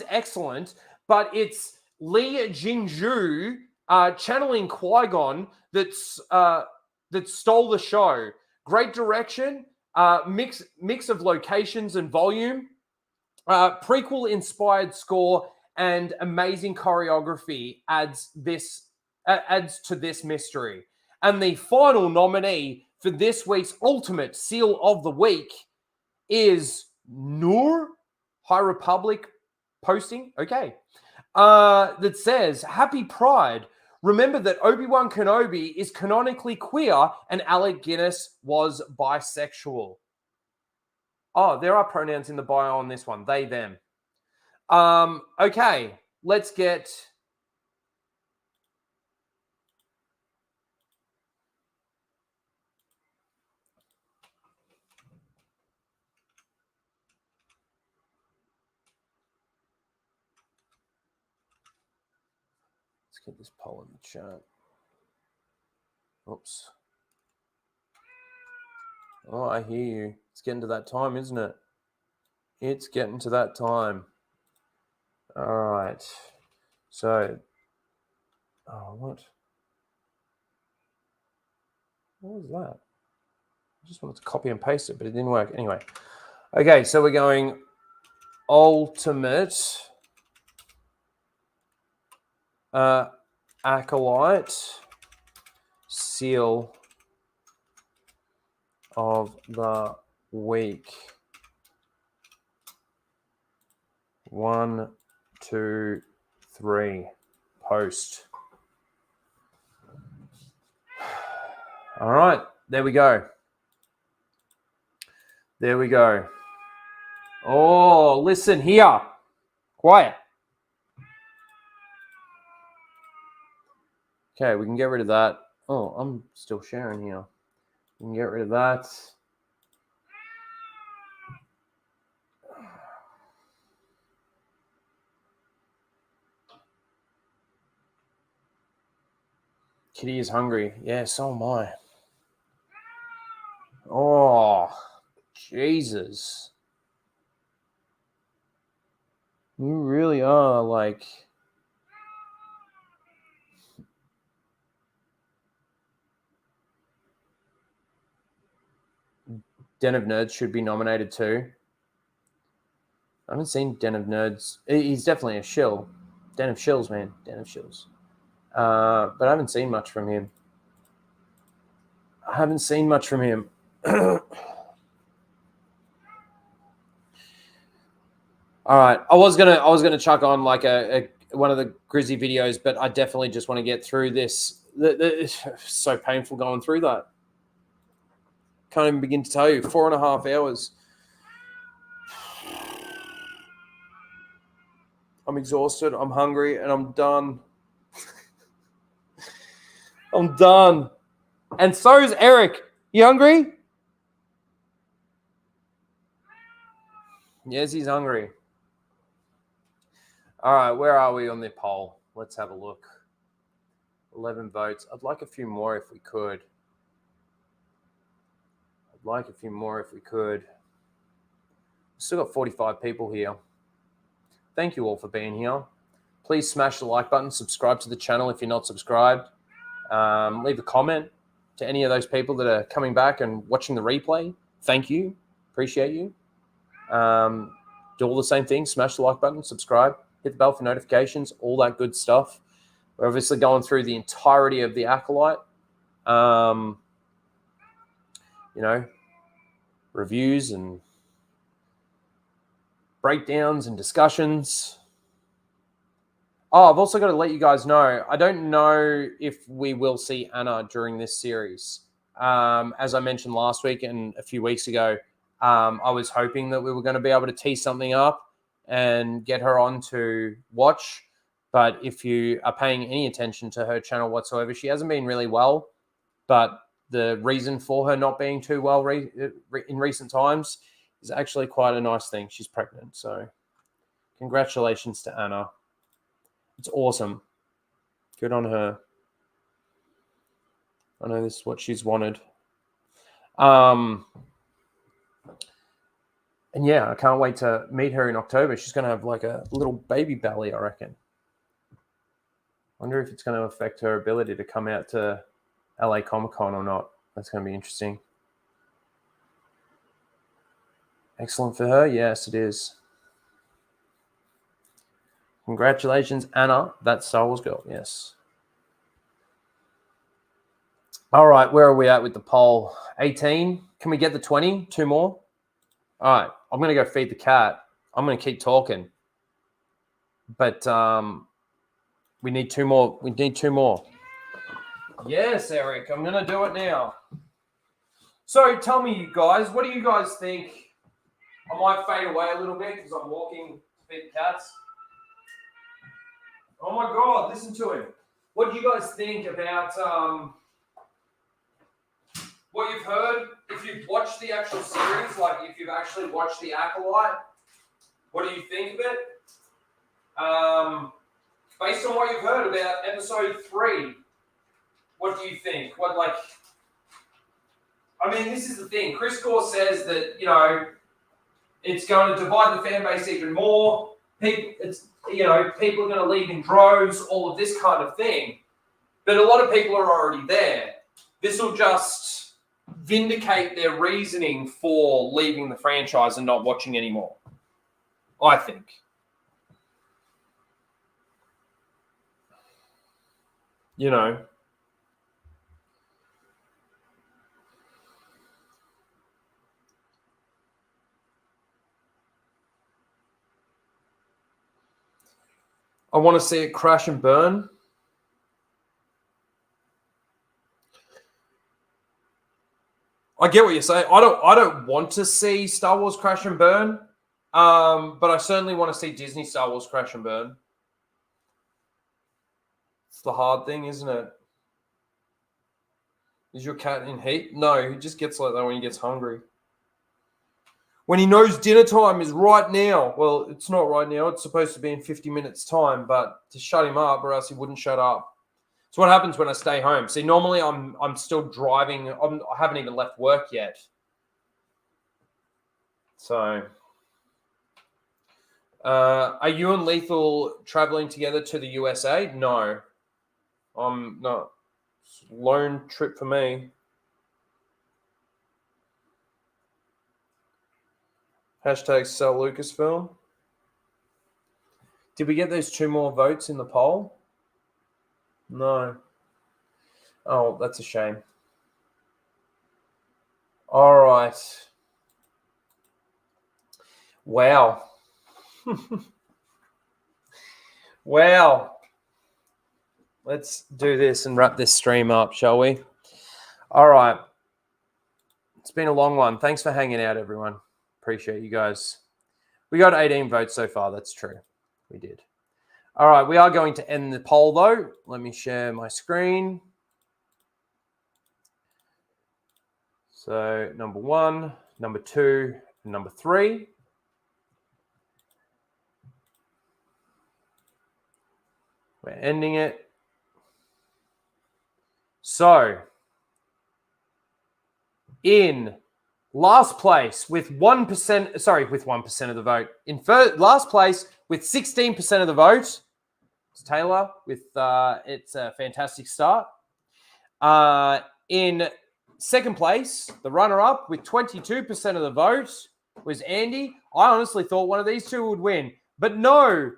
excellent, but it's Li Jingzhu channeling Qui-Gon that stole the show. Great direction, mix of locations and volume, prequel-inspired score, and amazing choreography adds to this mystery. And the final nominee for this week's Ultimate Seal of the Week is Noor, High Republic posting, okay, that says, Happy Pride. Remember that Obi-Wan Kenobi is canonically queer and Alec Guinness was bisexual. Oh, there are pronouns in the bio on this one. They, them. Okay, let's get... Let's get this poll in the chat. Oops. Oh, I hear you. It's getting to that time, isn't it? It's getting to that time. All right. So, what? What was that? I just wanted to copy and paste it, but it didn't work. Anyway. Okay, so we're going Ultimate Acolyte Seal of the Week. 1, 2, 3. Post. All right, there we go. There we go. Oh, listen here. Quiet. Okay, we can get rid of that. Oh, I'm still sharing here. We can get rid of that. Kitty is hungry. Yeah, so am I. Oh, Jesus. You really are like... Den of Nerds should be nominated too. I haven't seen Den of Nerds. He's definitely a shill. Den of Shills, man. Den of Shills. But I haven't seen much from him. All right. I was gonna chuck on like a one of the Grizzy videos, but I definitely just want to get through this. It's so painful going through that. Can't even begin to tell you. 4.5 hours. I'm exhausted. I'm hungry, and I'm done. I'm done. And so is Eric. You hungry? Yes, he's hungry. All right, where are we on the poll? Let's have a look. 11 votes. I'd like a few more if we could. Still got 45 people here. Thank you all for being here. Please smash the like button. Subscribe to the channel if you're not subscribed. Leave a comment to any of those people that are coming back and watching the replay. Thank you. Appreciate you. Do all the same things. Smash the like button, subscribe, hit the bell for notifications, all that good stuff. We're obviously going through the entirety of the Acolyte. Reviews and breakdowns and discussions. Oh, I've also got to let you guys know, I don't know if we will see Anna during this series. As I mentioned last week and a few weeks ago, I was hoping that we were going to be able to tee something up and get her on to watch. But if you are paying any attention to her channel whatsoever, she hasn't been really well. But the reason for her not being too well in recent times is actually quite a nice thing. She's pregnant. So congratulations to Anna. It's awesome. Good on her. I know this is what she's wanted. And yeah, I can't wait to meet her in October. She's going to have like a little baby belly, I reckon. Wonder if it's going to affect her ability to come out to LA Comic-Con or not. That's going to be interesting. Excellent for her. Yes, it is. Congratulations, Anna. That's Star Wars girl. Yes. All right. Where are we at with the poll? 18. Can we get the 20? 2 more? All right. I'm going to go feed the cat. I'm going to keep talking. But we need 2 more. We need 2 more. Yes, Eric. I'm going to do it now. So tell me, you guys, what do you guys think? I might fade away a little bit because I'm walking to feed the cats. Oh my God, listen to him. What do you guys think about what you've heard? If you've watched the actual series, like if you've actually watched The Acolyte, what do you think of it? Based on what you've heard about episode 3, what do you think? This is the thing. Chris Gore says that, it's going to divide the fan base even more. People are going to leave in droves, all of this kind of thing. But a lot of people are already there. This will just vindicate their reasoning for leaving the franchise and not watching anymore, I think. I want to see it crash and burn. I get what you're saying. I don't want to see Star Wars crash and burn, but I certainly want to see Disney Star Wars crash and burn. It's the hard thing, isn't it? Is your cat in heat? No, he just gets like that when he gets hungry. When he knows dinner time is right now. Well, it's not right now. It's supposed to be in 50 minutes time, but to shut him up or else he wouldn't shut up. So what happens when I stay home? See, normally I'm still driving. I haven't even left work yet. So, are you and Lethal traveling together to the USA? No, I'm not. It's a lone trip for me. Hashtag sell Lucasfilm. Did we get those 2 more votes in the poll? No. Oh, that's a shame. All right. Wow. Wow. Let's do this and wrap this stream up, shall we? All right. It's been a long one. Thanks for hanging out, everyone. Appreciate you guys. We got 18 votes so far. That's true. We did. All right. We are going to end the poll, though. Let me share my screen. So, number 1, number 2, and number 3. We're ending it. So, in last place with 1%, with 1% of the vote. In last place with 16% of the vote, it's Taylor with it's a fantastic start. In second place, the runner-up with 22% of the vote, was Andy. I honestly thought one of these two would win. But no,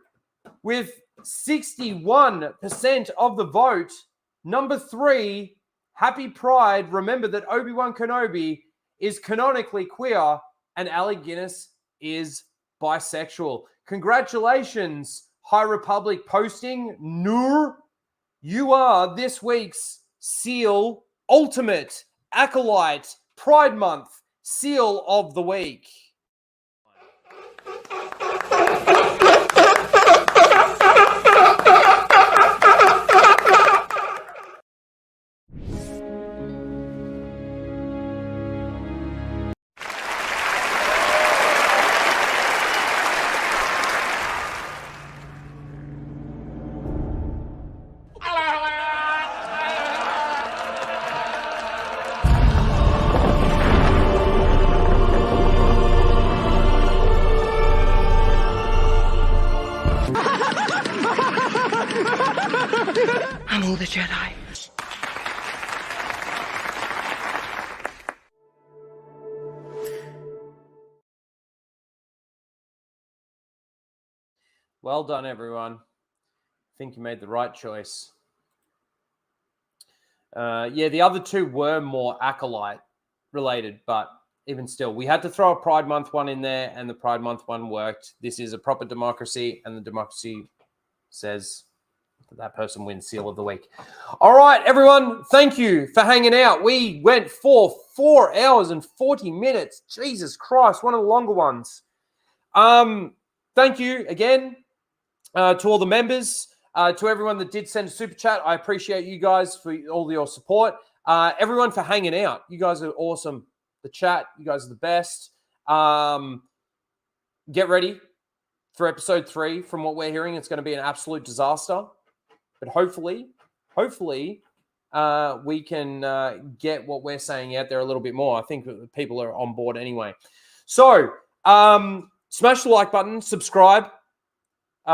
with 61% of the vote, number 3, Happy Pride. Remember that Obi-Wan Kenobi is canonically queer and Alec Guinness is bisexual. Congratulations, High Republic posting. Noor, you are this week's Seal Ultimate Acolyte Pride Month Seal of the Week. Hello, the Jedi. Well done, everyone. I think you made the right choice. Yeah, the other two were more Acolyte related, but even still, we had to throw a Pride Month one in there, and the Pride Month one worked. This is a proper democracy, and the democracy says that person wins Seal of the Week. All right, everyone, thank you for hanging out. We went for 4 hours and 40 minutes. Jesus Christ, one of the longer ones. Thank you again to all the members, to everyone that did send a super chat. I appreciate you guys for all your support. Everyone for hanging out. You guys are awesome. The chat, you guys are the best. Get ready for episode 3. From what we're hearing, it's going to be an absolute disaster. But hopefully, we can get what we're saying out there a little bit more. I think people are on board anyway. So, smash the like button, subscribe. If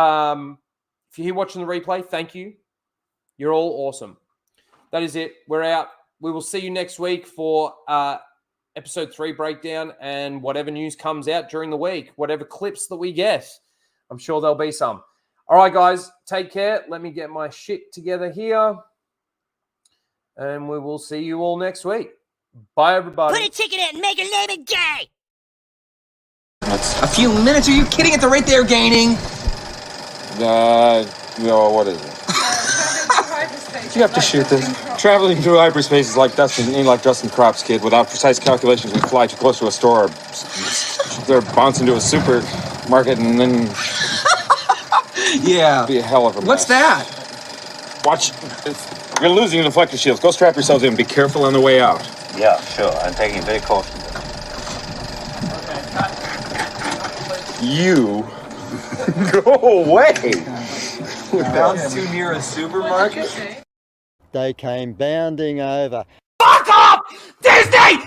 you're here watching the replay, thank you. You're all awesome. That is it. We're out. We will see you next week for episode 3 breakdown and whatever news comes out during the week, whatever clips that we get. I'm sure there'll be some. All right, guys, take care. Let me get my shit together here. And we will see you all next week. Bye, everybody. Put a ticket in and make her name it gay! A few minutes? Are you kidding? At the rate they're gaining? No, what is it? You have to shoot this. Traveling through hyperspace is like dusting crops, kid. Without precise calculations, we fly too close to a store. They're bouncing to a supermarket and then... Yeah. It'd be a hell of a mess. What's that? Watch. You're losing the deflector shields. Go strap yourselves in. Be careful on the way out. Yeah, sure. I'm taking it very cautiously. You go away. Bounce too near a supermarket? They came bounding over. Fuck off! Disney!